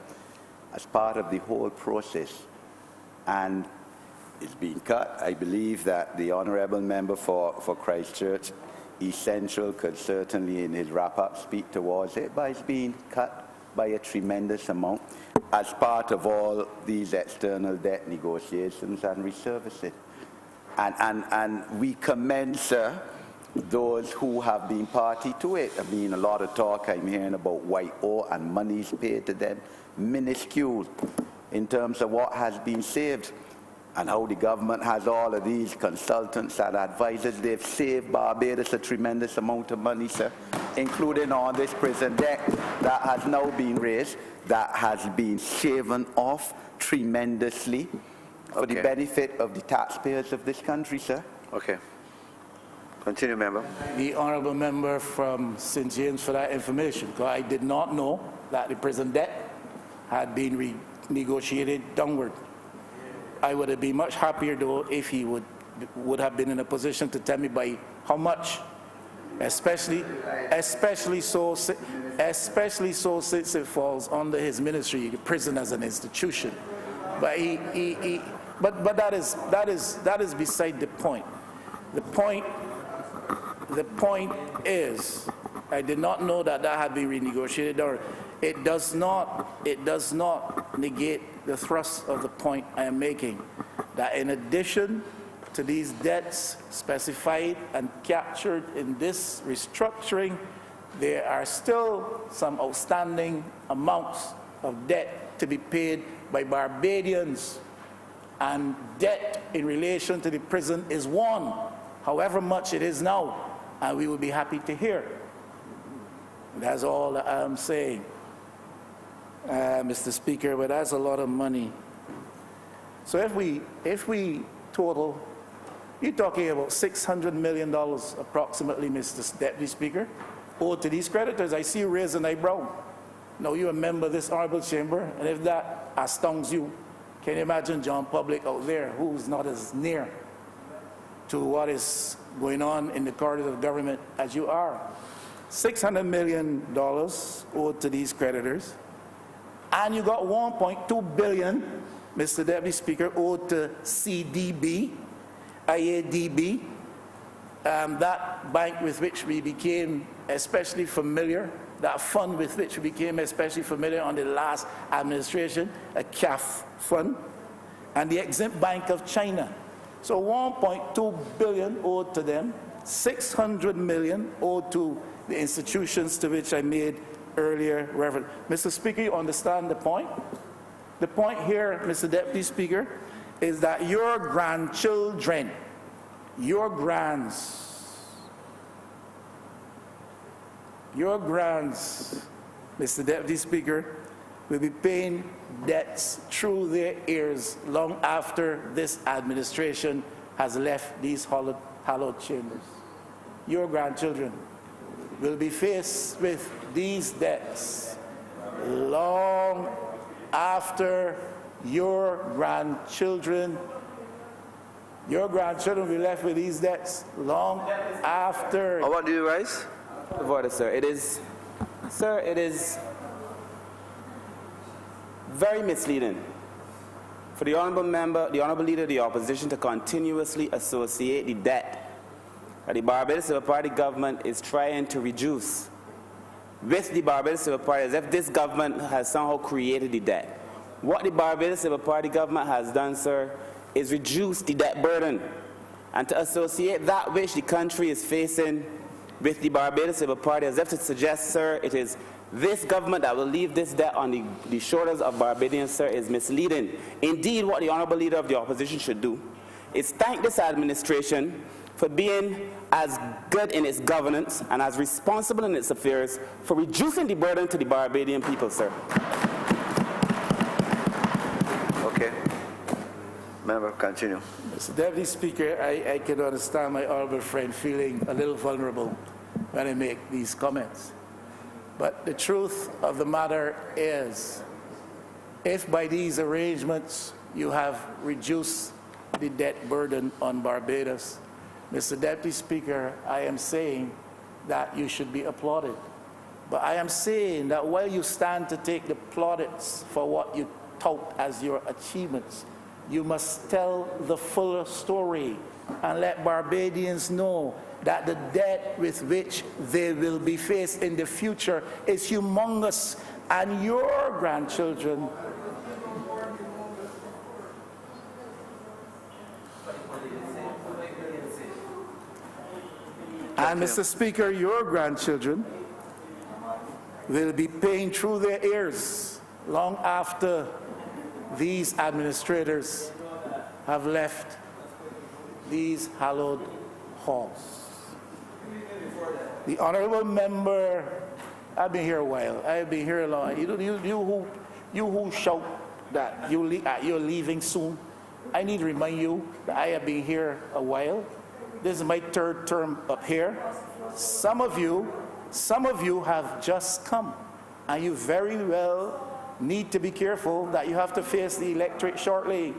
as part of the whole process. And it's been cut. I believe that the Honourable Member for Christchurch East Central could certainly, in his wrap-up, speak towards it, but it's been cut by a tremendous amount as part of all these external debt negotiations and resurfacing. And we commend, sir, those who have been party to it. I mean, a lot of talk I'm hearing about White-O and monies paid to them, minuscule in terms of what has been saved and how the government has all of these consultants and advisors. They've saved Barbados a tremendous amount of money, sir, including on this prison debt that has now been raised, that has been shaven off tremendously for the benefit of the taxpayers of this country, sir. Okay. Continue, member. The Honourable Member from St. James for that information, because I did not know that the prison debt had been renegotiated downward. I would have been much happier, though, if he would have been in a position to tell me by how much, especially so since it falls under his ministry, the prison as an institution. But but that is beside the point. The point is, I did not know that had been renegotiated, or it does not negate the thrust of the point I am making, that in addition to these debts specified and captured in this restructuring, there are still some outstanding amounts of debt to be paid by Barbadians, and debt in relation to the prison is one, however much it is now, and we will be happy to hear. That's all that I'm saying, Mr. Speaker, but that's a lot of money. So if we total, you're talking about $600 million approximately, Mr. Deputy Speaker, owed to these creditors. I see you raise an eyebrow. Now you're a member of this honourable chamber, and if that astounds you, can you imagine John Public out there who's not as near to what is going on in the corridors of government as you are? $600 million owed to these creditors, and you got $1.2 billion, Mr. Deputy Speaker, owed to CDB, IADB, that bank with which we became especially familiar, that fund with which we became especially familiar on the last administration, a CAF fund, and the Exim Bank of China. So $1.2 billion owed to them, $600 million owed to the institutions to which I made earlier reference. Mr. Speaker, you understand the point? The point here, Mr. Deputy Speaker, is that your grandchildren, your grands, Mr. Deputy Speaker, will be paying debts through their ears long after this administration has left these hallowed chambers. Your grandchildren will be faced with these debts long after your grandchildren will be left with these debts long after. What do you raise? Of order, sir. It is very misleading for the honourable member, the honourable leader of the opposition, to continuously associate the debt that the Barbados Civil Party government is trying to reduce with the Barbados Civil Party, as if this government has somehow created the debt. What the Barbados Civil Party government has done, sir, is reduce the debt burden, and to associate that which the country is facing with the Barbados Civil Party, as if to suggest, sir, it is this government that will leave this debt on the shoulders of Barbadians, sir, is misleading. Indeed, what the honourable leader of the opposition should do is thank this administration for being as good in its governance and as responsible in its affairs for reducing the burden to the Barbadian people, sir. Okay. Member, continue. Mr. Deputy Speaker, I can understand my honourable friend feeling a little vulnerable when I make these comments. But the truth of the matter is, if by these arrangements you have reduced the debt burden on Barbados, Mr. Deputy Speaker, I am saying that you should be applauded. But I am saying that while you stand to take the plaudits for what you tout as your achievements, you must tell the fuller story and let Barbadians know that the debt with which they will be faced in the future is humongous, and your grandchildren and, Mr. Speaker, your grandchildren will be paying through their ears long after these administrators have left these hallowed halls. The honourable member, I've been here a while. I've been here a long. You who shout that you're leaving soon, I need to remind you that I have been here a while. This is my third term up here. Some of you have just come, and you very well need to be careful that you have to face the electorate shortly.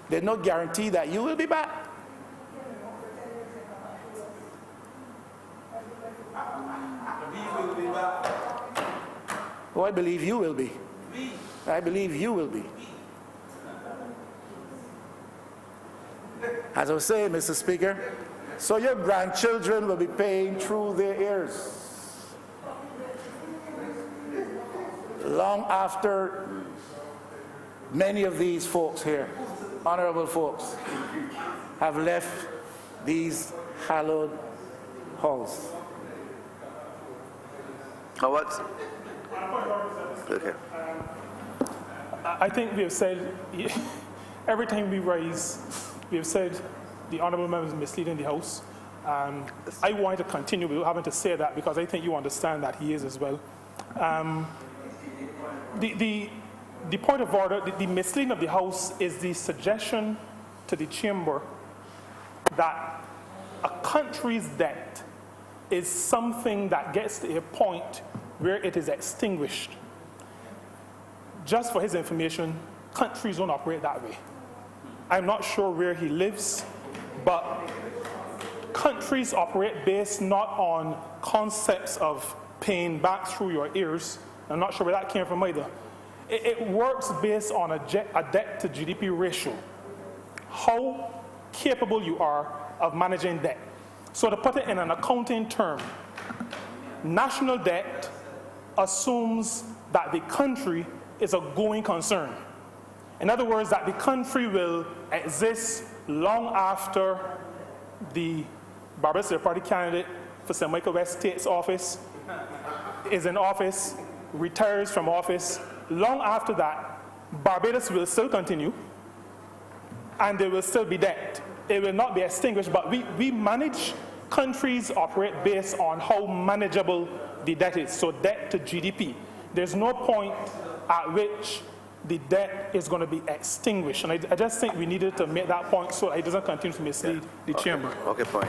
There's no guarantee that you will be back. Oh, I believe you will be. I believe you will be. As I was saying, Mr. Speaker, so your grandchildren will be paying through their ears long after many of these folks here, honorable folks, have left these hallowed halls. Oh, what? Okay. I think we have said, every time we raise, we have said the honourable member is misleading the House. I want to continue with having to say that because I think you understand that he is as well. The point of order, the misleading of the House is the suggestion to the Chamber that a country's debt is something that gets to a point where it is extinguished. Just for his information, countries don't operate that way. I'm not sure where he lives, but countries operate based not on concepts of paying back through your ears. I'm not sure where that came from either. It works based on a debt to GDP ratio, how capable you are of managing debt. So to put it in an accounting term, national debt assumes that the country is a going concern. In other words, that the country will exist long after the Barbados Party candidate for St. Michael West State's office is in office, retires from office. Long after that, Barbados will still continue, and there will still be debt. It will not be extinguished, but we manage, countries operate based on how manageable the debt is, so debt to GDP. There's no point at which the debt is going to be extinguished, and I just think we needed to make that point so it doesn't continue to mislead the Chamber. Okay, point.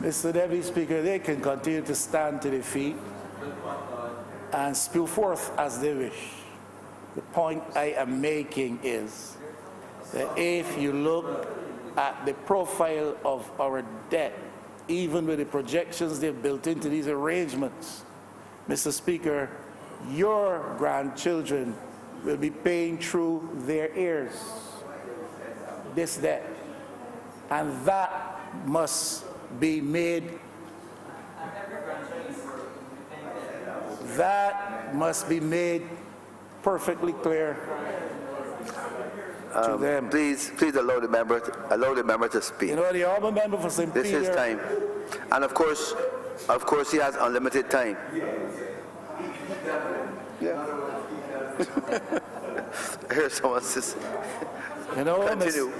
Mr. Deputy Speaker, they can continue to stand to their feet and spew forth as they wish. The point I am making is that if you look at the profile of our debt, even with the projections they've built into these arrangements, Mr. Speaker, your grandchildren will be paying through their ears this debt. And that must be made perfectly clear to them. Please allow the member to speak. You know, the honourable member for St. Peter. This is time, and of course, he has unlimited time. Yeah. I hear someone says. You know, continue.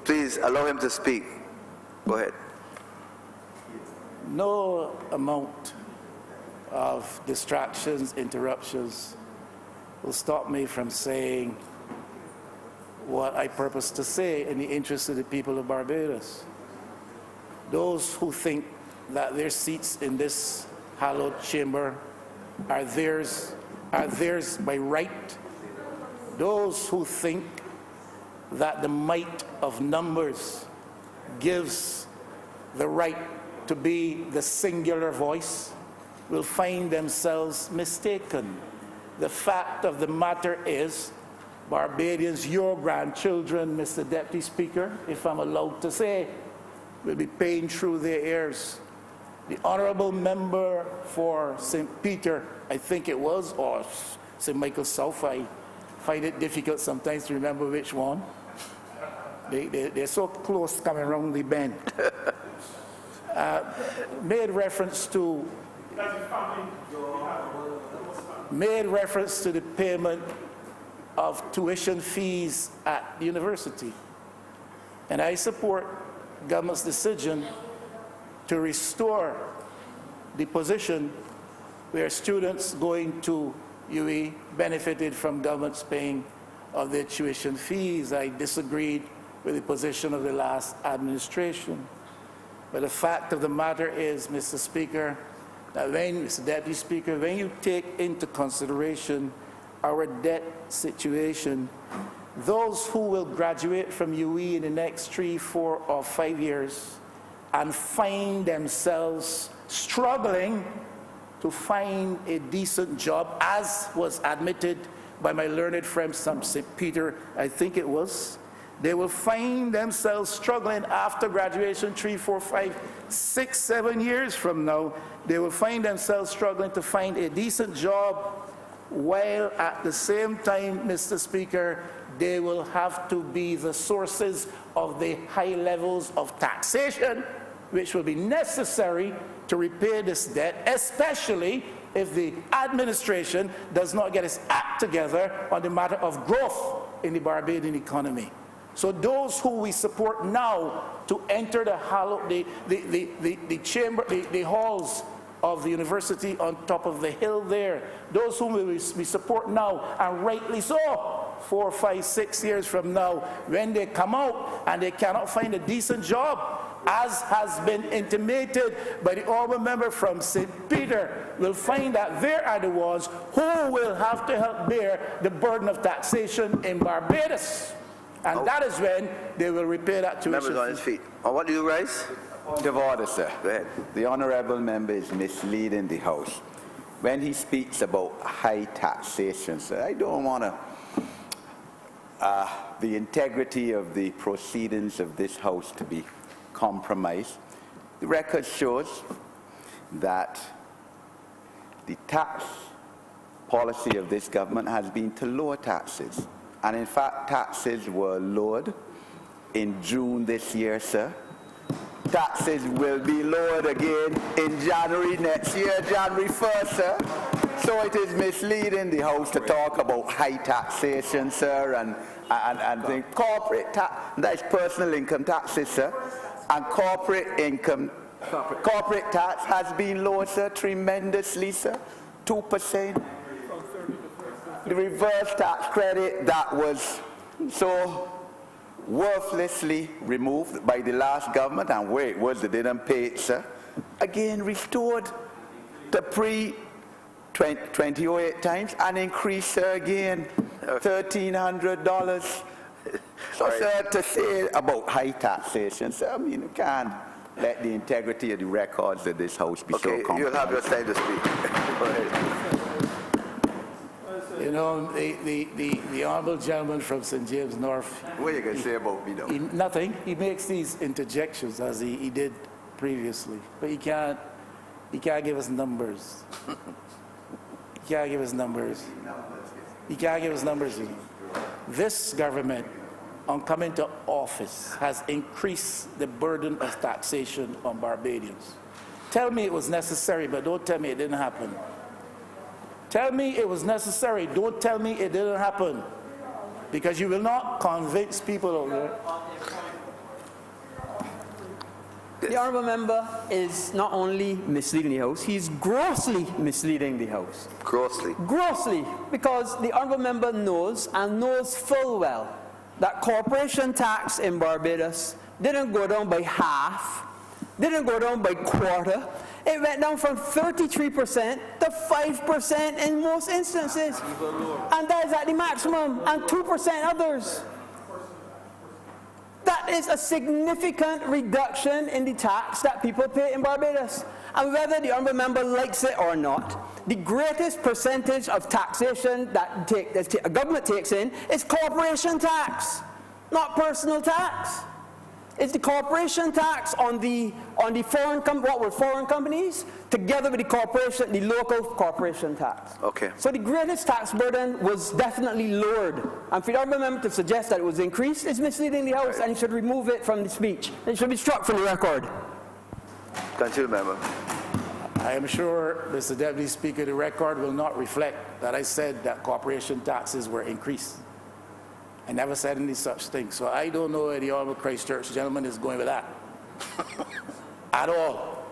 Please allow him to speak. Go ahead. No amount of distractions, interruptions will stop me from saying what I purpose to say in the interest of the people of Barbados. Those who think that their seats in this hallowed chamber are theirs by right, those who think that the might of numbers gives the right to be the singular voice will find themselves mistaken. The fact of the matter is, Barbadians, your grandchildren, Mr. Deputy Speaker, if I'm allowed to say, will be paying through their ears. The Honourable Member for St. Peter, I think it was, or St. Michael South, I find it difficult sometimes to remember which one. They're so close coming around the bend. Made reference to the payment of tuition fees at the university. And I support government's decision to restore the position where students going to UE benefited from government's paying of their tuition fees. I disagreed with the position of the last administration. But the fact of the matter is, Mr. Speaker, that Mr. Deputy Speaker, when you take into consideration our debt situation, those who will graduate from UE in the next 3, 4, or 5 years and find themselves struggling to find a decent job, as was admitted by my learned friend from St. Peter, I think it was, they will find themselves struggling after graduation 3, 4, 5, 6, 7 years from now. They will find themselves struggling to find a decent job, while at the same time, Mr. Speaker, they will have to be the sources of the high levels of taxation which will be necessary to repay this debt, especially if the administration does not get its act together on the matter of growth in the Barbadian economy. So those who we support now to enter the halls of the university on top of the hill there, those whom we support now, and rightly so, 4, 5, 6 years from now, when they come out and they cannot find a decent job, as has been intimated by the Honourable Member from St. Peter, will find that they are the ones who will have to help bear the burden of taxation in Barbados. And that is when they will repay that tuition. Members on his feet. What do you raise? Point of order, sir. Go ahead. The Honourable Member is misleading the House. When he speaks about high taxation, sir, I don't want to... the integrity of the proceedings of this House to be compromised. The record shows that the tax policy of this government has been to lower taxes. And in fact, taxes were lowered in June this year, sir. Taxes will be lowered again in January next year, January 1st, sir. So it is misleading the House to talk about high taxation, sir, and the corporate tax, that is personal income taxes, sir. And corporate tax has been lowered, sir, tremendously, sir, 2%. The reverse tax credit that was so worthlessly removed by the last government, and where it was they didn't pay it, sir, again restored to pre-2008 times and increased, sir, again $1,300. So, sir, to say about high taxation, sir, I mean, you can't let the integrity of the records of this House be so compromised. Okay, you'll have your time to speak. Go ahead. You know, the Honourable gentleman from St. James North... What are you going to say about me, though? Nothing. He makes these interjections as he did previously. But he can't give us numbers. He can't give us numbers. He can't give us numbers, you know. This government, on coming to office, has increased the burden of taxation on Barbadians. Tell me it was necessary, but don't tell me it didn't happen. Tell me it was necessary, don't tell me it didn't happen. Because you will not convince people over there. The Honourable Member is not only misleading the House, he's grossly misleading the House. Grossly. Grossly, because the Honourable Member knows, and knows full well, that corporation tax in Barbados didn't go down by half, didn't go down by quarter. It went down from 33% to 5% in most instances. And that is at the maximum, and 2% others. That is a significant reduction in the tax that people pay in Barbados. And whether the honourable member likes it or not, the greatest percentage of taxation that a government takes in is corporation tax, not personal tax. It's the corporation tax on the foreign companies, together with the local corporation tax. Okay. So the greatest tax burden was definitely lowered. And for the honourable member to suggest that it was increased is misleading the House, and he should remove it from the speech. It should be struck from the record. Continue, member. I am sure, Mr. Deputy Speaker, the record will not reflect that I said that corporation taxes were increased. I never said any such thing. So I don't know where the Honourable Christchurch gentleman is going with that. At all.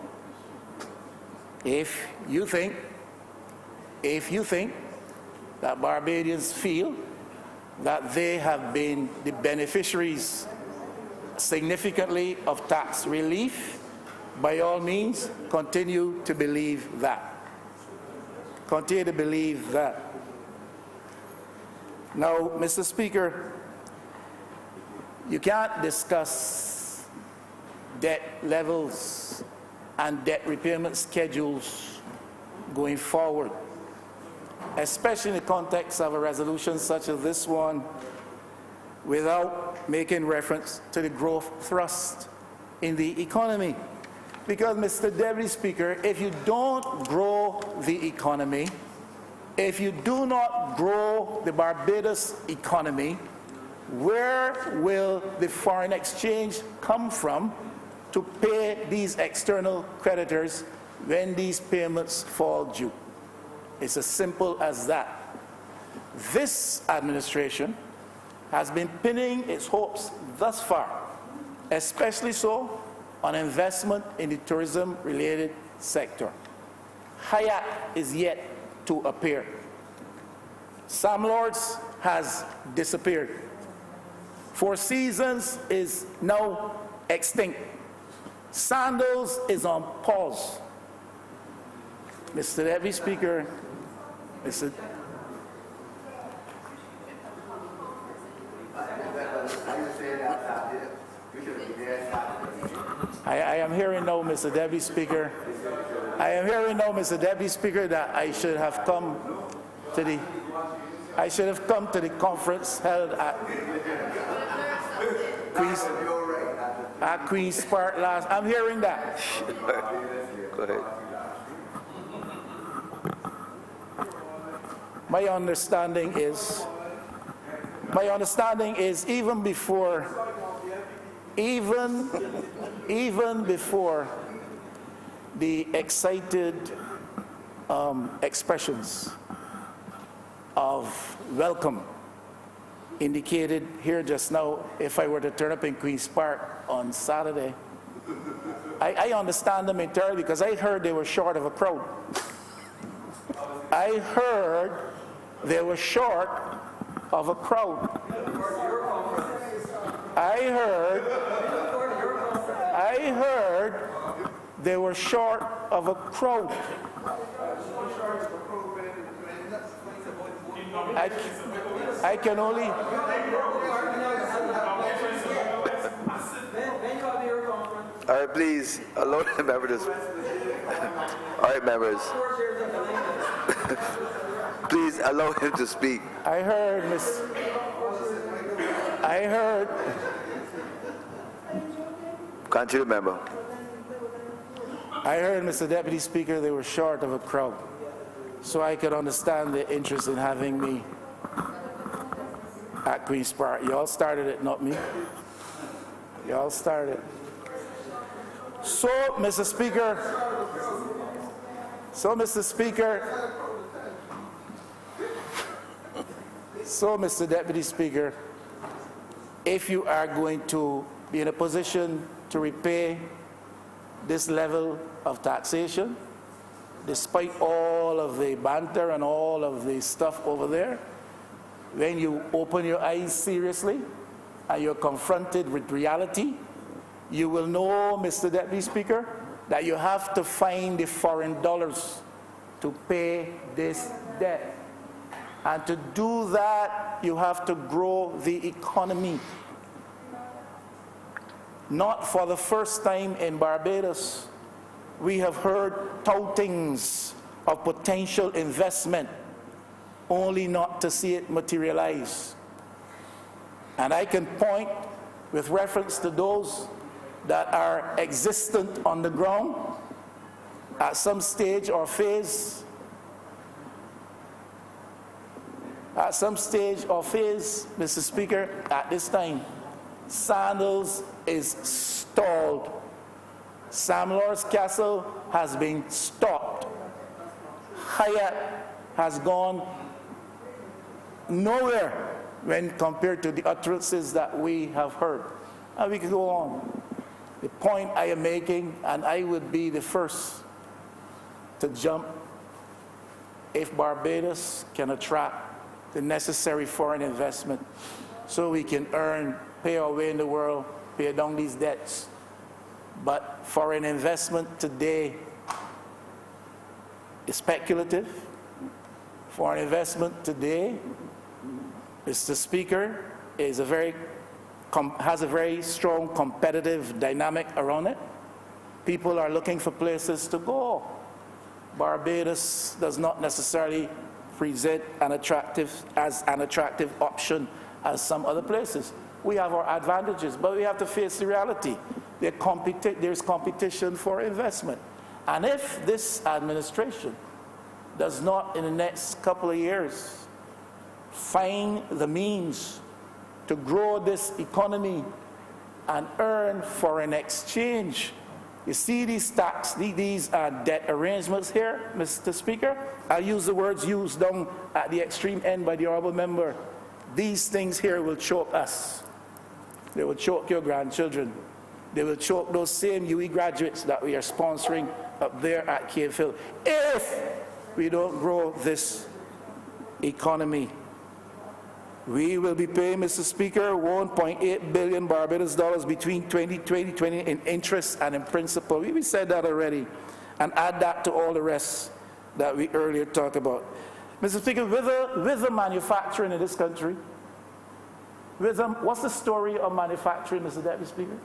If you think that Barbadians feel that they have been the beneficiaries significantly of tax relief, by all means, continue to believe that. Continue to believe that. Now, Mr. Speaker, you can't discuss debt levels and debt repayment schedules going forward, especially in the context of a resolution such as this one, without making reference to the growth thrust in the economy. Because, Mr. Deputy Speaker, if you don't grow the economy, if you do not grow the Barbados economy, where will the foreign exchange come from to pay these external creditors when these payments fall due? It's as simple as that. This administration has been pinning its hopes thus far, especially so on investment in the tourism-related sector. Hyatt is yet to appear. Sam Lords has disappeared. Four Seasons is now extinct. Sandals is on pause. Mr. Deputy Speaker, I am hearing now, Mr. Deputy Speaker, that I should have come to the conference held at Queen's Park last. I'm hearing that. Go ahead. My understanding is even before the excited expressions of welcome indicated here just now, if I were to turn up in Queen's Park on Saturday, I understand them entirely, because I heard they were short of a crowd. I heard they were short of a crowd. I heard they were short of a crowd. I can only... All right, please, allow the member to... All right, members. Please allow him to speak. I heard Continue, member. I heard, Mr. Deputy Speaker, they were short of a crowd. So I could understand the interest in having me at Queen's Park. Y'all started it, not me. Y'all started. So, Mr. Deputy Speaker, if you are going to be in a position to repay this level of taxation, despite all of the banter and all of the stuff over there, when you open your eyes seriously and you're confronted with reality, you will know, Mr. Deputy Speaker, that you have to find the foreign dollars to pay this debt. And to do that, you have to grow the economy. Not for the first time in Barbados, we have heard toutings of potential investment, only not to see it materialize. And I can point with reference to those that are existent on the ground at some stage or phase. At some stage or phase, Mr. Speaker, at this time, Sandals is stalled. Sam Lord's Castle has been stopped. Hyatt has gone nowhere when compared to the utterances that we have heard. And we can go on. The point I am making, and I would be the first to jump if Barbados can attract the necessary foreign investment so we can earn, pay our way in the world, pay down these debts. But foreign investment today is speculative. Foreign investment today, Mr. Speaker, is has a very strong competitive dynamic around it. People are looking for places to go. Barbados does not necessarily present an attractive option as some other places. We have our advantages, but we have to face the reality. There's competition for investment. And if this administration does not, in the next couple of years, find the means to grow this economy and earn foreign exchange. You see these these debt arrangements here, Mr. Speaker? I'll use the words used down at the extreme end by the Honourable Member. These things here will choke us. They will choke your grandchildren. They will choke those same UE graduates that we are sponsoring up there at Cave Hill if we don't grow this economy. We will be paying, Mr. Speaker, 1.8 billion Barbados dollars between 2020 in interest and in principal. We said that already, and add that to all the rest that we earlier talked about. Mr. Speaker, with the manufacturing in this country, what's the story of manufacturing, Mr. Deputy Speaker?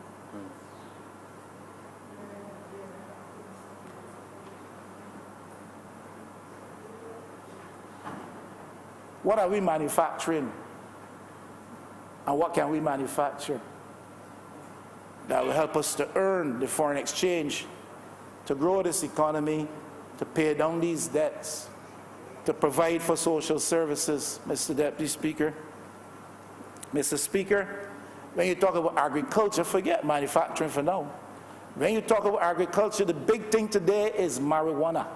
What are we manufacturing? And what can we manufacture that will help us to earn the foreign exchange, to grow this economy, to pay down these debts, to provide for social services, Mr. Deputy Speaker? Mr. Speaker, when you talk about agriculture, forget manufacturing for now. When you talk about agriculture, the big thing today is marijuana.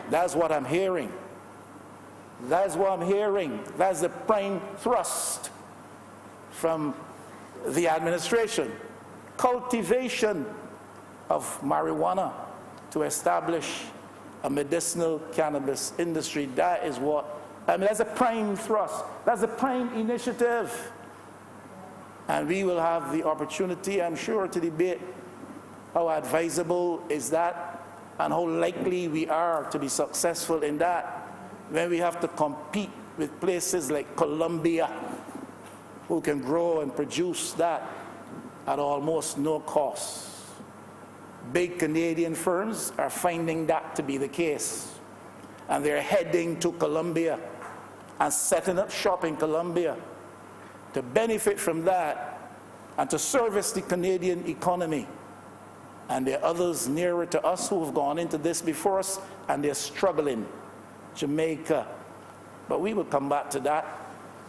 That's what I'm hearing. That's what I'm hearing. That's the prime thrust from the administration. Cultivation of marijuana to establish a medicinal cannabis industry. That is what, that's a prime thrust. That's a prime initiative. And we will have the opportunity, I'm sure, to debate how advisable is that and how likely we are to be successful in that when we have to compete with places like Colombia, who can grow and produce that at almost no cost. Big Canadian firms are finding that to be the case. And they're heading to Colombia and setting up shop in Colombia to benefit from that and to service the Canadian economy. And there are others nearer to us who have gone into this before us and they're struggling. Jamaica. But we will come back to that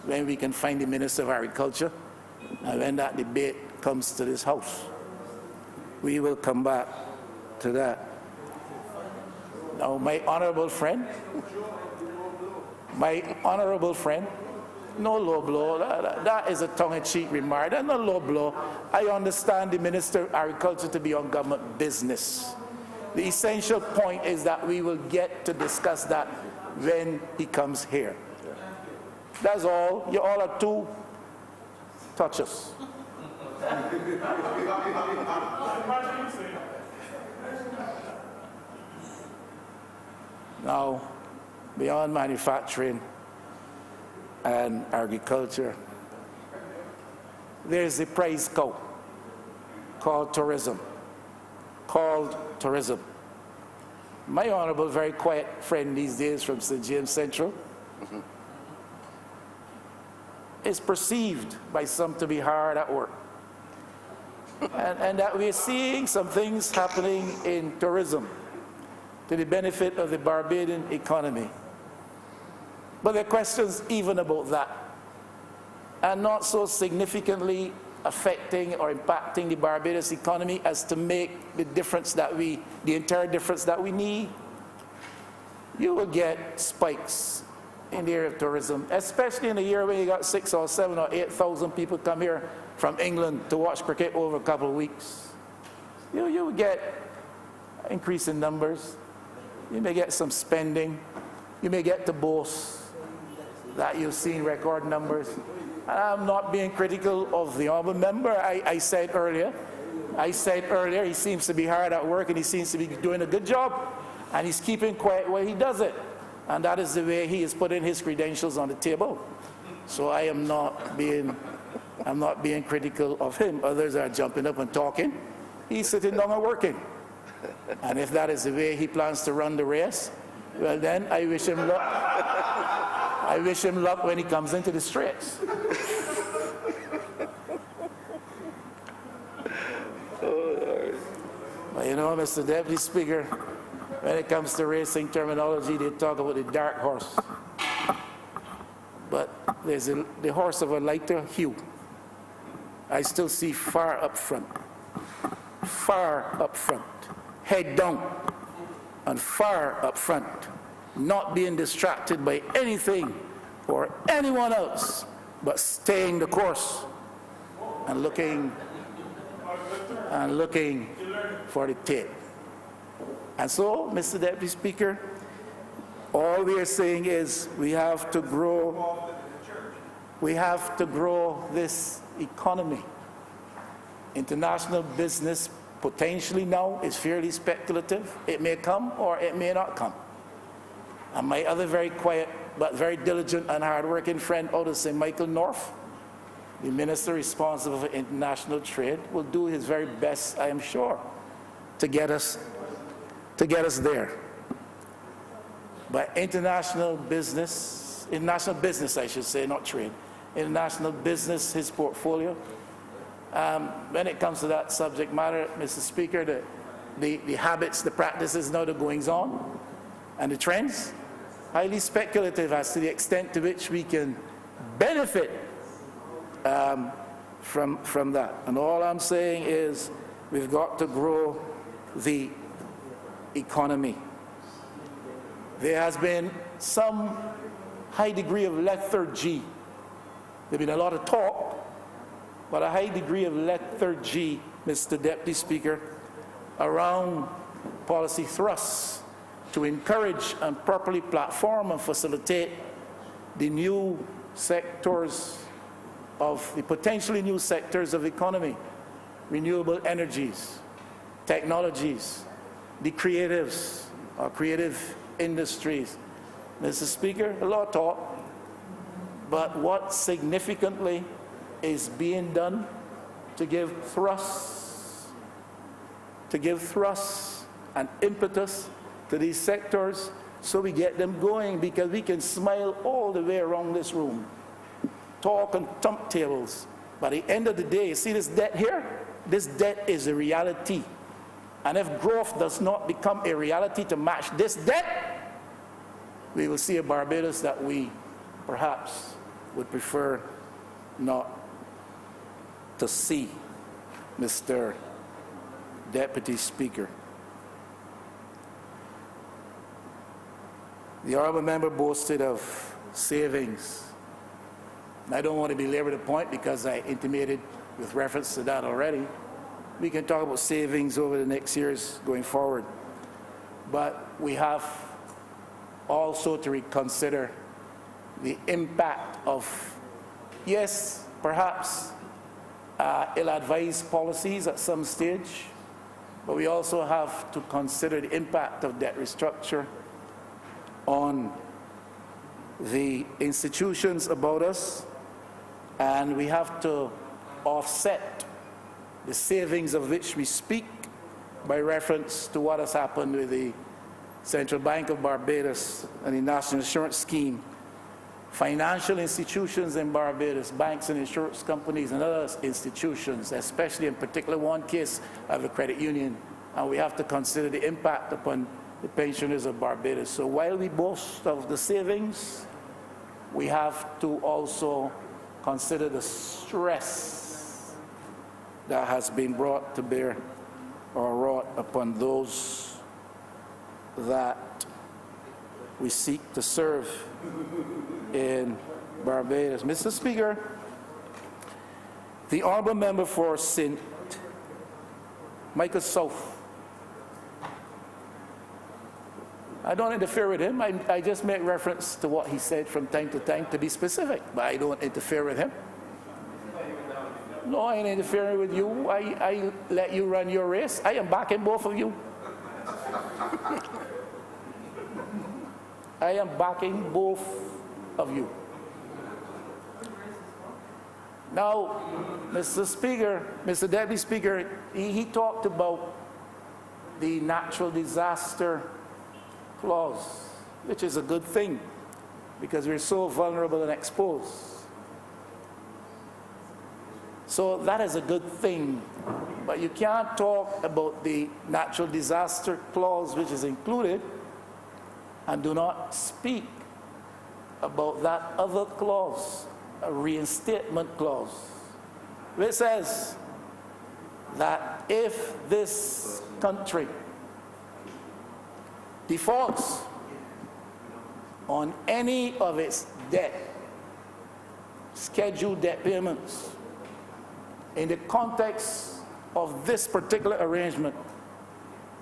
when we can find the Minister of Agriculture and when that debate comes to this House. We will come back to that. Now, my honourable friend, no low blow, that is a tongue-in-cheek remark. That's not low blow. I understand the Minister of Agriculture to be on government business. The essential point is that we will get to discuss that when he comes here. That's all. You all are too touch us. Now, beyond manufacturing and agriculture, there's a prize cow called tourism. My honorable, very quiet friend these days from St. James Central is perceived by some to be hard at work. and that we're seeing some things happening in tourism to the benefit of the Barbadian economy. But there are questions even about that, and not so significantly affecting or impacting the Barbados economy as to make the difference that the entire difference that we need. You will get spikes in the area of tourism, especially in a year when you got 6 or 7 or 8,000 people come here from England to watch cricket over a couple of weeks. You will get increase in numbers. You may get some spending. You may get to boast that you've seen record numbers. And I'm not being critical of the honourable member. I said earlier, he seems to be hard at work and he seems to be doing a good job, and he's keeping quiet while he does it. And that is the way he is putting his credentials on the table. So I'm not being critical of him. Others are jumping up and talking. He's sitting down and working. And if that is the way he plans to run the race, well then I wish him luck. I wish him luck when he comes into the streets. But you know, Mr. Deputy Speaker, when it comes to racing terminology, they talk about the dark horse. But there's the horse of a lighter hue. I still see far up front, head down, and far up front, not being distracted by anything or anyone else, but staying the course and looking for the tape. And so, Mr. Deputy Speaker, all we are saying is we have to grow this economy. International business potentially now is fairly speculative. It may come or it may not come. And my other very quiet but very diligent and hard-working friend out of St. Michael North, the Minister responsible for international trade, will do his very best, I am sure, to get us there. But international business I should say, not trade, international business, his portfolio, when it comes to that subject matter, Mr. Speaker, the habits, the practices, now the goings on, and the trends, highly speculative as to the extent to which we can benefit from that. And all I'm saying is we've got to grow the economy. There has been some high degree of lethargy. There's been a lot of talk, but a high degree of lethargy, Mr. Deputy Speaker, around policy thrusts to encourage and properly platform and facilitate the new sectors the potentially new sectors of the economy, renewable energies, technologies, the creatives, or creative industries. Mr. Speaker, a lot of talk, but what significantly is being done to give thrust and impetus to these sectors so we get them going, because we can smile all the way around this room, talk and thump tables, but at the end of the day, you see this debt here? This debt is a reality. And if growth does not become a reality to match this debt, we will see a Barbados that we perhaps would prefer not to see, Mr. Deputy Speaker. The honourable member boasted of savings. I don't want to belabor the point because I intimated with reference to that already. We can talk about savings over the next years going forward. But we have also to reconsider the impact of, yes, perhaps ill-advised policies at some stage, but we also have to consider the impact of debt restructure on the institutions about us, and we have to offset the savings of which we speak by reference to what has happened with the Central Bank of Barbados and the National Insurance Scheme. Financial institutions in Barbados, banks and insurance companies and other institutions, especially in particular one case of a credit union, and we have to consider the impact upon the pensioners of Barbados. So while we boast of the savings, we have to also consider the stress that has been brought to bear or wrought upon those that we seek to serve in Barbados. Mr. Speaker, the Honourable Member for St. Michael South, I don't interfere with him. I just make reference to what he said from time to time to be specific, but I don't interfere with him. No, I ain't interfering with you. I let you run your race. I am backing both of you. I am backing both of you. Now, Mr. Speaker, Mr. Deputy Speaker, he talked about the natural disaster clause, which is a good thing because we're so vulnerable and exposed. So that is a good thing, but you can't talk about the natural disaster clause which is included and do not speak about that other clause, a reinstatement clause, which says that if this country defaults on any of its debt, scheduled debt payments, in the context of this particular arrangement,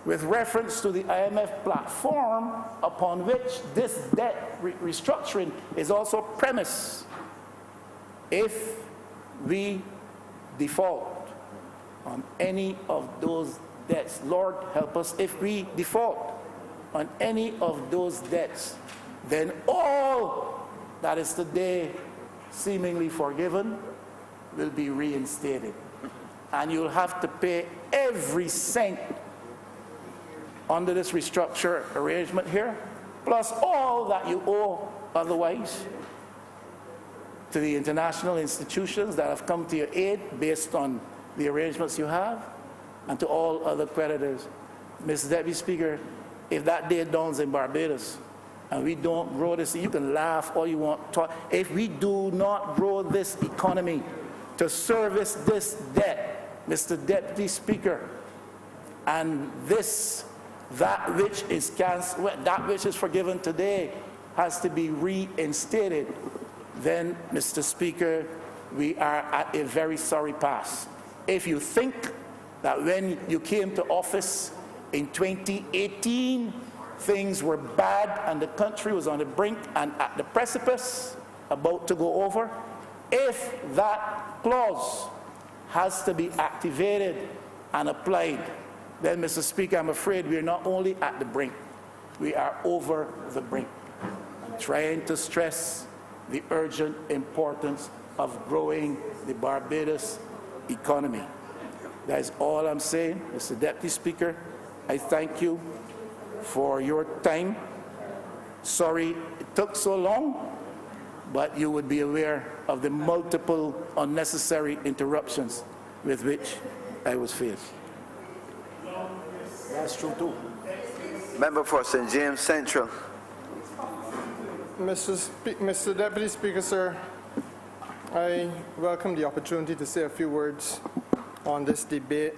with reference to the IMF platform upon which this debt restructuring is also premised, if we default on any of those debts, Lord help us, if we default on any of those debts, then all that is today seemingly forgiven will be reinstated. And you'll have to pay every cent under this restructure arrangement here, plus all that you owe otherwise to the international institutions that have come to your aid based on the arrangements you have, and to all other creditors. Mr. Deputy Speaker, if that day dawns in Barbados and we don't grow this, you can laugh all you want. If we do not grow this economy to service this debt, Mr. Deputy Speaker, and that which is forgiven today has to be reinstated, then, Mr. Speaker, we are at a very sorry pass. If you think that when you came to office in 2018, things were bad and the country was on the brink and at the precipice, about to go over, if that clause has to be activated and applied, then, Mr. Speaker, I'm afraid we are not only at the brink, we are over the brink. I'm trying to stress the urgent importance of growing the Barbados economy. That is all I'm saying. Mr. Deputy Speaker, I thank you for your time. Sorry it took so long, but you would be aware of the multiple unnecessary interruptions with which I was faced. That's true too. Member for St. James Central. Mr. Deputy Speaker, sir, I welcome the opportunity to say a few words on this debate.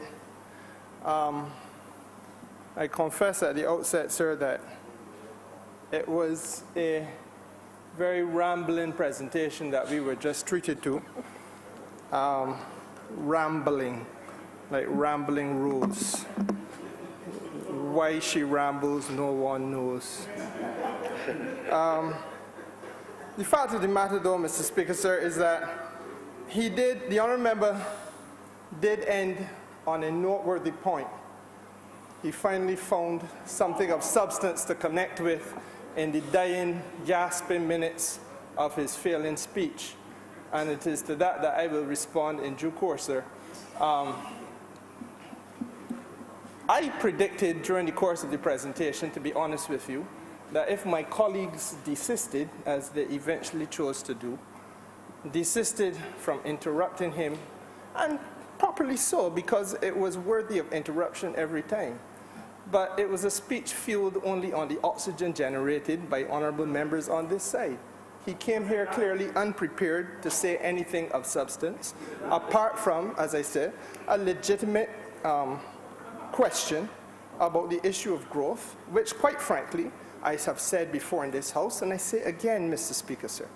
I confess at the outset, sir, that it was a very rambling presentation that we were just treated to. Rambling, like rambling rules. Why she rambles, no one knows. The fact of the matter, though, Mr. Speaker, sir, is that the honourable member did end on a noteworthy point. He finally found something of substance to connect with in the dying, gasping minutes of his failing speech. And it is to that I will respond in due course, sir. I predicted during the course of the presentation, to be honest with you, that if my colleagues desisted, as they eventually chose to do, desisted from interrupting him, and properly so, because it was worthy of interruption every time. But it was a speech fueled only on the oxygen generated by honourable members on this side. He came here clearly unprepared to say anything of substance, apart from, as I said, a legitimate question about the issue of growth, which, quite frankly, I have said before in this House, and I say again, Mr. Speaker, sir,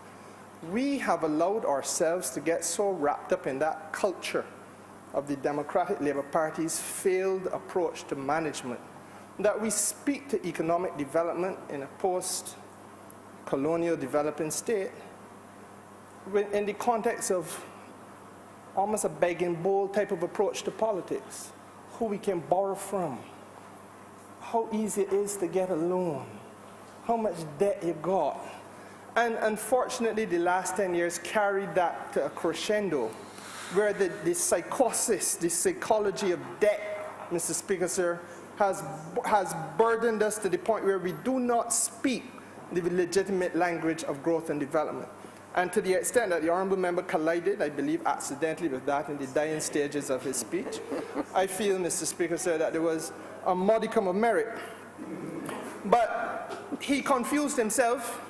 we have allowed ourselves to get so wrapped up in that culture of the Democratic Labour Party's failed approach to management that we speak to economic development in a post-colonial developing state in the context of almost a begging bowl type of approach to politics. Who we can borrow from, how easy it is to get a loan, how much debt you got. And unfortunately, the last 10 years carried that to a crescendo, where the psychosis, the psychology of debt, Mr. Speaker, sir, has burdened us to the point where we do not speak the legitimate language of growth and development. And to the extent that the honourable member collided, I believe accidentally, with that in the dying stages of his speech, I feel, Mr. Speaker, sir, that there was a modicum of merit. But he confused himself.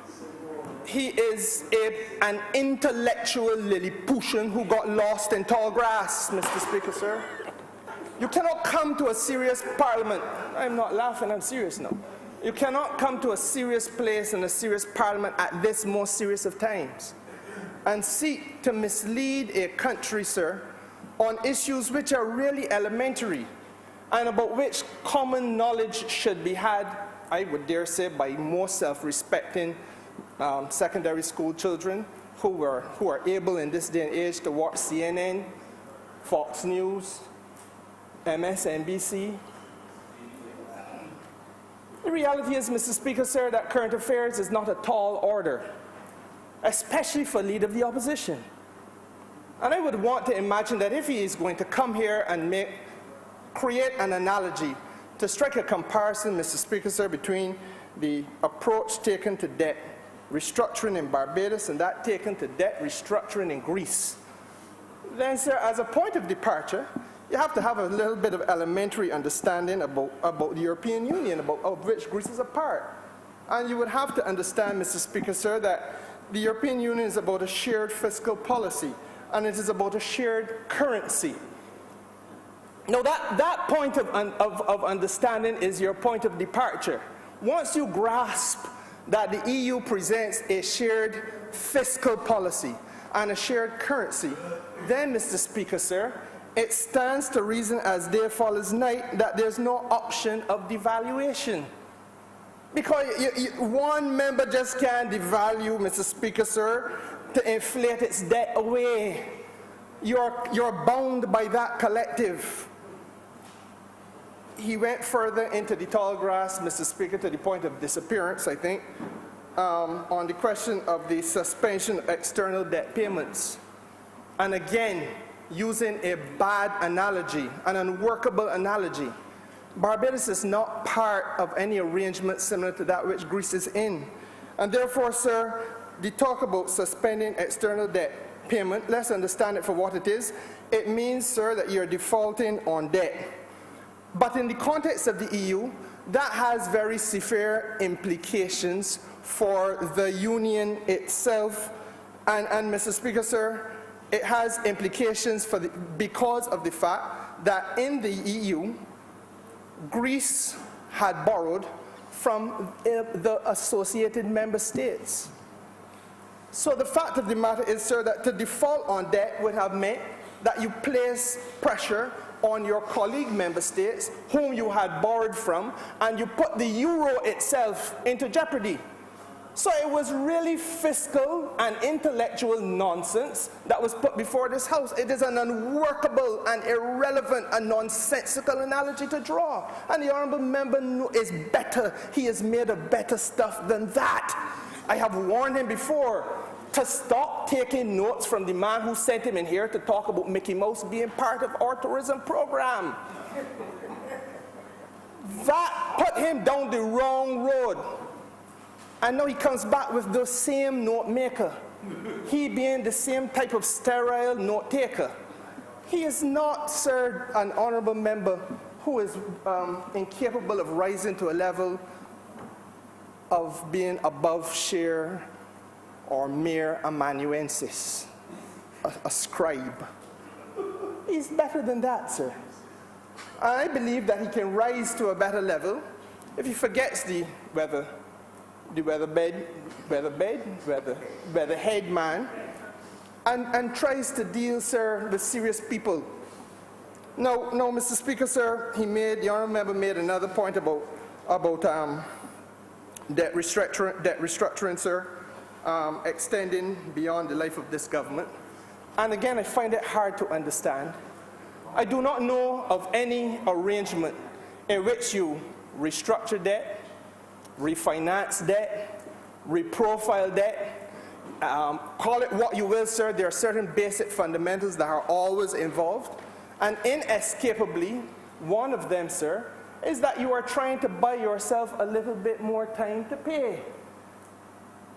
He is an intellectual Lilliputian who got lost in tall grass, Mr. Speaker, sir. You cannot come to a serious parliament. I'm not laughing, I'm serious now. You cannot come to a serious place in a serious parliament at this most serious of times and seek to mislead a country, sir, on issues which are really elementary and about which common knowledge should be had, I would dare say, by most self-respecting secondary school children who are able in this day and age to watch CNN, Fox News, MSNBC. The reality is, Mr. Speaker, sir, that current affairs is not a tall order, especially for leader of the opposition. And I would want to imagine that if he is going to come here and create an analogy to strike a comparison, Mr. Speaker, sir, between the approach taken to debt restructuring in Barbados and that taken to debt restructuring in Greece, then, sir, as a point of departure, you have to have a little bit of elementary understanding about the European Union, of which Greece is a part. And you would have to understand, Mr. Speaker, sir, that the European Union is about a shared fiscal policy, and it is about a shared currency. Now, that point of understanding is your point of departure. Once you grasp that the EU presents a shared fiscal policy and a shared currency, then, Mr. Speaker, sir, it stands to reason as day follows night that there's no option of devaluation. Because one member just can't devalue, Mr. Speaker, sir, to inflate its debt away. You're bound by that collective. He went further into the tall grass, Mr. Speaker, to the point of disappearance, I think, on the question of the suspension of external debt payments. And again, using a bad analogy, an unworkable analogy, Barbados is not part of any arrangement similar to that which Greece is in. And therefore, sir, the talk about suspending external debt payment, let's understand it for what it is. It means, sir, that you're defaulting on debt. But in the context of the EU, that has very severe implications for the Union itself. And Mr. Speaker, sir, it has implications because of the fact that in the EU, Greece had borrowed from the associated member states. So the fact of the matter is, sir, that to default on debt would have meant that you place pressure on your colleague member states whom you had borrowed from, and you put the euro itself into jeopardy. So it was really fiscal and intellectual nonsense that was put before this House. It is an unworkable and irrelevant and nonsensical analogy to draw. And the Honourable Member is better. He is made of better stuff than that. I have warned him before to stop taking notes from the man who sent him in here to talk about Mickey Mouse being part of our tourism program. That put him down the wrong road. And now he comes back with the same note maker. He being the same type of sterile note taker. He is not, sir, an honourable member who is incapable of rising to a level of being above share or mere amanuensis, a scribe. He's better than that, sir. I believe that he can rise to a better level if he forgets the weather head man, and tries to deal, sir, with serious people. No, Mr. Speaker, sir, the honourable member made another point about debt restructuring, sir, extending beyond the life of this government. And again, I find it hard to understand. I do not know of any arrangement in which you restructure debt, refinance debt, reprofile debt, call it what you will, sir. There are certain basic fundamentals that are always involved. And inescapably, one of them, sir, is that you are trying to buy yourself a little bit more time to pay.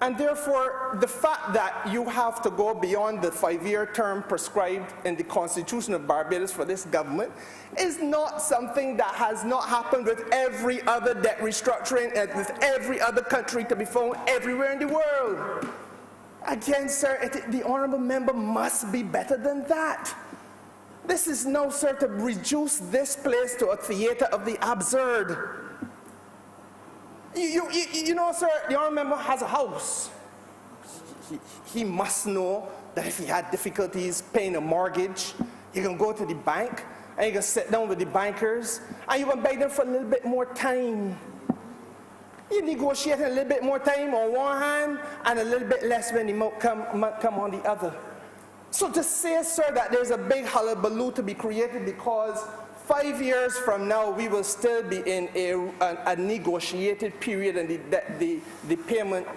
And therefore, the fact that you have to go beyond the 5-year term prescribed in the Constitution of Barbados for this government is not something that has not happened with every other debt restructuring and with every other country to be found everywhere in the world. Again, sir, the honourable member must be better than that. This is no, sir, to reduce this place to a theatre of the absurd. You know, sir, the honourable member has a house. He must know that if he had difficulties paying a mortgage, you can go to the bank and you can sit down with the bankers and you can beg them for a little bit more time. You negotiate a little bit more time on one hand and a little bit less when the come on the other. So to say, sir, that there's a big hullabaloo to be created because 5 years from now, we will still be in a negotiated period, and the payment,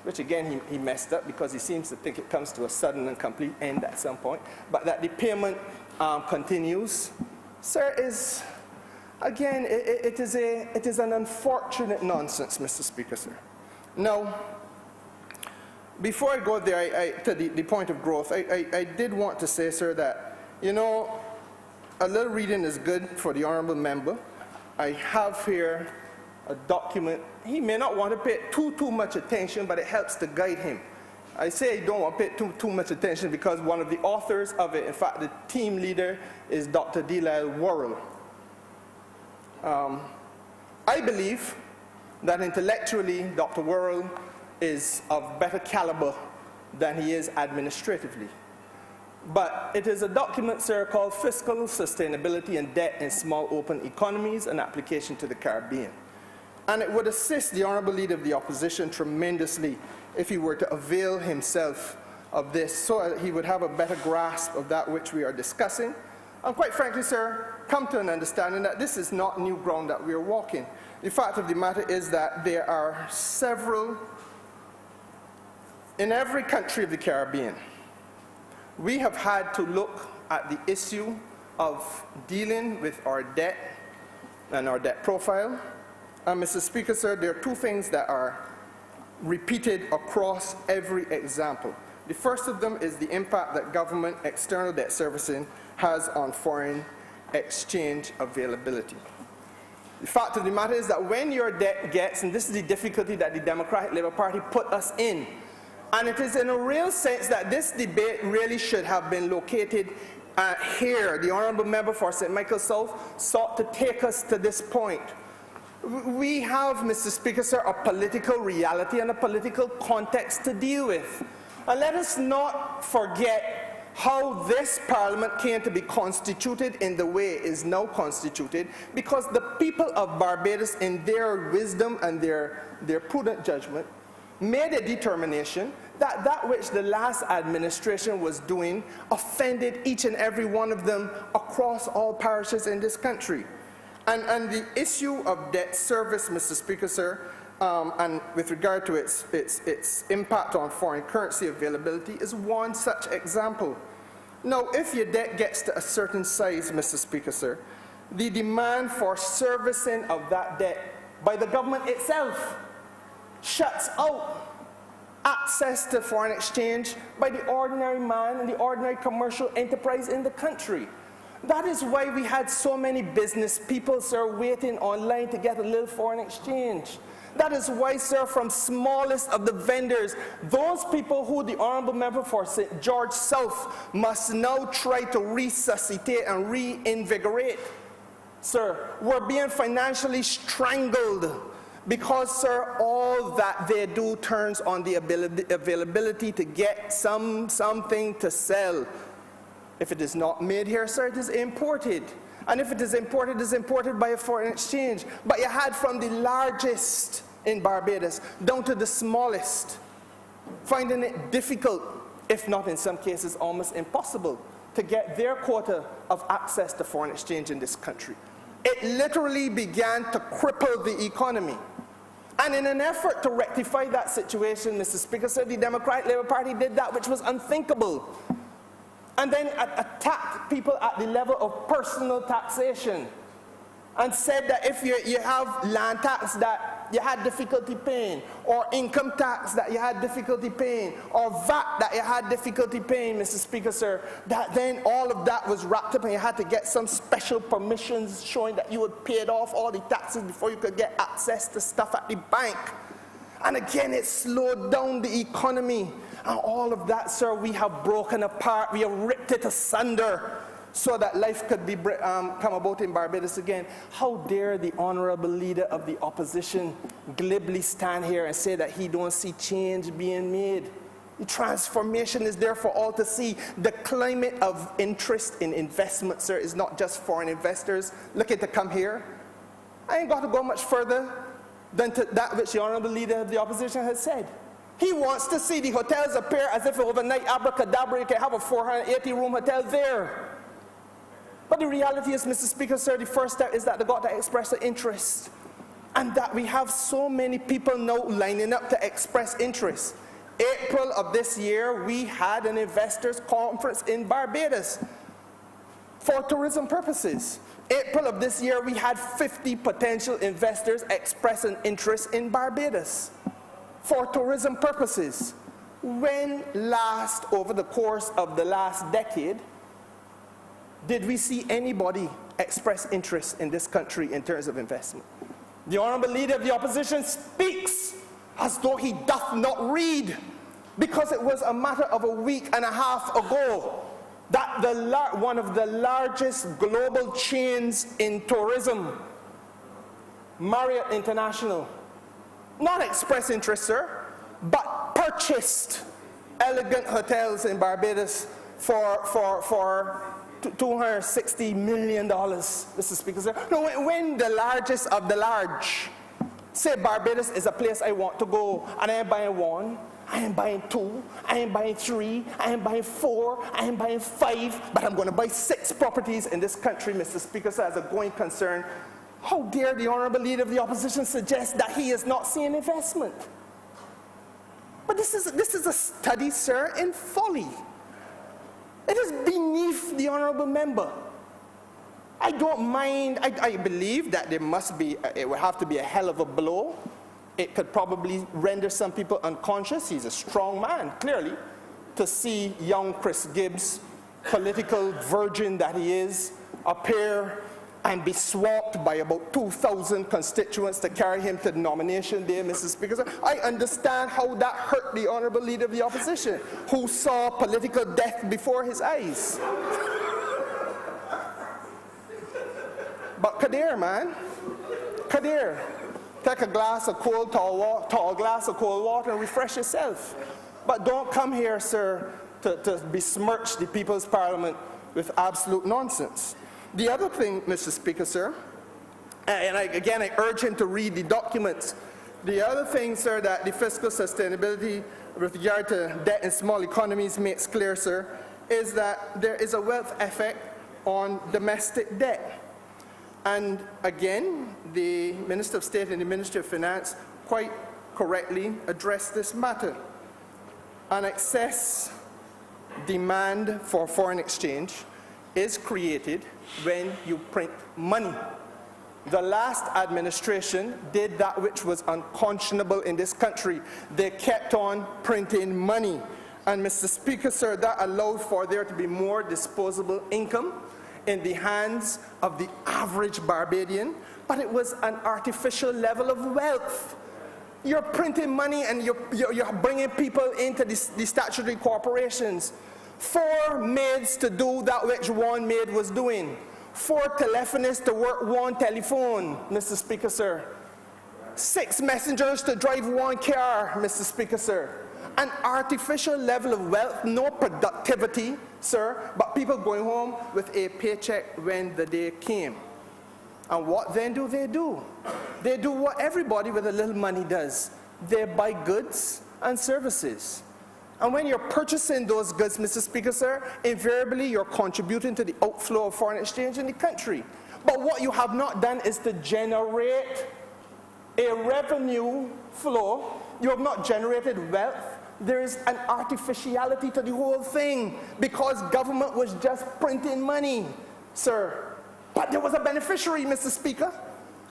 which again he messed up because he seems to think it comes to a sudden and complete end at some point, but that the payment continues, sir, is, again, it is an unfortunate nonsense, Mr. Speaker, sir. Now, before I go there, to the point of growth, I did want to say, sir, that, you know, a little reading is good for the honourable member. I have here a document. He may not want to pay too much attention, but it helps to guide him. I say I don't want to pay too much attention because one of the authors of it, in fact, the team leader, is Dr. Honourable. I believe that intellectually, Dr. Honourable is of better caliber than he is administratively. But it is a document, sir, called Fiscal Sustainability and Debt in Small Open Economies, an application to the Caribbean. And it would assist the Honourable Leader of the Opposition tremendously if he were to avail himself of this so that he would have a better grasp of that which we are discussing. And quite frankly, sir, come to an understanding that this is not new ground that we are walking. The fact of the matter is that there are several, in every country of the Caribbean, we have had to look at the issue of dealing with our debt and our debt profile. And Mr. Speaker, sir, there are two things that are repeated across every example. The first of them is the impact that government external debt servicing has on foreign exchange availability. The fact of the matter is that when your debt gets, and this is the difficulty that the Democratic Labour Party put us in, and it is in a real sense that this debate really should have been located here. The Honourable Member for St. Michael South sought to take us to this point. We have, Mr. Speaker, sir, a political reality and a political context to deal with. And let us not forget how this Parliament came to be constituted in the way it is now constituted, because the people of Barbados, in their wisdom and their prudent judgment, made a determination that that which the last administration was doing offended each and every one of them across all parishes in this country. And the issue of debt service, Mr. Speaker, sir, and with regard to its impact on foreign currency availability is one such example. Now, if your debt gets to a certain size, Mr. Speaker, sir, the demand for servicing of that debt by the government itself shuts out access to foreign exchange by the ordinary man and the ordinary commercial enterprise in the country. That is why we had so many business people, sir, waiting online to get a little foreign exchange. That is why, sir, from smallest of the vendors, those people who the Honourable Member for St. George South must now try to resuscitate and reinvigorate, sir, were being financially strangled because, sir, all that they do turns on the availability to get something to sell. If it is not made here, sir, it is imported. And if it is imported by a foreign exchange. But you had from the largest in Barbados down to the smallest, finding it difficult, if not in some cases almost impossible, to get their quota of access to foreign exchange in this country. It literally began to cripple the economy. And in an effort to rectify that situation, Mr. Speaker, sir, the Democratic Labour Party did that which was unthinkable. And then attacked people at the level of personal taxation and said that if you have land tax that you had difficulty paying, or income tax that you had difficulty paying, or VAT that you had difficulty paying, Mr. Speaker, sir, that then all of that was wrapped up and you had to get some special permissions showing that you had paid off all the taxes before you could get access to stuff at the bank. And again, it slowed down the economy. And all of that, sir, we have broken apart. We have ripped it asunder so that life could be come about in Barbados again. How dare the Honourable Leader of the Opposition glibly stand here and say that he don't see change being made? The transformation is there for all to see. The climate of interest in investment, sir, is not just foreign investors looking to come here. I ain't got to go much further than to that which the Honourable Leader of the Opposition has said. He wants to see the hotels appear as if overnight abracadabra, you can have a 480-room hotel there. But the reality is, Mr. Speaker, sir, the first step is that they got to express their interest. And that we have so many people now lining up to express interest. April of this year, we had an investors conference in Barbados for tourism purposes. April of this year, we had 50 potential investors express an interest in Barbados for tourism purposes. When last, over the course of the last decade, did we see anybody express interest in this country in terms of investment? The Honourable Leader of the Opposition speaks as though he doth not read, because it was a matter of a week and a half ago that one of the largest global chains in tourism, Marriott International, not express interest, sir, but purchased elegant hotels in Barbados for $260 million, Mr. Speaker, sir. No, when the largest of the large say Barbados is a place I want to go, and I am buying one, I am buying two, I am buying three, I am buying four, I am buying five, but I'm going to buy 6 properties in this country, Mr. Speaker, sir, as a going concern. How dare the Honourable Leader of the Opposition suggest that he is not seeing investment? But this is a study, sir, in folly. It is beneath the Honourable Member. I don't mind. I believe that there must be, it would have to be a hell of a blow. It could probably render some people unconscious. He's a strong man, clearly, to see young Chris Gibbs, political virgin that he is, appear and be swamped by about 2,000 constituents to carry him to the nomination day, Mr. Speaker. So I understand how that hurt the Honourable Leader of the Opposition, who saw political death before his eyes. But Kadir, man, Kadir, take a glass of cold, tall glass of cold water and refresh yourself. But don't come here, sir, to besmirch the People's Parliament with absolute nonsense. The other thing, Mr. Speaker, sir, and I urge him to read the documents The other thing, sir, that the fiscal sustainability with regard to debt in small economies makes clear, sir, is that there is a wealth effect on domestic debt. And again, the Minister of State and the Ministry of Finance quite correctly addressed this matter. An excess demand for foreign exchange is created when you print money. The last administration did that which was unconscionable in this country. They kept on printing money. And Mr. Speaker, sir, that allowed for there to be more disposable income in the hands of the average Barbadian, but it was an artificial level of wealth. You're printing money and you're bringing people into the statutory corporations. 4 maids to do that which 1 maid was doing. 4 telephonists to work 1 telephone, Mr. Speaker, sir. 6 messengers to drive 1 car, Mr. Speaker, sir. An artificial level of wealth, no productivity, sir, but people going home with a paycheck when the day came. And what then do? They do what everybody with a little money does. They buy goods and services. And when you're purchasing those goods, Mr. Speaker, sir, invariably you're contributing to the outflow of foreign exchange in the country. But what you have not done is to generate a revenue flow. You have not generated wealth. There is an artificiality to the whole thing because government was just printing money, sir. But there was a beneficiary, Mr. Speaker.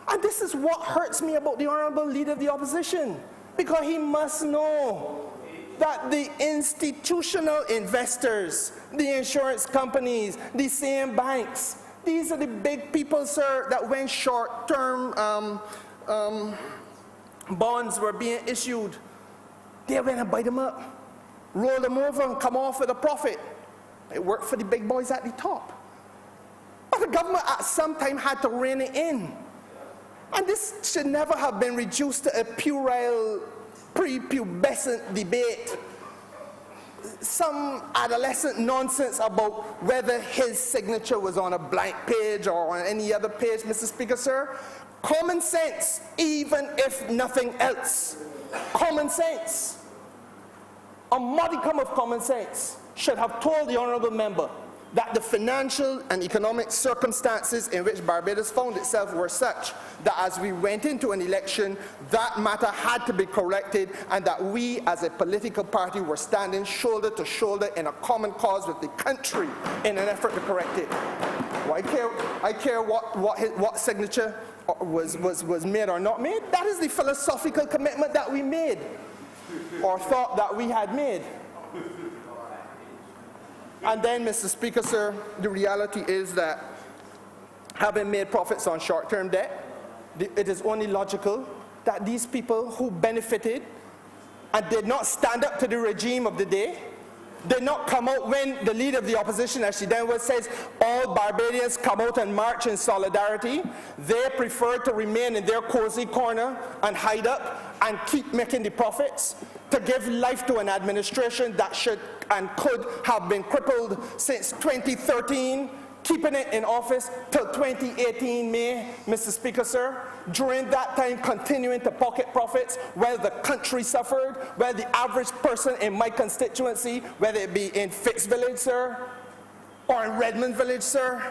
And this is what hurts me about the Honourable Leader of the Opposition, because he must know that the institutional investors, the insurance companies, the same banks, these are the big people, sir, that when short-term bonds were being issued, they went and buy them up, roll them over and come off with a profit. It worked for the big boys at the top. But the government at some time had to rein it in. And this should never have been reduced to a puerile, prepubescent debate. Some adolescent nonsense about whether his signature was on a blank page or on any other page, Mr. Speaker, sir. Common sense, even if nothing else. Common sense. A modicum of common sense should have told the honourable member that the financial and economic circumstances in which Barbados found itself were such that as we went into an election, that matter had to be corrected, and that we as a political party were standing shoulder to shoulder in a common cause with the country in an effort to correct it. Well, I care what signature was made or not made. That is the philosophical commitment that we made, or thought that we had made. And then, Mr. Speaker, sir, the reality is that having made profits on short-term debt, it is only logical that these people who benefited and did not stand up to the regime of the day, did not come out when the leader of the opposition, as she then was, says, all Barbadians come out and march in solidarity. They preferred to remain in their cozy corner and hide up and keep making the profits, to give life to an administration that should and could have been crippled since 2013, keeping it in office till 2018 May, Mr. Speaker, sir. During that time, continuing to pocket profits while the country suffered, while the average person in my constituency, whether it be in Fitz Village, sir, or in Redmond Village, sir,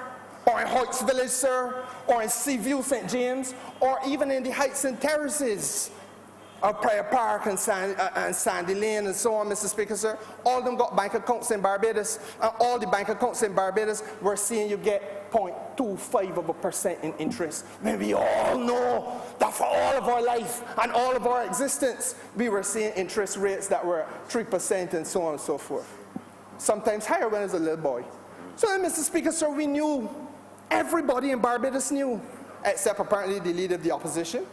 or in Hoyts Village, sir, or in Seaview, St. James, or even in the Heights and Terraces of Prior Park and Sandy Lane and so on, Mr. Speaker, sir. All of them got bank accounts in Barbados, and all the bank accounts in Barbados were seeing you get 0.25% in interest. When we all know that for all of our life and all of our existence, we were seeing interest rates that were 3% and so on and so forth. Sometimes higher when I was a little boy. So then, Mr. Speaker, sir, we knew, everybody in Barbados knew, except apparently the leader of the opposition,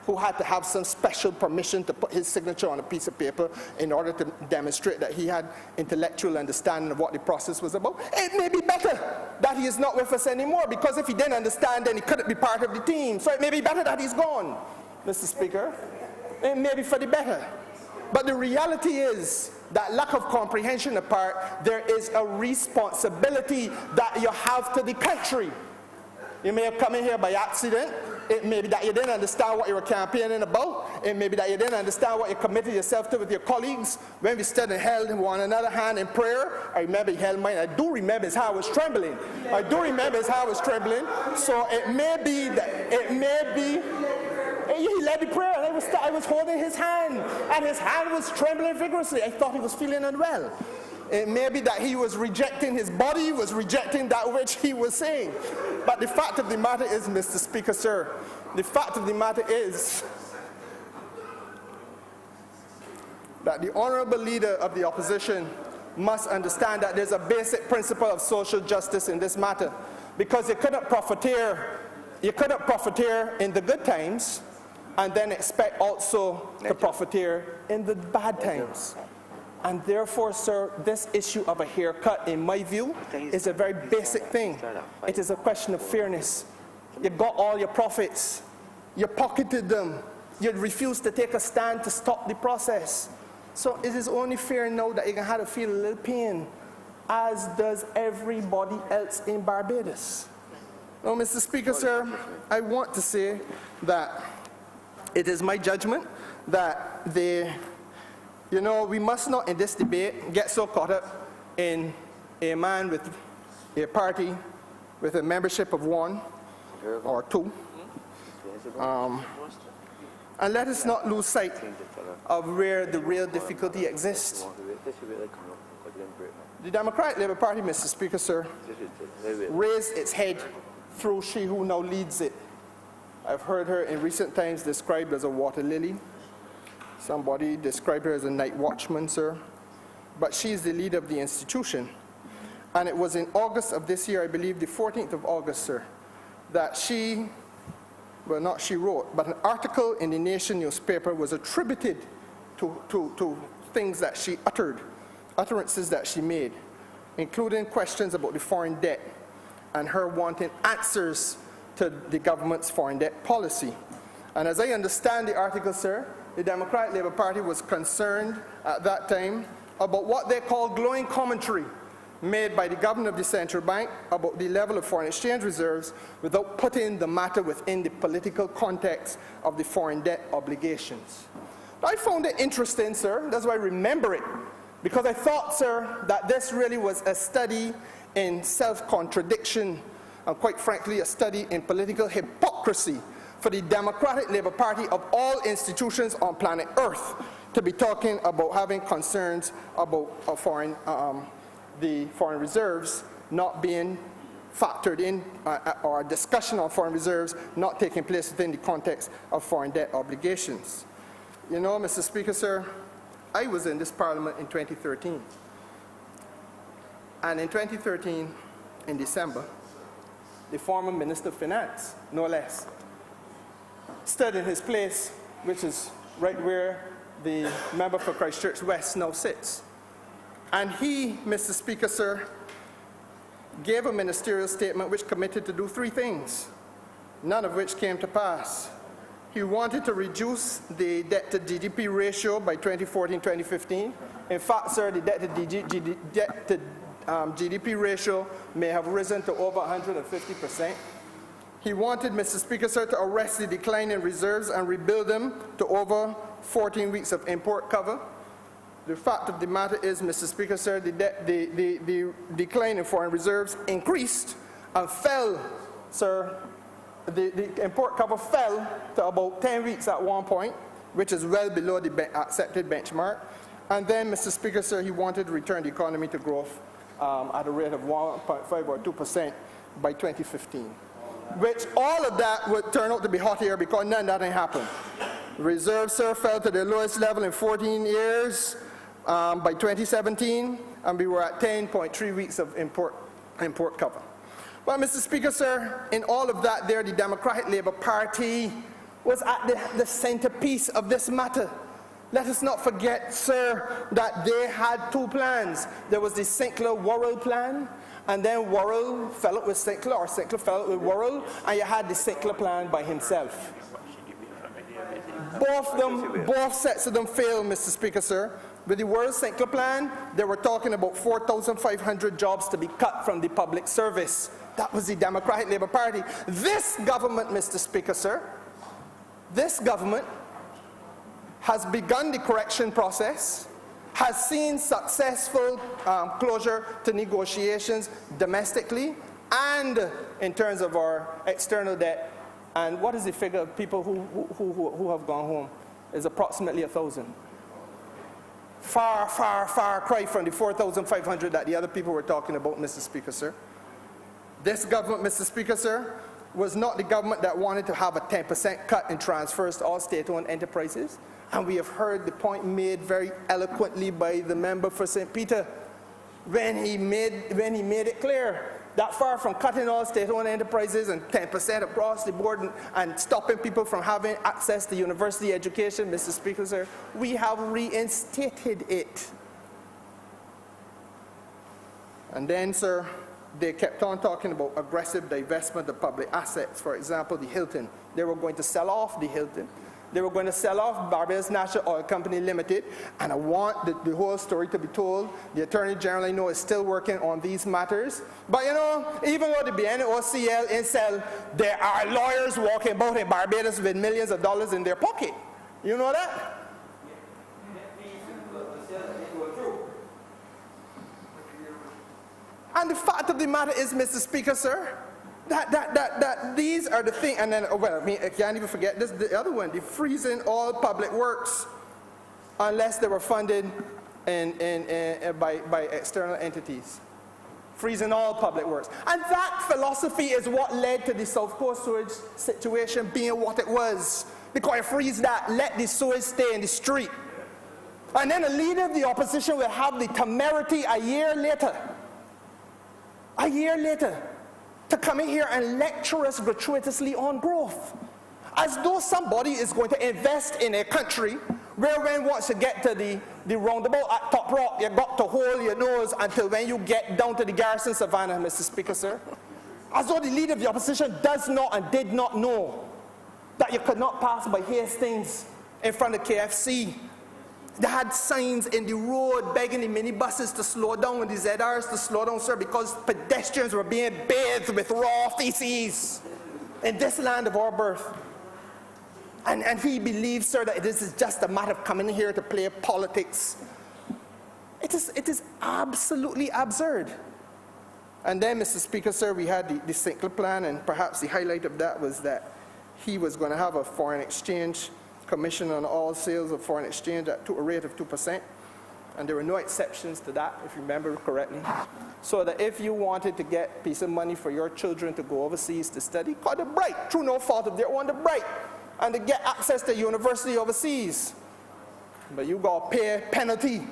who had to have some special permission to put his signature on a piece of paper in order to demonstrate that he had intellectual understanding of what the process was about. It may be better that he is not with us anymore, because if he didn't understand, then he couldn't be part of the team. So it may be better that he's gone, Mr. Speaker. It may be for the better. But the reality is that, lack of comprehension apart, there is a responsibility that you have to the country. You may have come in here by accident. It may be that you didn't understand what you were campaigning about. It may be that you didn't understand what you committed yourself to with your colleagues. When we stood and held one another hand in prayer, I remember he held mine. I do remember his hand was trembling. I do remember his hand was trembling. So it may be that, he led the prayer, and I was holding his hand, and his hand was trembling vigorously. I thought he was feeling unwell. It may be that he was rejecting, his body was rejecting that which he was saying. But the fact of the matter is, Mr. Speaker, sir, the fact of the matter is that the honourable leader of the opposition must understand that there's a basic principle of social justice in this matter, because you couldn't profiteer in the good times and then expect also to profiteer in the bad times. And therefore, sir, this issue of a haircut, in my view, is a very basic thing. It is a question of fairness. You got all your profits, you pocketed them, you refused to take a stand to stop the process. So it is only fair now that you can have to feel a little pain, as does everybody else in Barbados. Now, Mr. Speaker, sir, I want to say that it is my judgment that we must not in this debate get so caught up in a man with a party with a membership of 1 or 2. And let us not lose sight of where the real difficulty exists. The Democratic Labour Party, Mr. Speaker, sir, raised its head through she who now leads it. I've heard her in recent times described as a water lily. Somebody described her as a night watchman, sir. But she's the leader of the institution. And it was in August of this year, I believe the 14th of August, sir, that not she wrote, but an article in the Nation newspaper was attributed to things that she uttered, utterances that she made, including questions about the foreign debt and her wanting answers to the government's foreign debt policy. And as I understand the article, sir, the Democratic Labour Party was concerned at that time about what they call glowing commentary made by the governor of the central bank about the level of foreign exchange reserves without putting the matter within the political context of the foreign debt obligations. I found it interesting, sir. That's why I remember it, because I thought, sir, that this really was a study in self-contradiction and, quite frankly, a study in political hypocrisy for the Democratic Labour Party of all institutions on planet Earth to be talking about having concerns about the foreign reserves not being factored in, or a discussion on foreign reserves not taking place within the context of foreign debt obligations. You know, Mr. Speaker, sir, I was in this Parliament in 2013. And in 2013, in December, the former Minister of Finance, no less, stood in his place, which is right where the member for Christchurch West now sits. And he, Mr. Speaker, sir, gave a ministerial statement which committed to do 3 things, none of which came to pass. He wanted to reduce the debt to GDP ratio by 2014-2015. In fact, sir, the debt to GDP ratio may have risen to over 150%. He wanted, Mr. Speaker, sir, to arrest the decline in reserves and rebuild them to over 14 weeks of import cover. The fact of the matter is, Mr. Speaker, sir, the decline in foreign reserves increased and fell, sir. The import cover fell to about 10 weeks at one point, which is well below the accepted benchmark. And then, Mr. Speaker, sir, he wanted to return the economy to growth at a rate of 1.5 or 2% by 2015, which all of that would turn out to be hot air because none of that ain't happened. Reserves, sir, fell to their lowest level in 14 years by 2017, and we were at 10.3 weeks of import cover. Well, Mr. Speaker, sir, in all of that there, the Democratic Labour Party was at the centerpiece of this matter. Let us not forget, sir, that they had 2 plans. There was the Sinclair-Worrell plan, and then Worrell fell out with Sinclair, or Sinclair fell out with Worrell, and you had the Sinclair plan by himself. Both sets of them failed, Mr. Speaker, sir. With the Worrell Sinclair plan, they were talking about 4,500 jobs to be cut from the public service. That was the Democratic Labour Party. This government, Mr. Speaker, sir, this government has begun the correction process, has seen successful closure to negotiations domestically and in terms of our external debt. And what is the figure of people who have gone home? Is approximately 1,000. Far, far, far cry from the 4,500 that the other people were talking about, Mr. Speaker, sir. This government, Mr. Speaker, sir, was not the government that wanted to have a 10% cut in transfers to all state-owned enterprises. And we have heard the point made very eloquently by the member for St. Peter when he made it clear that far from cutting all state-owned enterprises and 10% across the board and stopping people from having access to university education, Mr. Speaker, sir, we have reinstated it. And then, sir, they kept on talking about aggressive divestment of public assets. For example, the Hilton. They were going to sell off the Hilton. They were going to sell off Barbados National Oil Company Limited, and I want the whole story to be told. The Attorney General, I know, is still working on these matters. But you know, even though the BNOCL Incel, there are lawyers walking about in Barbados with millions of dollars in their pocket. You know that? And the fact of the matter is, Mr. Speaker, sir, that these are the things, and then, well, I mean, I can't even forget this, the other one, the freezing all public works unless they were funded by external entities. Freezing all public works. And that philosophy is what led to the South Coast sewage situation being what it was. Because you freeze that, let the sewage stay in the street. And then the leader of the opposition will have the temerity a year later, to come in here and lecture us gratuitously on growth. As though somebody is going to invest in a country where when once you get to the roundabout at Top Rock, you got to hold your nose until when you get down to the Garrison Savannah, Mr. Speaker, sir. As though the leader of the opposition does not and did not know that you could not pass by Hastings in front of KFC. They had signs in the road begging the minibuses to slow down and the ZRs to slow down, sir, because pedestrians were being bathed with raw feces in this land of our birth. And he believes, sir, that this is just a matter of coming here to play politics. It is absolutely absurd. And then, Mr. Speaker, sir, we had the Sinclair plan, and perhaps the highlight of that was that he was going to have a foreign exchange commission on all sales of foreign exchange at a rate of 2%. And there were no exceptions to that, if you remember correctly. So that if you wanted to get a piece of money for your children to go overseas to study, because they're bright, through no fault of their own, they're bright, and to get access to university overseas. But you got to pay a penalty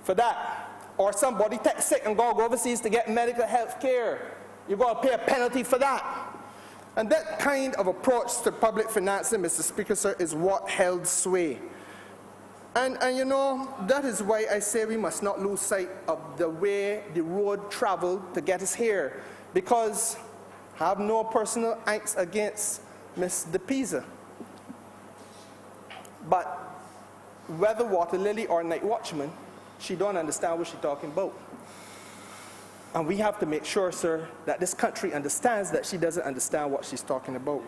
for that. Or somebody takes sick and go overseas to get medical health care. You got to pay a penalty for that. And that kind of approach to public financing, Mr. Speaker, sir, is what held sway. And you know, that is why I say we must not lose sight of the way the road traveled to get us here. Because I have no personal angst against Ms. DePisa. But whether water lily or night watchman, she don't understand what she's talking about. And we have to make sure, sir, that this country understands that she doesn't understand what she's talking about.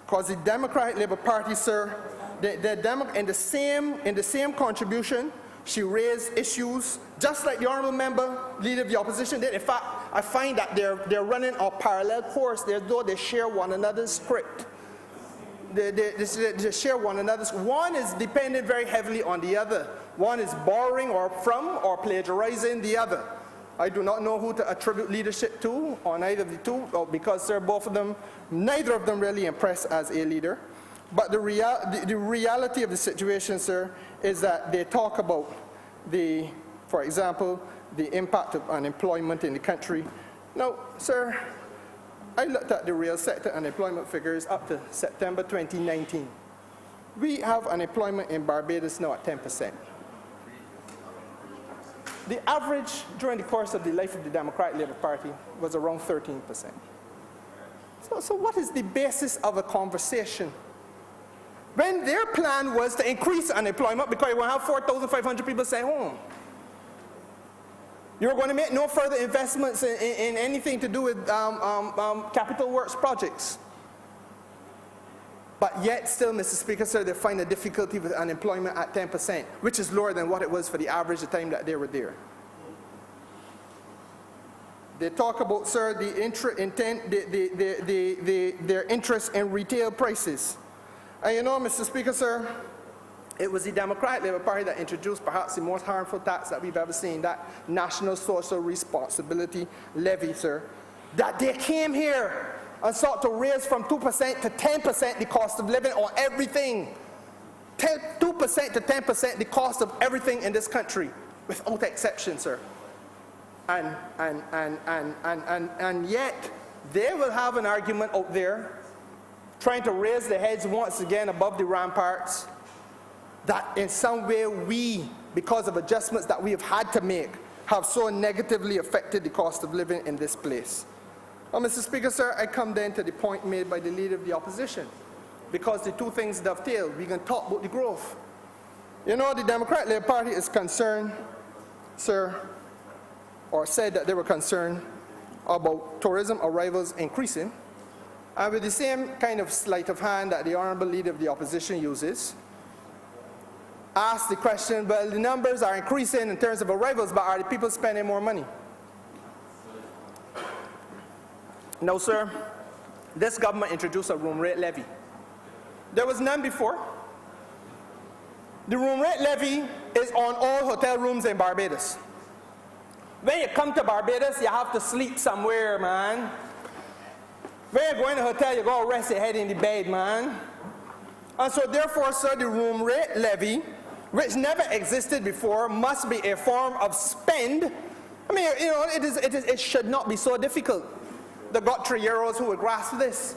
Because the Democratic Labour Party, sir, in the same contribution, she raised issues just like the Honourable Member, Leader of the Opposition did. In fact, I find that they're running a parallel course, though they share one another's script. They share one another's. One is dependent very heavily on the other. One is borrowing or plagiarizing the other. I do not know who to attribute leadership to on either of the two, because, sir, neither of them really impress as a leader. But the reality of the situation, sir, is that they talk about for example, the impact of unemployment in the country. Now, sir, I looked at the real sector unemployment figures up to September 2019. We have unemployment in Barbados now at 10%. The average during the course of the life of the Democratic Labour Party was around 13%. So what is the basis of a conversation? When their plan was to increase unemployment because we have 4,500 people sent home. You're going to make no further investments in anything to do with capital works projects. But yet still, Mr. Speaker, sir, they find a difficulty with unemployment at 10%, which is lower than what it was for the average the time that they were there. They talk about, sir, their interest in retail prices. And you know, Mr. Speaker, sir, it was the Democratic Labour Party that introduced perhaps the most harmful tax that we've ever seen, that National Social Responsibility Levy, sir, that they came here and sought to raise from 2% to 10% the cost of living on everything. 2% to 10% the cost of everything in this country, without exception, sir. And yet, they will have an argument out there, trying to raise their heads once again above the ramparts, that in some way we, because of adjustments that we have had to make, have so negatively affected the cost of living in this place. Well, Mr. Speaker, sir, I come then to the point made by the Leader of the Opposition, because the two things dovetail. We can talk about the growth. You know, the Democratic Labour Party is concerned, sir, or said that they were concerned about tourism arrivals increasing, and with the same kind of sleight of hand that the Honourable Leader of the Opposition uses, ask the question, well, the numbers are increasing in terms of arrivals, but are the people spending more money? No, sir. This government introduced a room rate levy. There was none before. The room rate levy is on all hotel rooms in Barbados. When you come to Barbados, you have to sleep somewhere, man. When you go in the hotel, you go rest your head in the bed, man. And so therefore, sir, the room rate levy, which never existed before, must be a form of spend. I mean, you know, it should not be so difficult. The got 3-year-olds who will grasp this.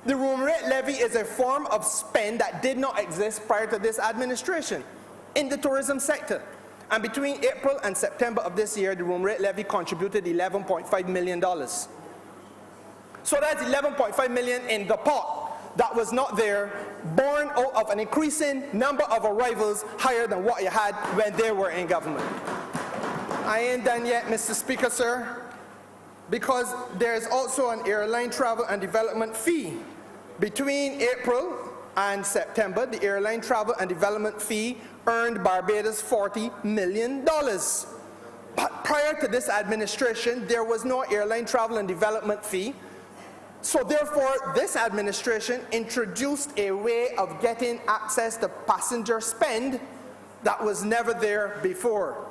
The room rate levy is a form of spend that did not exist prior to this administration in the tourism sector. And between April and September of this year, the room rate levy contributed $11.5 million. So that's $11.5 million in the pot that was not there, born out of an increasing number of arrivals higher than what you had when they were in government. I ain't done yet, Mr. Speaker, sir, because there's also an airline travel and development fee. Between April and September, the airline travel and development fee earned Barbados $40 million. But prior to this administration, there was no airline travel and development fee. So therefore, this administration introduced a way of getting access to passenger spend that was never there before.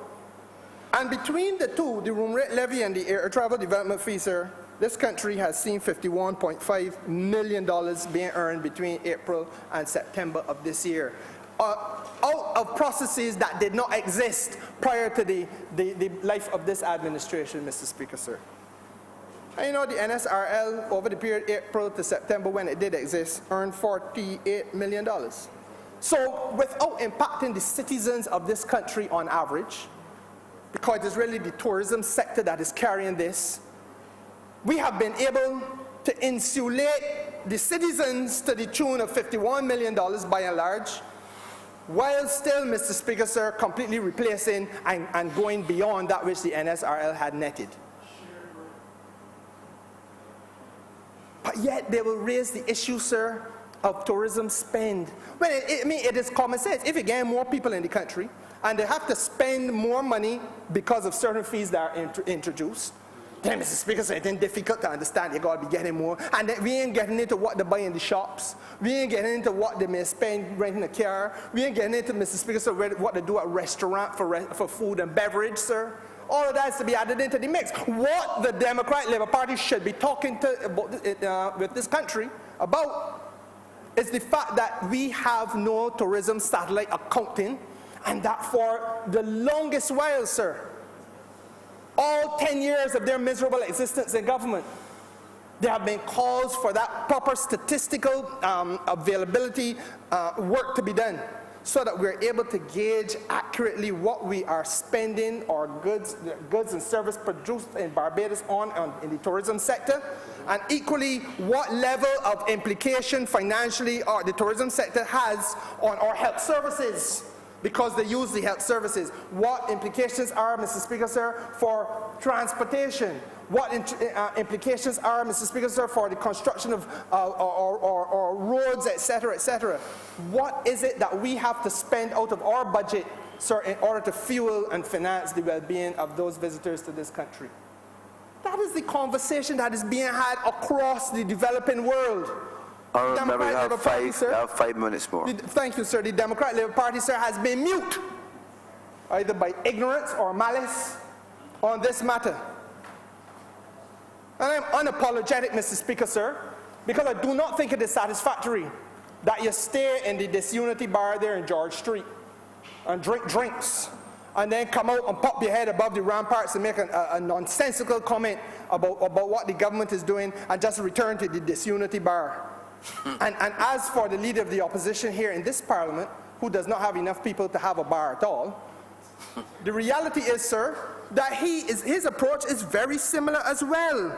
And between the two, the room rate levy and the air travel development fee, sir, this country has seen $51.5 million being earned between April and September of this year, out of processes that did not exist prior to the life of this administration, Mr. Speaker, sir. And you know, the NSRL, over the period April to September when it did exist, earned $48 million. So without impacting the citizens of this country on average, because it's really the tourism sector that is carrying this, we have been able to insulate the citizens to the tune of $51 million by and large, while still, Mr. Speaker, sir, completely replacing and going beyond that which the NSRL had netted. But yet they will raise the issue, sir, of tourism spend. Well, I mean, it is common sense. If you get more people in the country and they have to spend more money because of certain fees that are introduced, then, Mr. Speaker, so it's difficult to understand. You got to be getting more. And then we ain't getting into what they buy in the shops. We ain't getting into what they may spend renting a car. We ain't getting into, Mr. Speaker, so what they do at restaurant for food and beverage, sir. All of that is to be added into the mix. What the Democratic Labour Party should be talking to about with this country about is the fact that we have no tourism satellite accounting, and that for the longest while, sir, all 10 years of their miserable existence in government, there have been calls for that proper statistical availability work to be done, so that we're able to gauge accurately what we are spending our goods and service produced in Barbados in the tourism sector, and equally what level of implication financially the tourism sector has on our health services. because they use the health services. What implications are, Mr. Speaker, sir, for transportation? What implications are, Mr. Speaker, sir, for the construction of or roads, etc., etc.? What is it that we have to spend out of our budget, sir, in order to fuel and finance the well-being of those visitors to this country? That is the conversation that is being had across the developing world. Honourable member, you Democratic Labour Party, sir. have 5 minutes more. Thank you, sir. The Democratic Labour Party, sir, has been mute, either by ignorance or malice, on this matter. And I'm unapologetic, Mr. Speaker, sir, because I do not think it is satisfactory that you stay in the disunity bar there in George Street and drink drinks and then come out and pop your head above the ramparts and make a nonsensical comment about what the government is doing and just return to the disunity bar. And as for the leader of the opposition here in this parliament, who does not have enough people to have a bar at all, the reality is, sir, that his approach is very similar as well.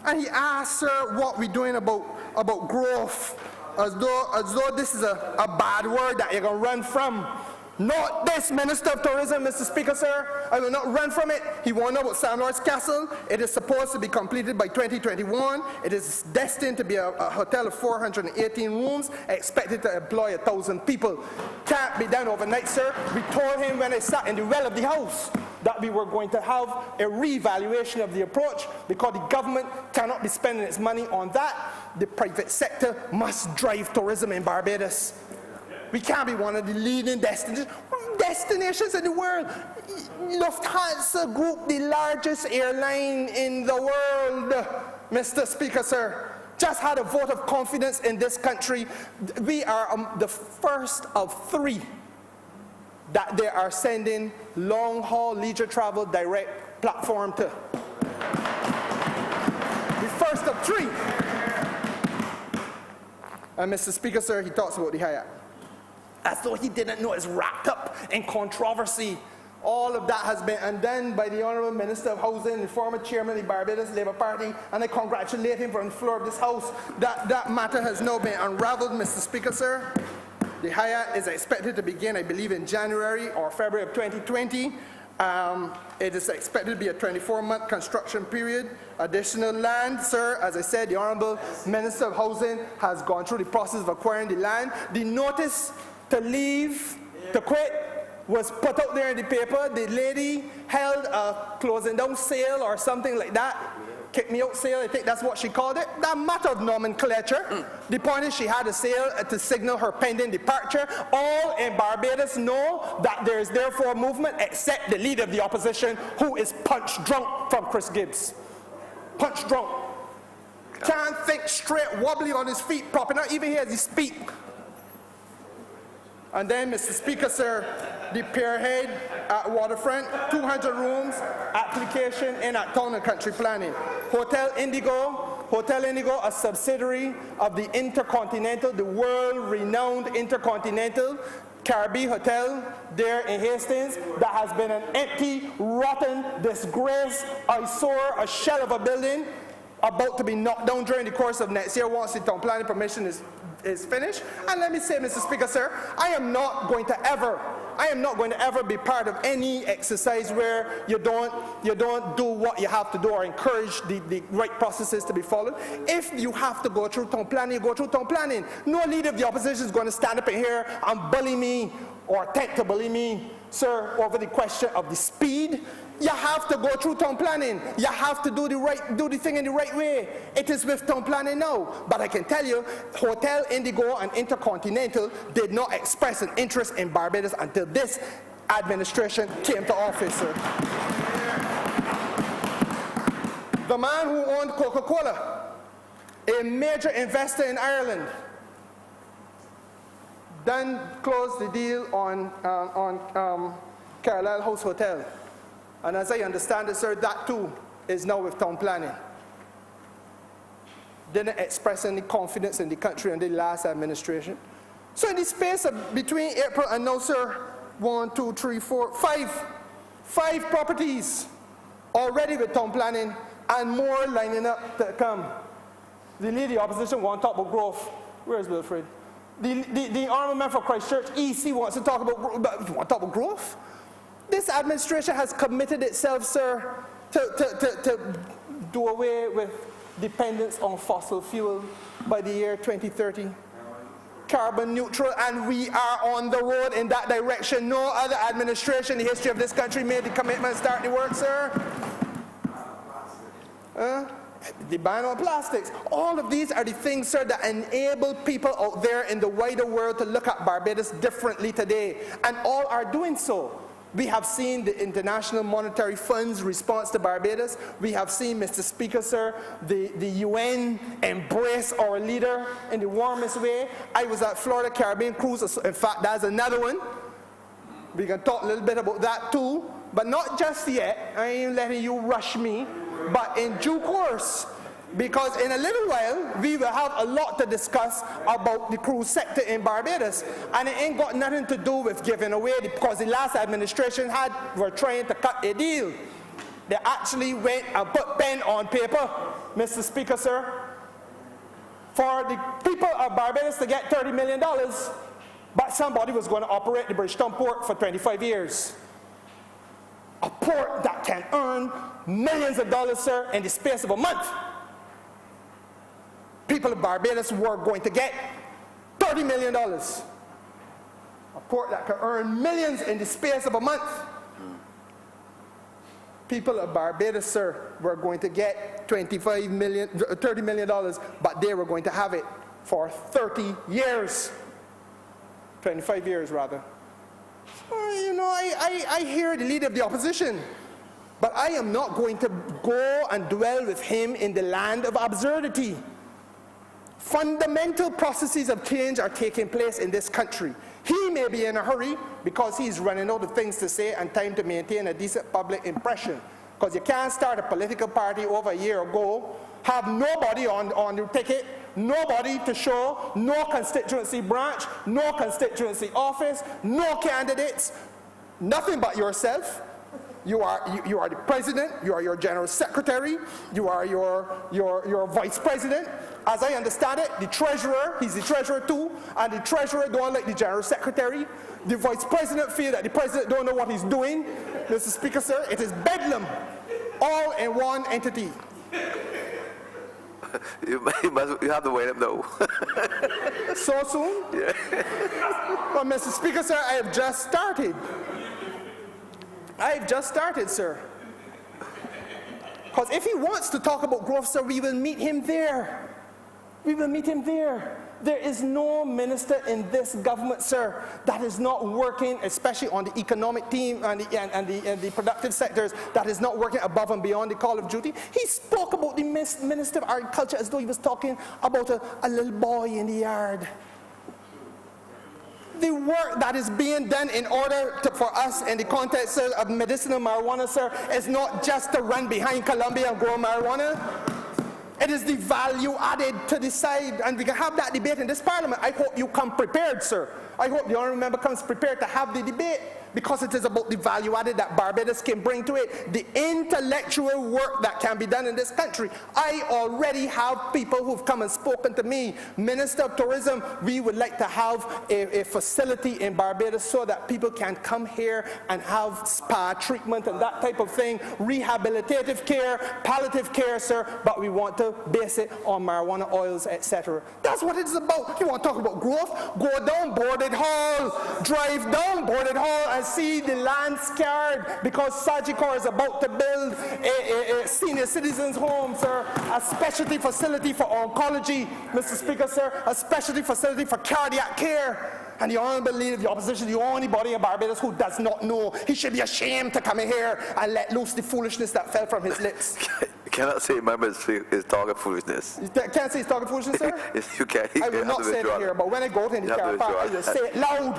And he asks, sir, what we're doing about growth, as though this is a bad word that you're going to run from. Not this Minister of Tourism, Mr. Speaker, sir. I will not run from it. He won't know about Sam Lord's Castle. It is supposed to be completed by 2021. It is destined to be a hotel of 418 rooms, expected to employ 1,000 people. Can't be done overnight, sir. We told him when I sat in the well of the House that we were going to have a re-evaluation of the approach because the government cannot be spending its money on that. The private sector must drive tourism in Barbados. We can't be one of the leading destinations in the world. Lufthansa Group, the largest airline in the world, Mr. Speaker, sir, just had a vote of confidence in this country. We are the first of 3 that they are sending long-haul leisure travel direct platform to. The first of 3. And Mr. Speaker, sir, he talks about the Hyatt as though he didn't know it's wrapped up in controversy. All of that has been undone by the Honourable Minister of Housing, the former chairman of the Barbados Labour Party, and I congratulate him from the floor of this House. That matter has now been unravelled, Mr. Speaker, sir. The Hyatt is expected to begin, I believe, in January or February of 2020. It is expected to be a 24-month construction period. Additional land, sir, as I said, the Honourable Minister of Housing has gone through the process of acquiring the land. The notice to leave, to quit, was put out there in the paper. The lady held a closing down sale or something like that. Kick me out sale, I think that's what she called it. That matter of nomenclature. The point is she had a sale to signal her pending departure. All in Barbados know that there is therefore movement except the leader of the opposition, who is punch drunk from Chris Gibbs. Punch drunk. Can't think straight, wobbly on his feet, propping out even here as he speaks. And then, Mr. Speaker, sir, the Pierhead at Waterfront, 200 rooms, application in at Town and Country Planning. Hotel Indigo, a subsidiary of the Intercontinental, the world-renowned Intercontinental Caribbean Hotel there in Hastings, that has been an empty, rotten, disgrace, eyesore, a shell of a building, about to be knocked down during the course of next year once the town planning permission is finished. And let me say, Mr. Speaker, sir, I am not going to ever be part of any exercise where you don't do what you have to do or encourage the right processes to be followed. If you have to go through town planning, you go through town planning. No leader of the opposition is going to stand up in here and bully me or attempt to bully me, sir, over the question of the speed. You have to go through town planning. You have to do the thing in the right way. It is with town planning now. But I can tell you, Hotel Indigo and Intercontinental did not express an interest in Barbados until this administration came to office, sir. The man who owned Coca-Cola, a major investor in Ireland, then closed the deal on Carlisle House Hotel. And as I understand it, sir, that too is now with town planning. Didn't express any confidence in the country under the last administration. So in the space of between April and now, sir, 1, 2, 3, 4, 5 properties already with town planning and more lining up to come. The leader of the opposition won't talk about growth. Where's Wilfred? The honourable member for Christchurch, EC, wants to talk about growth. This administration has committed itself, sir, to do away with dependence on fossil fuel by the year 2030. Carbon neutral, and we are on the road in that direction. No other administration in the history of this country made the commitment to start the work, sir. The ban on plastics. All of these are the things, sir, that enable people out there in the wider world to look at Barbados differently today, and all are doing so. We have seen the International Monetary Fund's response to Barbados. We have seen, Mr. Speaker, sir, the UN embrace our leader in the warmest way. I was at Florida Caribbean Cruise. In fact, that's another one. We can talk a little bit about that too, but not just yet. I ain't letting you rush me, but in due course. Because in a little while, we will have a lot to discuss about the cruise sector in Barbados. And it ain't got nothing to do with giving away, because the last administration were trying to cut a deal. They actually went and put pen on paper, Mr. Speaker, sir, for the people of Barbados to get $30 million, but somebody was going to operate the Bridgetown port for 25 years. A port that can earn millions of dollars, sir, in the space of a month. People of Barbados were going to get $30 million. A port that can earn millions in the space of a month. People of Barbados, sir, were going to get $30 million, but they were going to have it for 30 years. 25 years, rather. You know, I hear the leader of the opposition, but I am not going to go and dwell with him in the land of absurdity. Fundamental processes of change are taking place in this country. He may be in a hurry because he's running out of things to say and time to maintain a decent public impression. Because you can't start a political party over a year ago, have nobody on the ticket, nobody to show, no constituency branch, no constituency office, no candidates, nothing but yourself. You are the president, you are your general secretary, you are your vice president. As I understand it, the treasurer, he's the treasurer too, and the treasurer don't like the general secretary. The vice president feel that the president don't know what he's doing. Mr. Speaker, sir, it is bedlam, all in one entity. You have to wait up though. So soon? Yeah. Well, Mr. Speaker, sir, I have just started. I've just started, sir. Because if he wants to talk about growth, sir, we will meet him there. We will meet him there. There is no minister in this government, sir, that is not working, especially on the economic team and the productive sectors, that is not working above and beyond the call of duty. He spoke about the Minister of Agriculture as though he was talking about a little boy in the yard. The work that is being done in order for us in the context of medicinal marijuana, sir, is not just to run behind Colombia and grow marijuana. It is the value added to the side, and we can have that debate in this parliament. I hope you come prepared, sir. I hope the honourable member comes prepared to have the debate, because it is about the value added that Barbados can bring to it, the intellectual work that can be done in this country. I already have people who've come and spoken to me. Minister of Tourism, we would like to have a facility in Barbados so that people can come here and have spa treatment and that type of thing, rehabilitative care, palliative care, sir, but we want to base it on marijuana oils, etc. That's what it's about. You want to talk about growth? Go down Boarded Hall, drive down Boarded Hall and see the land scarred because Sagicor is about to build a senior citizens home, sir, a specialty facility for oncology, Mr. Speaker, sir, a specialty facility for cardiac care. And the honourable leader of the opposition, the only body in Barbados who does not know, he should be ashamed to come in here and let loose the foolishness that fell from his lips. You cannot say member is talking foolishness. You can't say he's talking foolishness, sir? Yes, you can. I will not say it here, but when I go in the car park, I will say it loud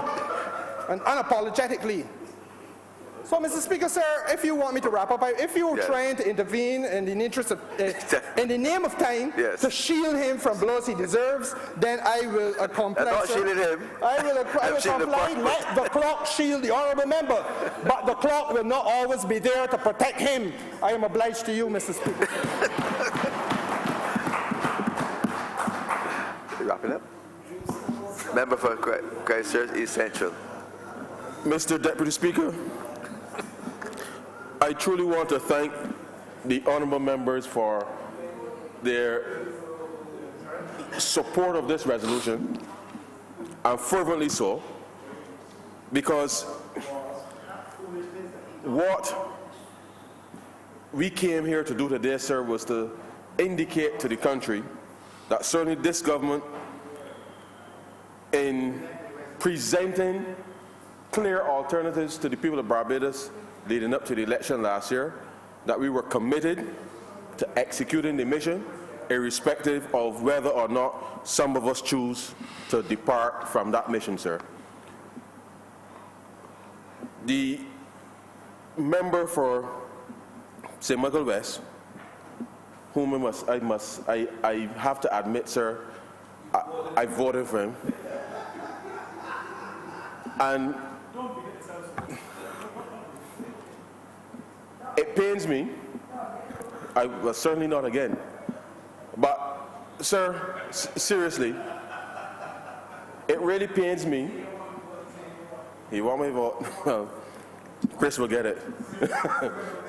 and unapologetically. So, Mr. Speaker, sir, if you want me to wrap up, if you're trying to intervene in the interest of, in the name of time, to shield him from blows he deserves, then I will comply. I'm not shielding him. I will comply. Let the clock shield the honourable member, but the clock will not always be there to protect him. I am obliged to you, Mr. Speaker. Wrapping up. Member for Christchurch East Central. Mr. Deputy Speaker, I truly want to thank the honourable members for their support of this resolution, and fervently so, because what we came here to do today, sir, was to indicate to the country that certainly this government, in presenting clear alternatives to the people of Barbados leading up to the election last year, that we were committed to executing the mission, irrespective of whether or not some of us choose to depart from that mission, sir. The member for St. Michael West, whom I have to admit, sir, I voted for him. And it pains me. I was certainly not again. But, sir, seriously, it really pains me. You want my vote? Chris will get it.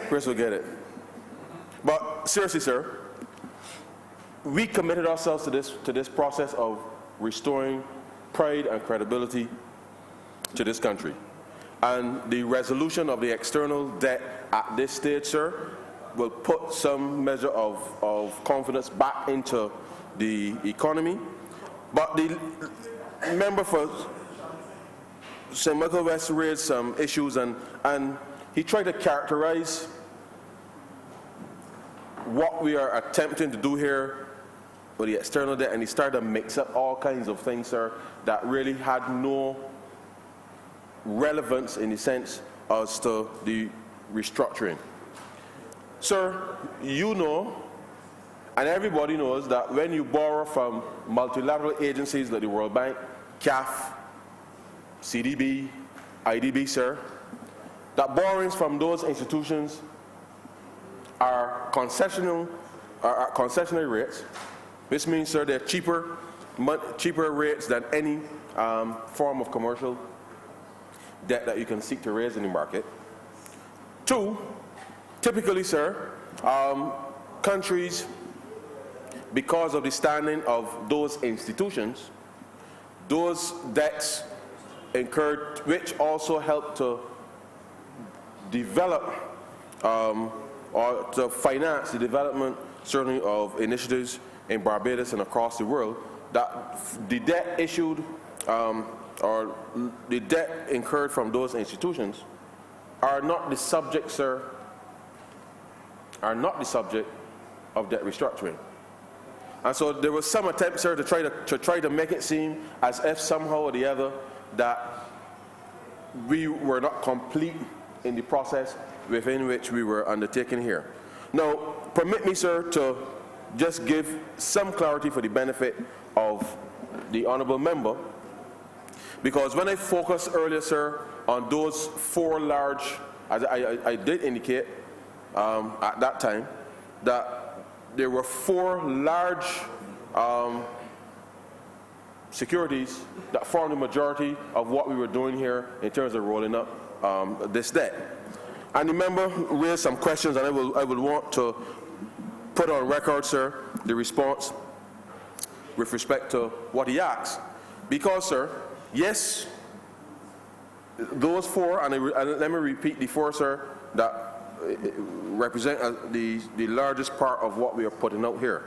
Chris will get it. But seriously, sir, we committed ourselves to this process of restoring pride and credibility to this country. And the resolution of the external debt at this stage, sir, will put some measure of confidence back into the economy. But the member for St. Michael West raised some issues, and he tried to characterize what we are attempting to do here with the external debt, and he started to mix up all kinds of things, sir, that really had no relevance in the sense as to the restructuring. Sir, you know, and everybody knows, that when you borrow from multilateral agencies like the World Bank, CAF, CDB, IDB, sir, that borrowings from those institutions are concessionary rates. This means, sir, they're cheaper rates than any form of commercial debt that you can seek to raise in the market. Two, typically, sir, countries, because of the standing of those institutions, those debts incurred, which also help to develop or to finance the development, certainly, of initiatives in Barbados and across the world, that the debt issued or the debt incurred from those institutions are not the subject, sir, are not the subject of debt restructuring. And so there was some attempt, sir, to try to make it seem as if somehow or the other that we were not complete in the process within which we were undertaking here. Now, permit me, sir, to just give some clarity for the benefit of the honourable member, because when I focused earlier, sir, on those four large, as I did indicate at that time, that there were four large securities that formed the majority of what we were doing here in terms of rolling up this debt. And the member raised some questions, and I will want to put on record, sir, the response with respect to what he asked. Because, sir, yes, those four, and let me repeat the four, sir, that represent the largest part of what we are putting out here.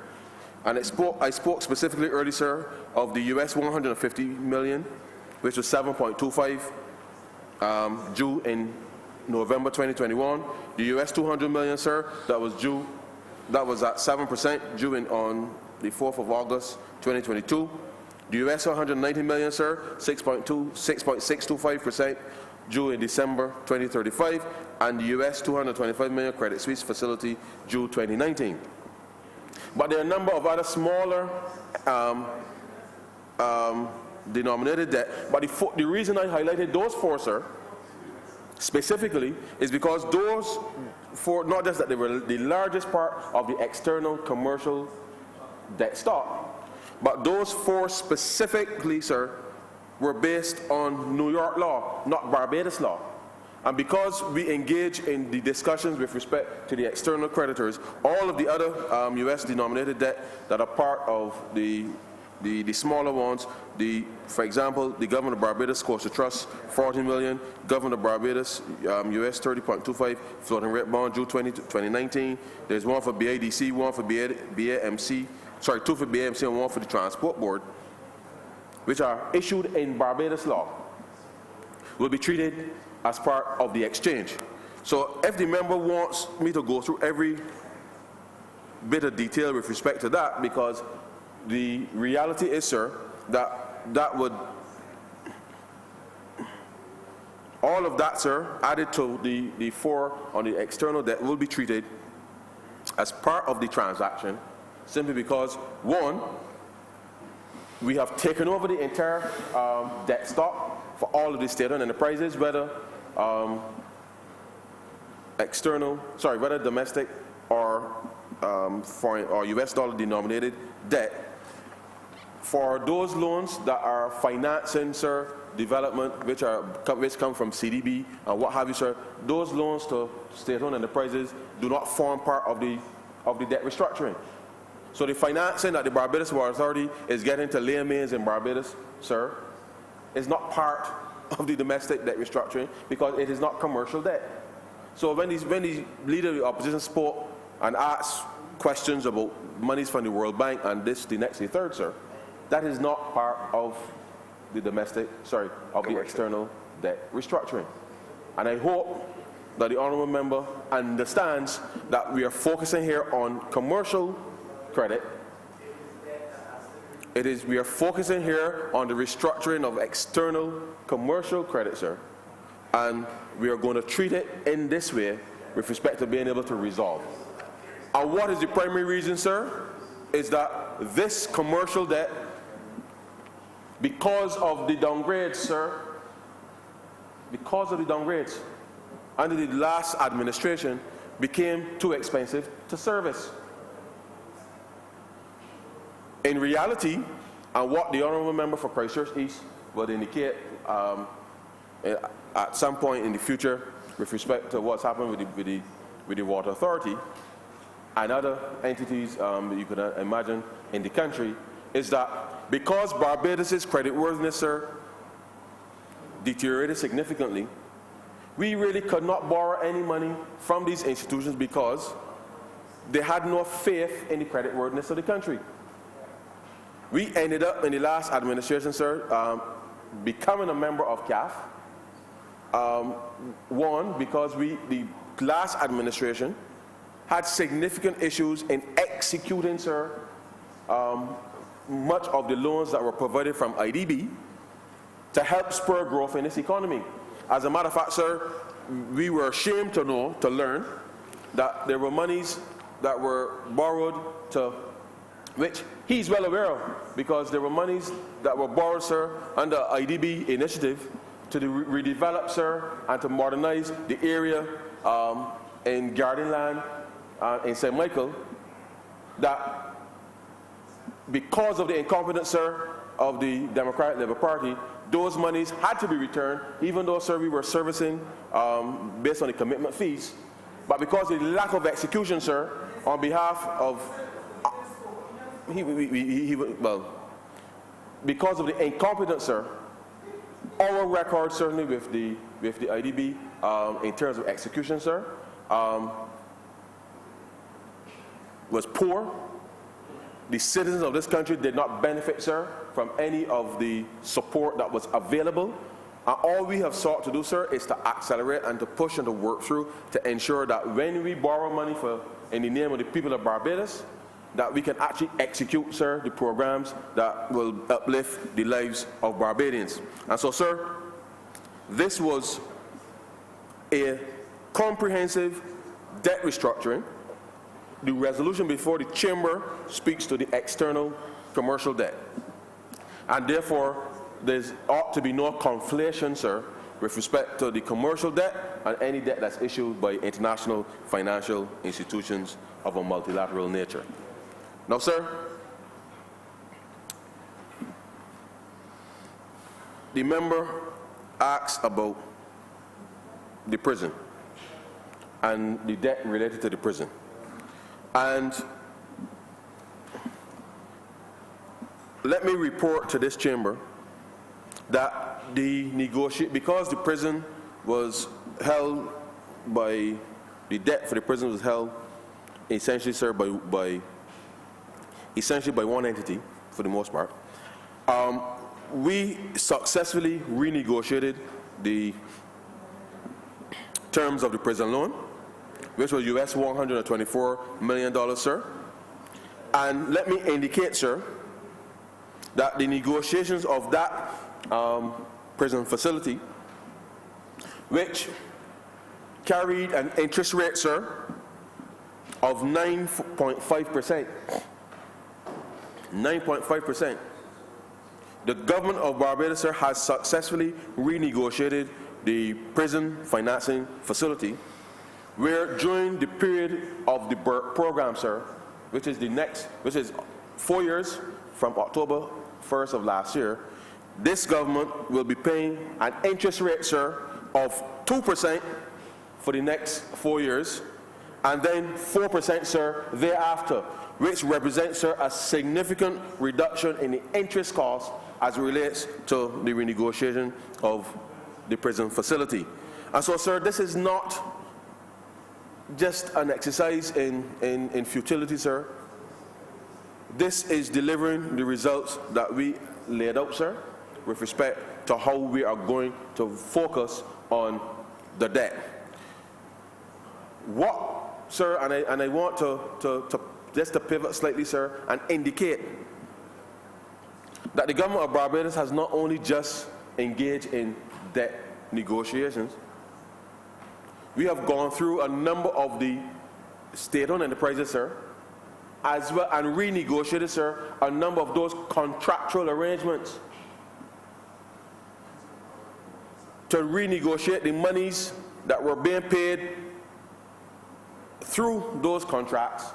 And I spoke specifically earlier, sir, of the US 150 million, which was 7.25 due in November 2021. The US 200 million, sir, that was at 7% due on the 4th of August 2022. The US 190 million, sir, 6.625% due in December 2035, and the US 225 million Credit Suisse facility due 2019. But there are a number of other smaller denominated debt. But the reason I highlighted those four, sir, specifically, is because those four, not just that they were the largest part of the external commercial debt stock, but those four specifically, sir, were based on New York law, not Barbados law. And because we engage in the discussions with respect to the external creditors, all of the other US-denominated debt that are part of the smaller ones, for example, the government of Barbados Coastal Trust, 40 million, government of Barbados, US 30.25, floating rate bond due 2019. There's one for BADC, one for BAMC, sorry, two for BAMC and one for the Transport Board, which are issued in Barbados law, will be treated as part of the exchange. So if the member wants me to go through every bit of detail with respect to that, because the reality is, sir, that would, all of that, sir, added to the four on the external debt will be treated as part of the transaction, simply because, one, we have taken over the entire debt stock for all of the state-owned enterprises, whether whether domestic or foreign or US dollar denominated debt. For those loans that are financing, sir, development, which come from CDB and what have you, sir, those loans to state-owned enterprises do not form part of the debt restructuring. So the financing that the Barbados Water Authority is getting to laymains in Barbados, sir, is not part of the domestic debt restructuring because it is not commercial debt. So when the leader of the opposition spoke and asked questions about monies from the World Bank and this, the next, the third, sir, that is not part of the the external debt restructuring. And I hope that the honourable member understands that we are focusing here on commercial credit. We are focusing here on the restructuring of external commercial credit, sir. And we are going to treat it in this way with respect to being able to resolve. And what is the primary reason, sir? Is that this commercial debt, because of the downgrades, sir, because of the downgrades under the last administration, became too expensive to service. In reality, and what the honourable member for Christchurch East would indicate at some point in the future with respect to what's happened with the Water Authority and other entities you could imagine in the country, is that because Barbados' creditworthiness, sir, deteriorated significantly, we really could not borrow any money from these institutions because they had no faith in the creditworthiness of the country. We ended up in the last administration, sir, becoming a member of CAF. One, because the last administration had significant issues in executing, sir, much of the loans that were provided from IDB to help spur growth in this economy. As a matter of fact, sir, we were ashamed to learn that there were monies that were borrowed to, which he's well aware of, because there were monies that were borrowed, sir, under IDB initiative to redevelop, sir, and to modernize the area in Garden Land in St. Michael, that because of the incompetence, sir, of the Democratic Labour Party, those monies had to be returned, even though, sir, we were servicing based on the commitment fees. But because of the lack of execution, sir, on behalf of because of the incompetence, sir, our record certainly with the IDB in terms of execution, sir, was poor. The citizens of this country did not benefit, sir, from any of the support that was available. And all we have sought to do, sir, is to accelerate and to push and to work through to ensure that when we borrow money in the name of the people of Barbados, that we can actually execute, sir, the programs that will uplift the lives of Barbadians. And so, sir, this was a comprehensive debt restructuring. The resolution before the chamber speaks to the external commercial debt. And therefore, there ought to be no conflation, sir, with respect to the commercial debt and any debt that's issued by international financial institutions of a multilateral nature. Now, sir, the member asks about the prison and the debt related to the prison. And let me report to this chamber that because the prison was held by, the debt for the prison was held essentially, sir, by one entity for the most part. We successfully renegotiated the terms of the prison loan, which was US $124 million, sir. And let me indicate, sir, that the negotiations of that prison facility, which carried an interest rate, sir, of 9.5%. 9.5%. The government of Barbados, sir, has successfully renegotiated the prison financing facility, where during the period of the program, sir, which is 4 years from October 1st of last year, this government will be paying an interest rate, sir, of 2% for the next 4 years, and then 4%, sir, thereafter, which represents, sir, a significant reduction in the interest cost as it relates to the renegotiation of the prison facility. And so, sir, this is not just an exercise in futility, sir. This is delivering the results that we laid out, sir, with respect to how we are going to focus on the debt. What, sir, and I want to just to pivot slightly, sir, and indicate that the government of Barbados has not only just engaged in debt negotiations. We have gone through a number of the state-owned enterprises, sir, as well, and renegotiated, sir, a number of those contractual arrangements to renegotiate the monies that were being paid through those contracts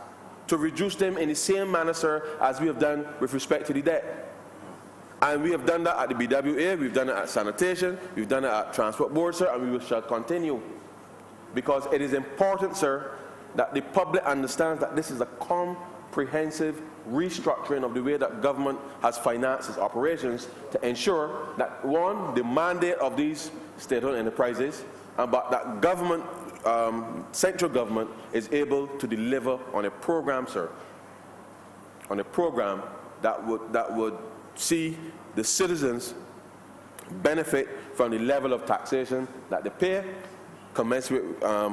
to reduce them in the same manner, sir, as we have done with respect to the debt. And we have done that at the BWA, we've done it at sanitation, we've done it at Transport Board, sir, and we shall continue. Because it is important, sir, that the public understands that this is a comprehensive restructuring of the way that government has financed its operations to ensure that, one, the mandate of these state-owned enterprises, but that government, central government, is able to deliver on a program, sir, on a program that would see the citizens benefit from the level of taxation that they pay, commensurate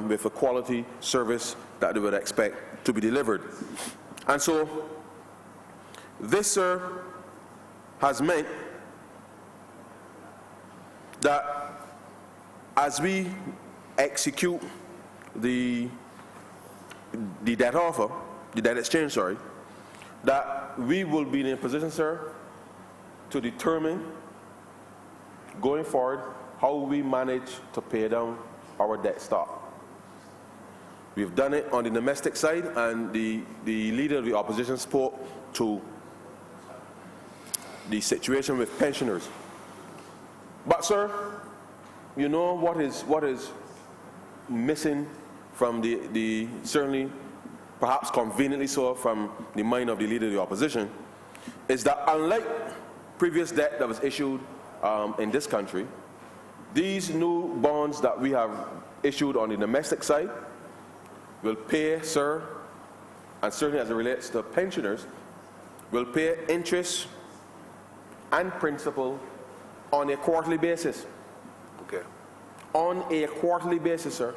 with a quality service that they would expect to be delivered. And so this, sir, has meant that as we execute the debt offer, the debt exchange, sorry, that we will be in a position, sir, to determine going forward how we manage to pay down our debt stock. We've done it on the domestic side, and the leader of the opposition spoke to the situation with pensioners. But, sir, you know what is missing from the certainly, perhaps conveniently so, from the mind of the leader of the opposition, is that unlike previous debt that was issued in this country, these new bonds that we have issued on the domestic side will pay, sir, and certainly as it relates to pensioners, will pay interest and principal on a quarterly basis. Okay. On a quarterly basis, sir.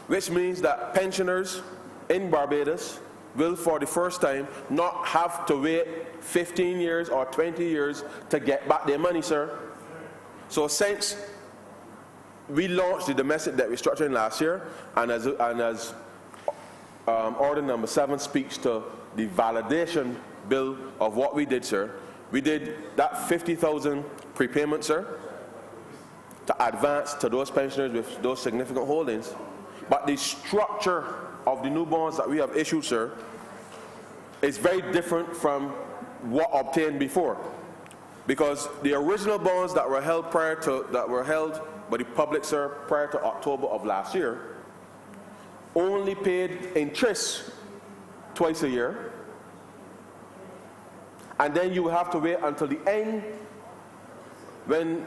Which means that pensioners in Barbados will, for the first time, not have to wait 15 years or 20 years to get back their money, sir. So since we launched the domestic debt restructuring last year, and as order number 7 speaks to the validation bill of what we did, sir, we did that 50,000 prepayment, sir, to advance to those pensioners with those significant holdings. But the structure of the new bonds that we have issued, sir, is very different from what obtained before. Because the original bonds that were held by the public, sir, prior to October of last year, only paid interest twice a year, and then you have to wait until the end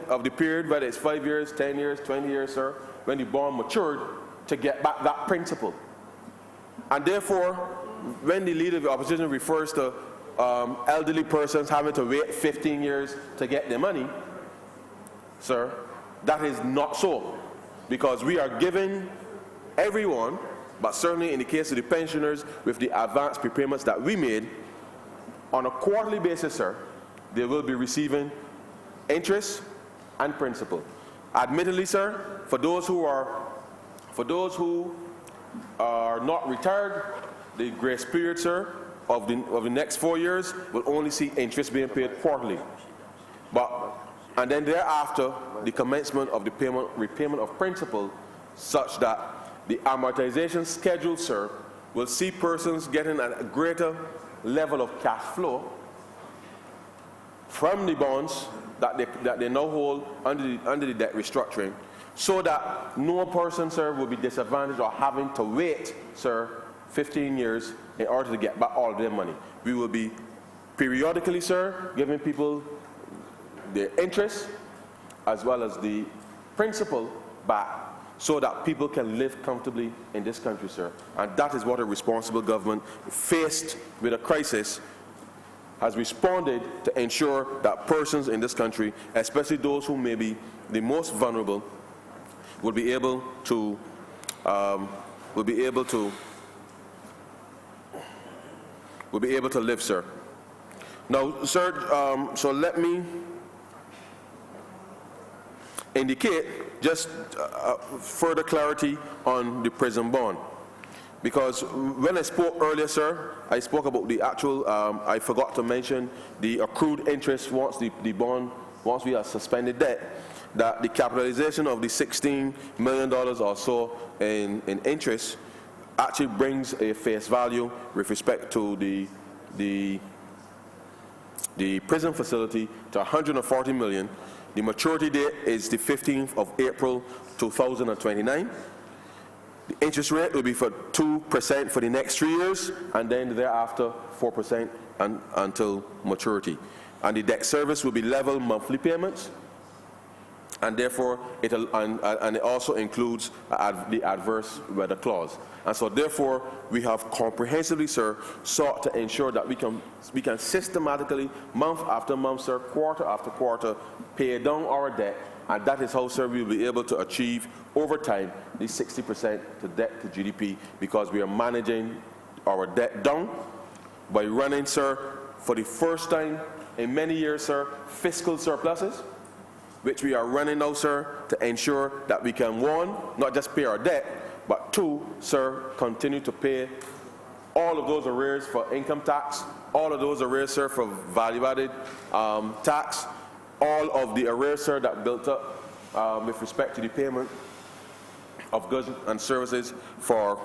of the period, whether it's 5 years, 10 years, 20 years, sir, when the bond matured, to get back that principal. And therefore, when the leader of the opposition refers to elderly persons having to wait 15 years to get their money, sir, that is not so. Because we are giving everyone, but certainly in the case of the pensioners, with the advance prepayments that we made, on a quarterly basis, sir, they will be receiving interest and principal. Admittedly, sir, for those who are not retired, the grace period, sir, of the next 4 years will only see interest being paid quarterly. And then thereafter, the commencement of the repayment of principal, such that the amortization schedule, sir, will see persons getting a greater level of cash flow from the bonds that they now hold under the debt restructuring, so that no person, sir, will be disadvantaged or having to wait, sir, 15 years in order to get back all of their money. We will be periodically, sir, giving people their interest as well as the principal back, so that people can live comfortably in this country, sir. And that is what a responsible government faced with a crisis has responded to ensure that persons in this country, especially those who may be the most vulnerable, will be able to live, sir. Now, sir, so let me indicate just further clarity on the prison bond. Because when I spoke earlier, sir, I spoke about the actual, I forgot to mention the accrued interest once once we have suspended debt, that the capitalization of the $16 million or so in interest actually brings a face value with respect to the prison facility to $140 million. The maturity date is the 15th of April 2029. The interest rate will be for 2% for the next 3 years, and then thereafter 4% until maturity. And the debt service will be level monthly payments, and therefore it also includes the adverse weather clause. And so therefore we have comprehensively, sir, sought to ensure that we can systematically, month after month, sir, quarter after quarter, pay down our debt. And that is how, sir, we will be able to achieve over time the 60% to debt to GDP, because we are managing our debt down by running, sir, for the first time in many years, sir, fiscal surpluses, which we are running now, sir, to ensure that we can, one, not just pay our debt, but two, sir, continue to pay all of those arrears for income tax, all of those arrears, sir, for value-added tax, all of the arrears, sir, that built up with respect to the payment of goods and services for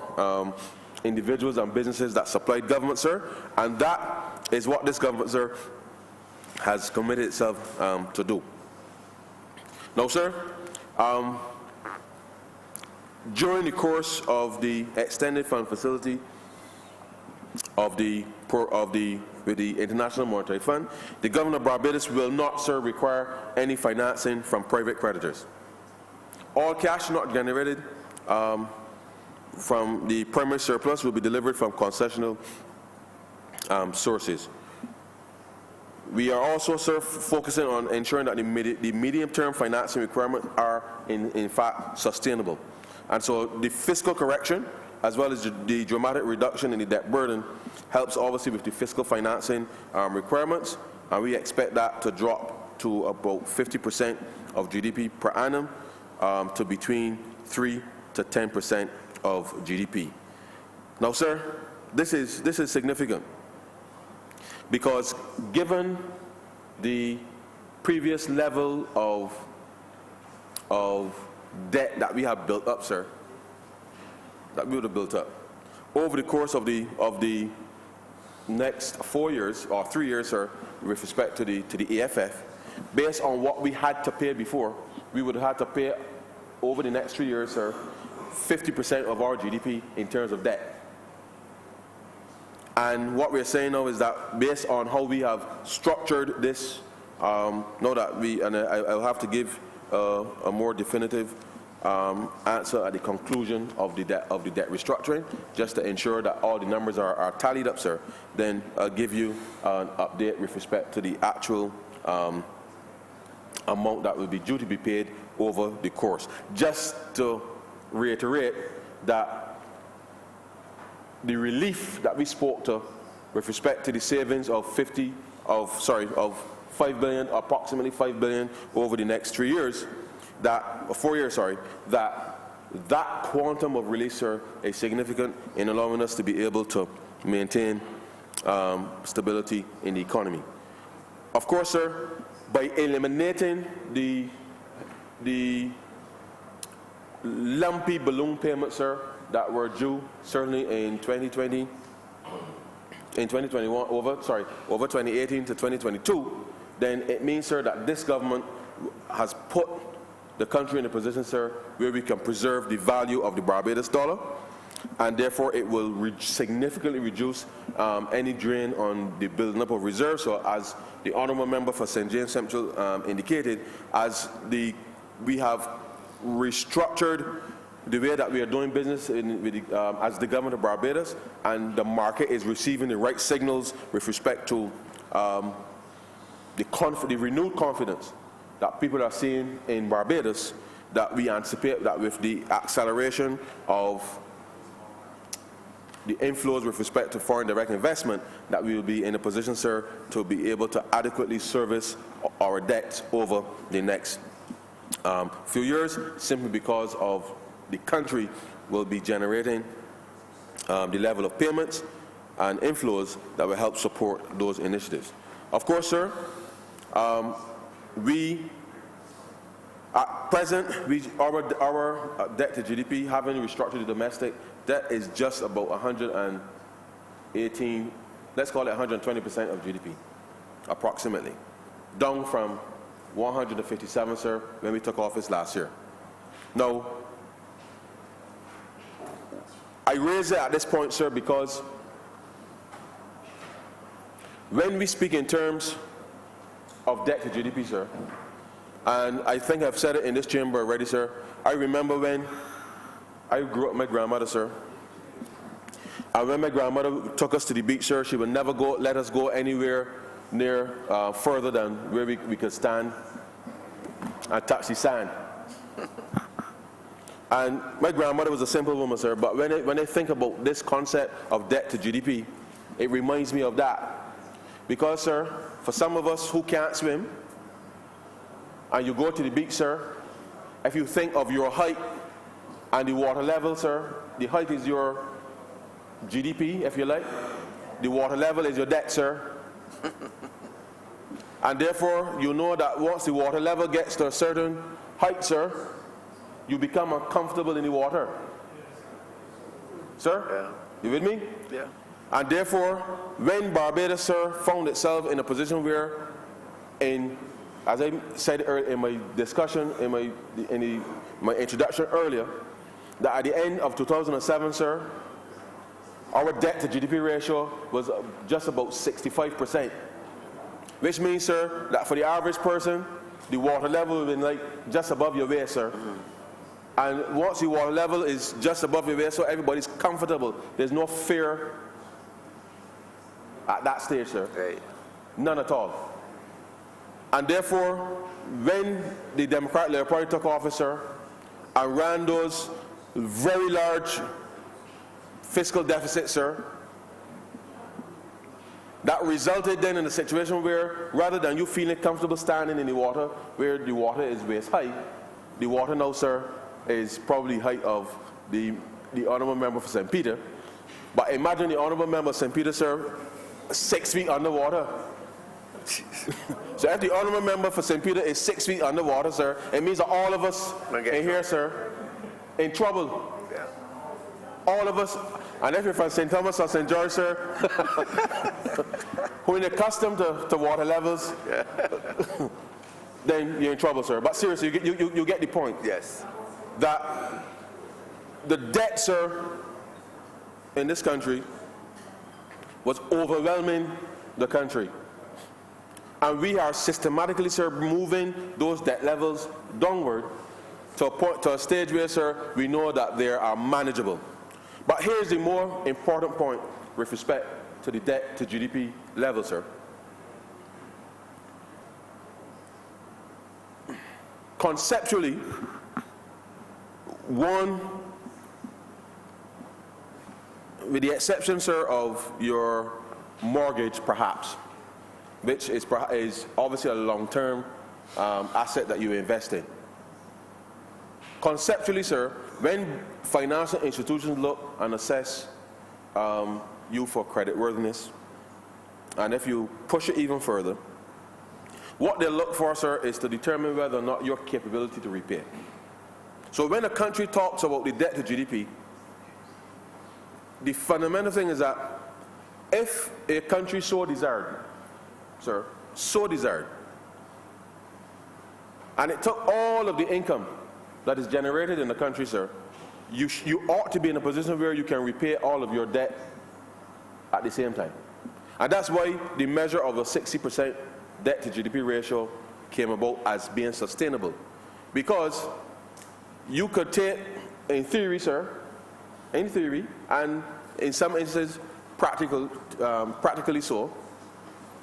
individuals and businesses that supplied government, sir. And that is what this government, sir, has committed itself to do. Now, sir, during the course of the extended fund facility with the International Monetary Fund, the government of Barbados will not, sir, require any financing from private creditors. All cash not generated from the primary surplus will be delivered from concessional sources. We are also, sir, focusing on ensuring that the medium-term financing requirements are, in fact, sustainable. And so the fiscal correction, as well as the dramatic reduction in the debt burden, helps obviously with the fiscal financing requirements, and we expect that to drop to about 50% of GDP per annum to between 3 to 10% of GDP. Now, sir, this is significant, because given the previous level of debt that we have built up, sir, that we would have built up over the course of the next 4 years or 3 years, sir, with respect to the EFF, based on what we had to pay before, we would have had to pay over the next 3 years, sir, 50% of our GDP in terms of debt. And what we're saying now is that based on how we have structured this, know that I'll have to give a more definitive answer at the conclusion of the debt restructuring, just to ensure that all the numbers are tallied up, sir. Then I'll give you an update with respect to the actual amount that will be due to be paid over the course. Just to reiterate that the relief that we spoke to with respect to the savings of 5 billion, approximately 5 billion over the next 3 years, 4 years, that quantum of release, sir, is significant in allowing us to be able to maintain stability in the economy. Of course, sir, by eliminating the lumpy balloon payments, sir, that were due certainly in 2021, over 2018 to 2022, then it means, sir, that this government has put the country in a position, sir, where we can preserve the value of the Barbados dollar, and therefore it will significantly reduce any drain on the building up of reserves. So as the Honourable Member for St. James Central indicated, as we have restructured the way that we are doing business as the government of Barbados, and the market is receiving the right signals with respect to the renewed confidence that people are seeing in Barbados, that we anticipate that with the acceleration of the inflows with respect to foreign direct investment, that we will be in a position, sir, to be able to adequately service our debts over the next few years, simply because of the country will be generating the level of payments and inflows that will help support those initiatives. Of course, sir, we at present, our debt to GDP, having restructured the domestic debt, is just about 118, let's call it 120% of GDP, approximately, down from 157, sir, when we took office last year. Now, I raise it at this point, sir, because when we speak in terms of debt to GDP, sir, and I think I've said it in this chamber already, sir, I remember when I grew up with my grandmother, sir, and when my grandmother took us to the beach, sir, she would never let us go anywhere near further than where we could stand and touch the sand. And my grandmother was a simple woman, sir, but when I think about this concept of debt to GDP, it reminds me of that. Because, sir, for some of us who can't swim, and you go to the beach, sir, if you think of your height and the water level, sir, the height is your GDP, if you like. The water level is your debt, sir. And therefore, you know that once the water level gets to a certain height, sir, you become uncomfortable in the water. Sir? Yeah. You with me? Yeah. And therefore, when Barbados, sir, found itself in a position where, as I said earlier in my discussion, in my introduction earlier, that at the end of 2007, sir, our debt to GDP ratio was just about 65%. Which means, sir, that for the average person, the water level would be like just above your waist, sir. And once the water level is just above your waist, so everybody's comfortable. There's no fear at that stage, sir. Right. None at all. And therefore, when the Democratic Labour Party took office, sir, and ran those very large fiscal deficits, sir, that resulted then in a situation where, rather than you feeling comfortable standing in the water, where the water is waist high, the water now, sir, is probably height of the Honourable Member for St. Peter. But imagine the Honourable Member of St. Peter, sir, 6 feet underwater. So if the Honourable Member for St. Peter is 6 feet underwater, sir, it means that all of us in here, sir, in trouble. Yeah. All of us. And if you're from St. Thomas or St. George, sir, who are accustomed to water levels, then you're in trouble, sir. But seriously, you get the point. Yes. That the debt, sir, in this country was overwhelming the country. And we are systematically, sir, moving those debt levels downward to a stage where, sir, we know that they are manageable. But here's the more important point with respect to the debt to GDP level, sir. Conceptually, one, with the exception, sir, of your mortgage, perhaps, which is obviously a long-term asset that you invest in. Conceptually, sir, when financial institutions look and assess you for creditworthiness, and if you push it even further, what they look for, sir, is to determine whether or not your capability to repay. So when a country talks about the debt to GDP, the fundamental thing is that if a country so desired, sir, so desired, and it took all of the income that is generated in the country, sir, you ought to be in a position where you can repay all of your debt at the same time. And that's why the measure of a 60% debt to GDP ratio came about as being sustainable. Because you could take, in theory, sir, in theory, and in some instances, practically so,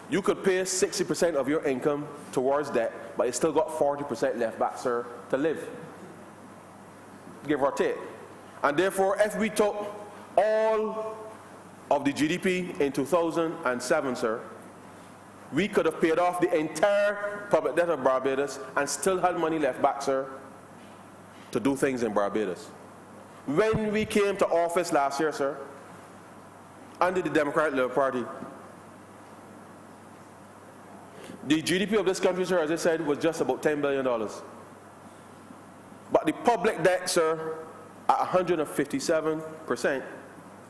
you could pay 60% of your income towards debt, but you still got 40% left back, sir, to live, give or take. And therefore, if we took all of the GDP in 2007, sir, we could have paid off the entire public debt of Barbados and still had money left back, sir, to do things in Barbados. When we came to office last year, sir, under the Democratic Labour Party, the GDP of this country, sir, as I said, was just about $10 billion. But the public debt, sir, at 157%,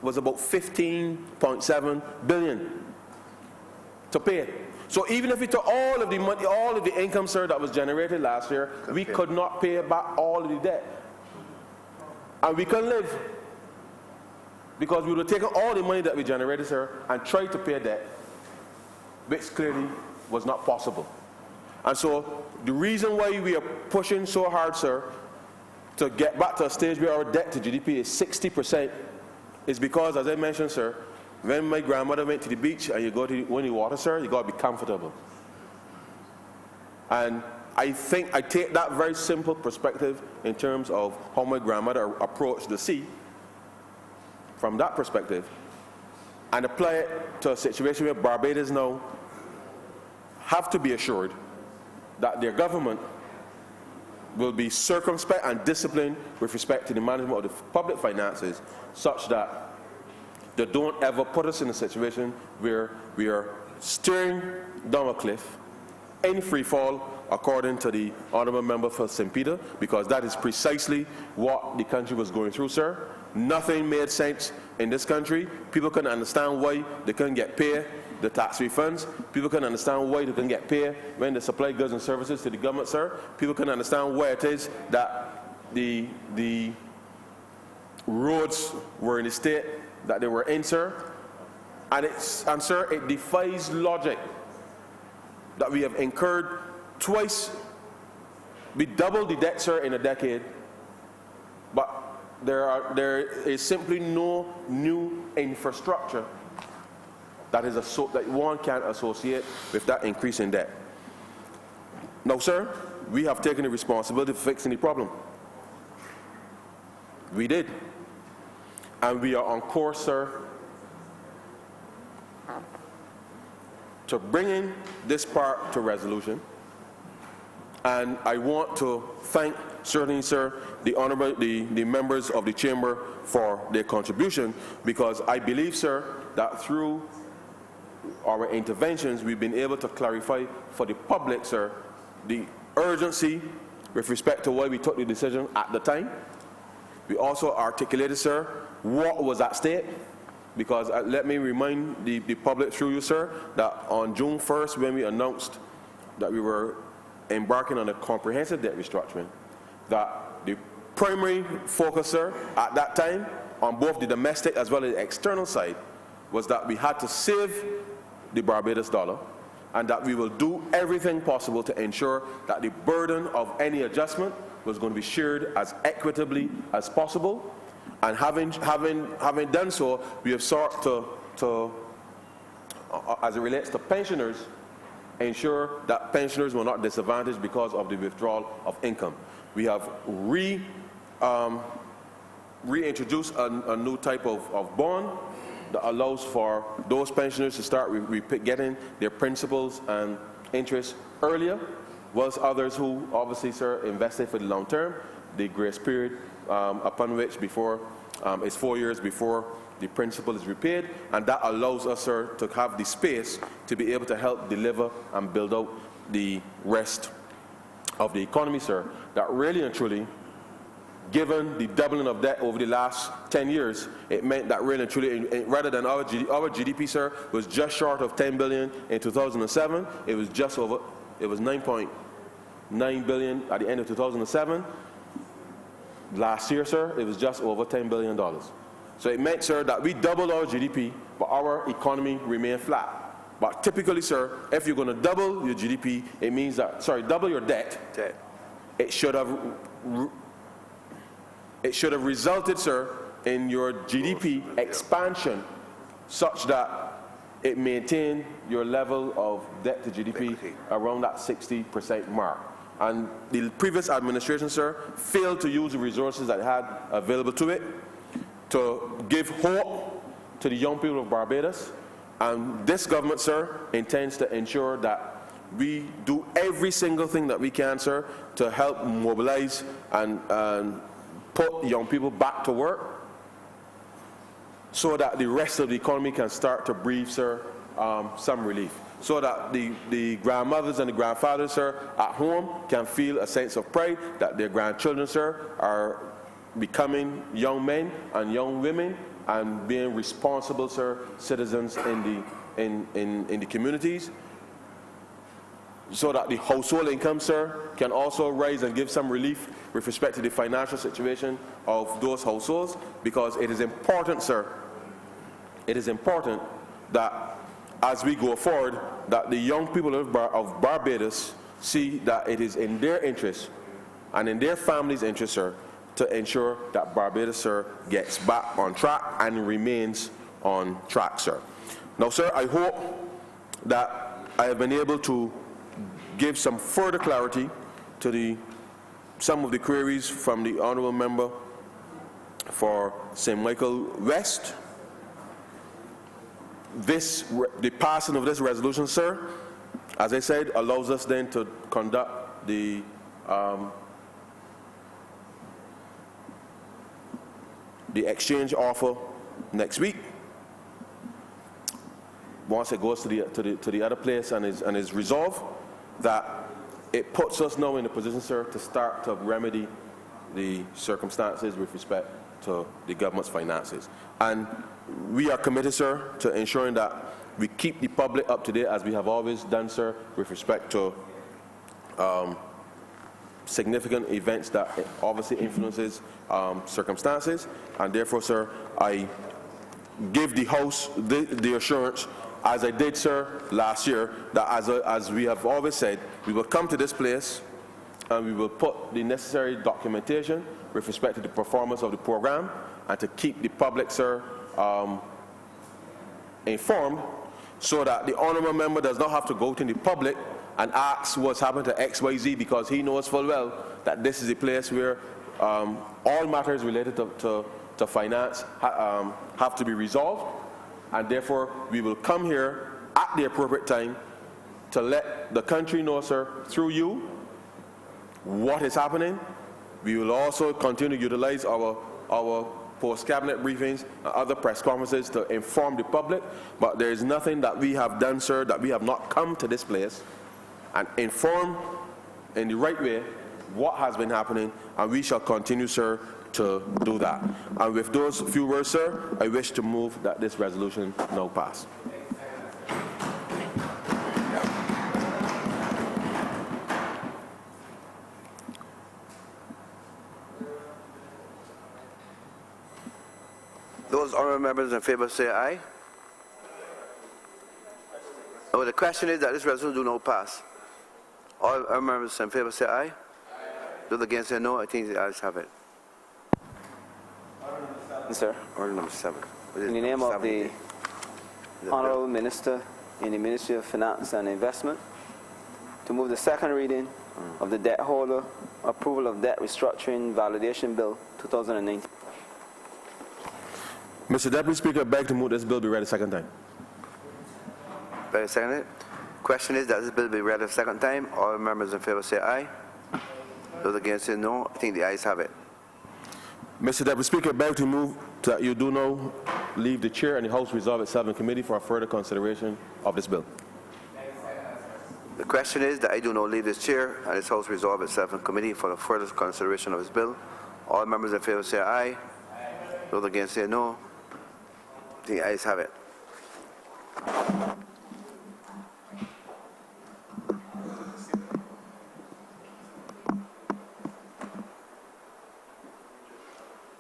was about $15.7 billion to pay. So even if we took all of the money, all of the income, sir, that was generated last year, we could not pay back all of the debt. And we couldn't live. Because we would have taken all the money that we generated, sir, and tried to pay debt, which clearly was not possible. And so the reason why we are pushing so hard, sir, to get back to a stage where our debt to GDP is 60% is because, as I mentioned, sir, when my grandmother went to the beach and you go to the water, sir, you got to be comfortable. And I think I take that very simple perspective in terms of how my grandmother approached the sea, from that perspective, and apply it to a situation where Barbados now have to be assured that their government will be circumspect and disciplined with respect to the management of the public finances, such that they don't ever put us in a situation where we are steering down a cliff in free fall, according to the Honourable Member for St. Peter, because that is precisely what the country was going through, sir. Nothing made sense in this country. People couldn't understand why they couldn't get paid the tax refunds. People couldn't understand why they couldn't get paid when they supply goods and services to the government, sir. People couldn't understand why it is that the roads were in the state that they were in, sir. And sir, it defies logic that we have incurred twice. We doubled the debt, sir, in a decade, but there is simply no new infrastructure that one can associate with that increase in debt. Now, sir, we have taken the responsibility for fixing the problem. We did. And we are on course, sir, to bringing this part to resolution. And I want to thank, certainly, sir, the Honourable, the members of the Chamber for their contribution, because I believe, sir, that through our interventions, we've been able to clarify for the public, sir, the urgency with respect to why we took the decision at the time. We also articulated, sir, what was at stake, because let me remind the public through you, sir, that on June 1st, when we announced that we were embarking on a comprehensive debt restructuring, that the primary focus, sir, at that time, on both the domestic as well as the external side, was that we had to save the Barbados dollar, and that we will do everything possible to ensure that the burden of any adjustment was going to be shared as equitably as possible. And having done so, we have sought to as it relates to pensioners, ensure that pensioners were not disadvantaged because of the withdrawal of income. We have reintroduced a new type of bond that allows for those pensioners to start getting their principals and interest earlier, whilst others who obviously, sir, invested for the long term, the grace period upon which is 4 years before the principal is repaid, and that allows us, sir, to have the space to be able to help deliver and build out the rest of the economy, sir. That really and truly, given the doubling of debt over the last 10 years, it meant that really and truly, rather than our GDP, sir, was just short of 10 billion in 2007, it was 9.9 billion at the end of 2007. Last year, sir, it was just over $10 billion. So it meant, sir, that we doubled our GDP, but our economy remained flat. But typically, sir, if you're going to double your GDP, it means that, double your debt. It should have resulted, sir, in your GDP expansion such that it maintained your level of debt to GDP around that 60% mark. And the previous administration, sir, failed to use the resources that it had available to it to give hope to the young people of Barbados. And this government, sir, intends to ensure that we do every single thing that we can, sir, to help mobilize and put young people back to work so that the rest of the economy can start to breathe, sir, some relief. So that the grandmothers and the grandfathers, sir, at home can feel a sense of pride that their grandchildren, sir, are becoming young men and young women and being responsible, sir, citizens in the communities. So that the household income, sir, can also rise and give some relief with respect to the financial situation of those households, because it is important, sir, it is important that as we go forward, that the young people of Barbados see that it is in their interest and in their families' interest, sir, to ensure that Barbados, sir, gets back on track and remains on track, sir. Now, sir, I hope that I have been able to give some further clarity to some of the queries from the Honourable Member for St. Michael West. The passing of this resolution, sir, as I said, allows us then to conduct the exchange offer next week. Once it goes to the other place and is resolved, that it puts us now in a position, sir, to start to remedy the circumstances with respect to the government's finances. And we are committed, sir, to ensuring that we keep the public up to date, as we have always done, sir, with respect to significant events that obviously influences circumstances. And therefore, sir, I give the House the assurance, as I did, sir, last year, that as we have always said, we will come to this place and we will put the necessary documentation with respect to the performance of the program, and to keep the public, sir, informed, so that the Honourable Member does not have to go to the public and ask what's happened to XYZ, because he knows full well that this is a place where all matters related to finance have to be resolved. And therefore, we will come here at the appropriate time to let the country know, sir, through you, what is happening. We will also continue to utilize our post-cabinet briefings and other press conferences to inform the public. But there is nothing that we have done, sir, that we have not come to this place and inform in the right way what has been happening, and we shall continue, sir, to do that. And with those few words, sir, I wish to move that this resolution now pass. those honourable members in favour say aye. Oh, the question is that this resolution do not pass. All honourable members in favour say aye. Those against say no. I think the ayes have it. Sir, Order number 7. in the name of the Honourable Minister in the Ministry of Finance and Investment, to move the second reading of the Debt Holder Approval of Debt Restructuring Validation Bill 2019. Mr. Deputy Speaker, I beg to move this bill be read a second time. Better second it. Question is that this bill be read a second time. All members in favour say aye. Those against say no. I think the ayes have it. Mr. Deputy Speaker, I beg to move that you do now leave the chair and the House resolve itself in committee for a further consideration of this bill. The question is that I do not leave this chair and this House resolve itself in committee for the further consideration of this bill. All members in favour say aye. Those against say no. The ayes have it.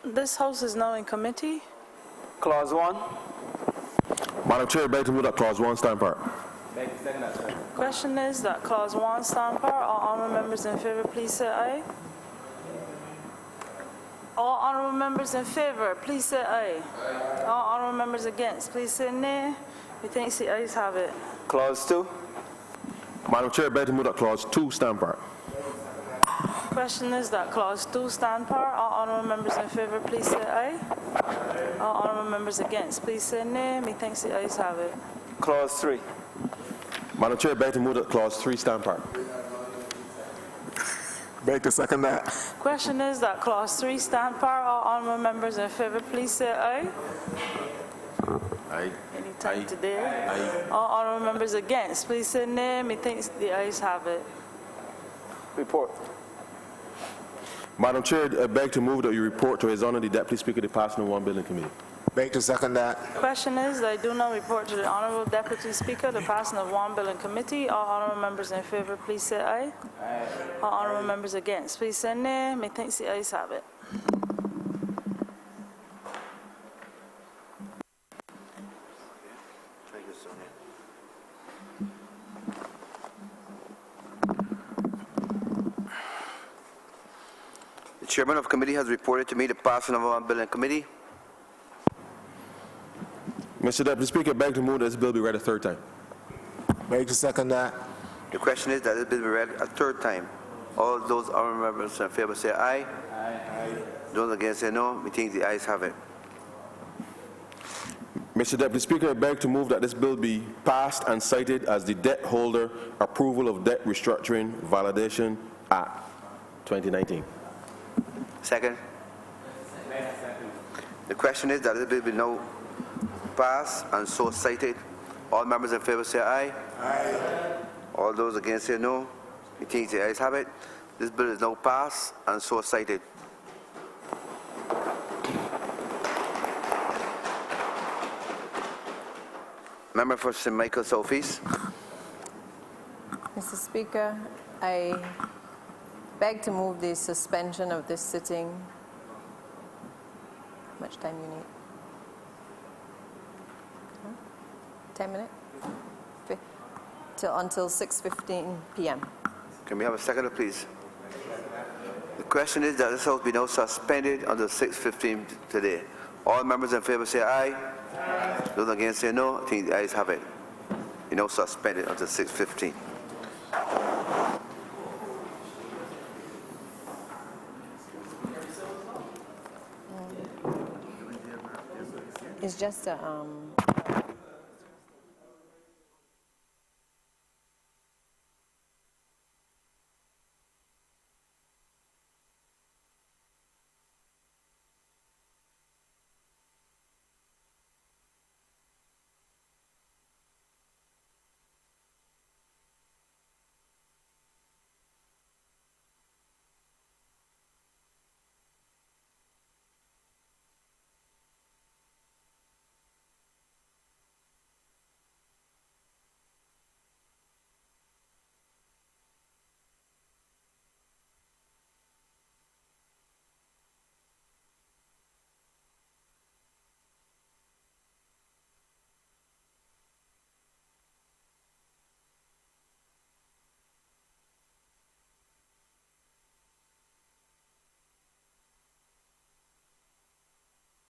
This House is now in committee. Clause 1. Madam Chair, I beg to move that clause 1 stand part. Question is that clause 1 stand part. All honourable members in favour, please say aye. All honourable members in favour, please say aye. All honourable members against, please say nay. Methinks the ayes have it. Clause 2. Madam Chair, I beg to move that clause 2 stand part. Question is that clause 2 stand part. All honourable members in favour, please say aye. All honourable members against, please say nay. Methinks the ayes have it. Clause 3. Madam Chair, I beg to move that clause 3 stand part. Beg to second that. Question is that clause 3 stand part. All honourable members in favour, please say aye. Aye. Anytime today. Aye. All honourable members against, please say nay. Methinks the ayes have it. Report. Madam Chair, I beg to move that you report to His Honour the Deputy Speaker the passing of one bill in committee. Beg to second that. Question is that I do not report to the Honourable Deputy Speaker the passing of one bill in committee. All honourable members in favour, please say aye. Aye. All honourable members against, please say nay. Methinks the ayes have it. Thank you, Sonia. The chairman of committee has reported to me the passing of one bill in committee. Mr. Deputy Speaker, I beg to move that this bill be read a third time. Beg to second that. The question is that this bill be read a third time. All those honourable members in favour say aye. Aye. Those against say no. Methinks the ayes have it. Mr. Deputy Speaker, I beg to move that this bill be passed and cited as the Debt Holder Approval of Debt Restructuring Validation Act 2019. Second. The question is that this bill be now passed and so cited. All members in favour say aye. Aye. All those against say no. Methinks the ayes have it. This bill is now passed and so cited. Member for St. Michael South East. Mr. Speaker, I beg to move the suspension of this sitting. How much time you need? 10 minutes? Until 6:15 p.m. Can we have a seconder, please? The question is that this House be now suspended until 6:15 today. All members in favour say aye. Aye. Those against say no. I think the ayes have it. You know, suspended until 6:15. It's just a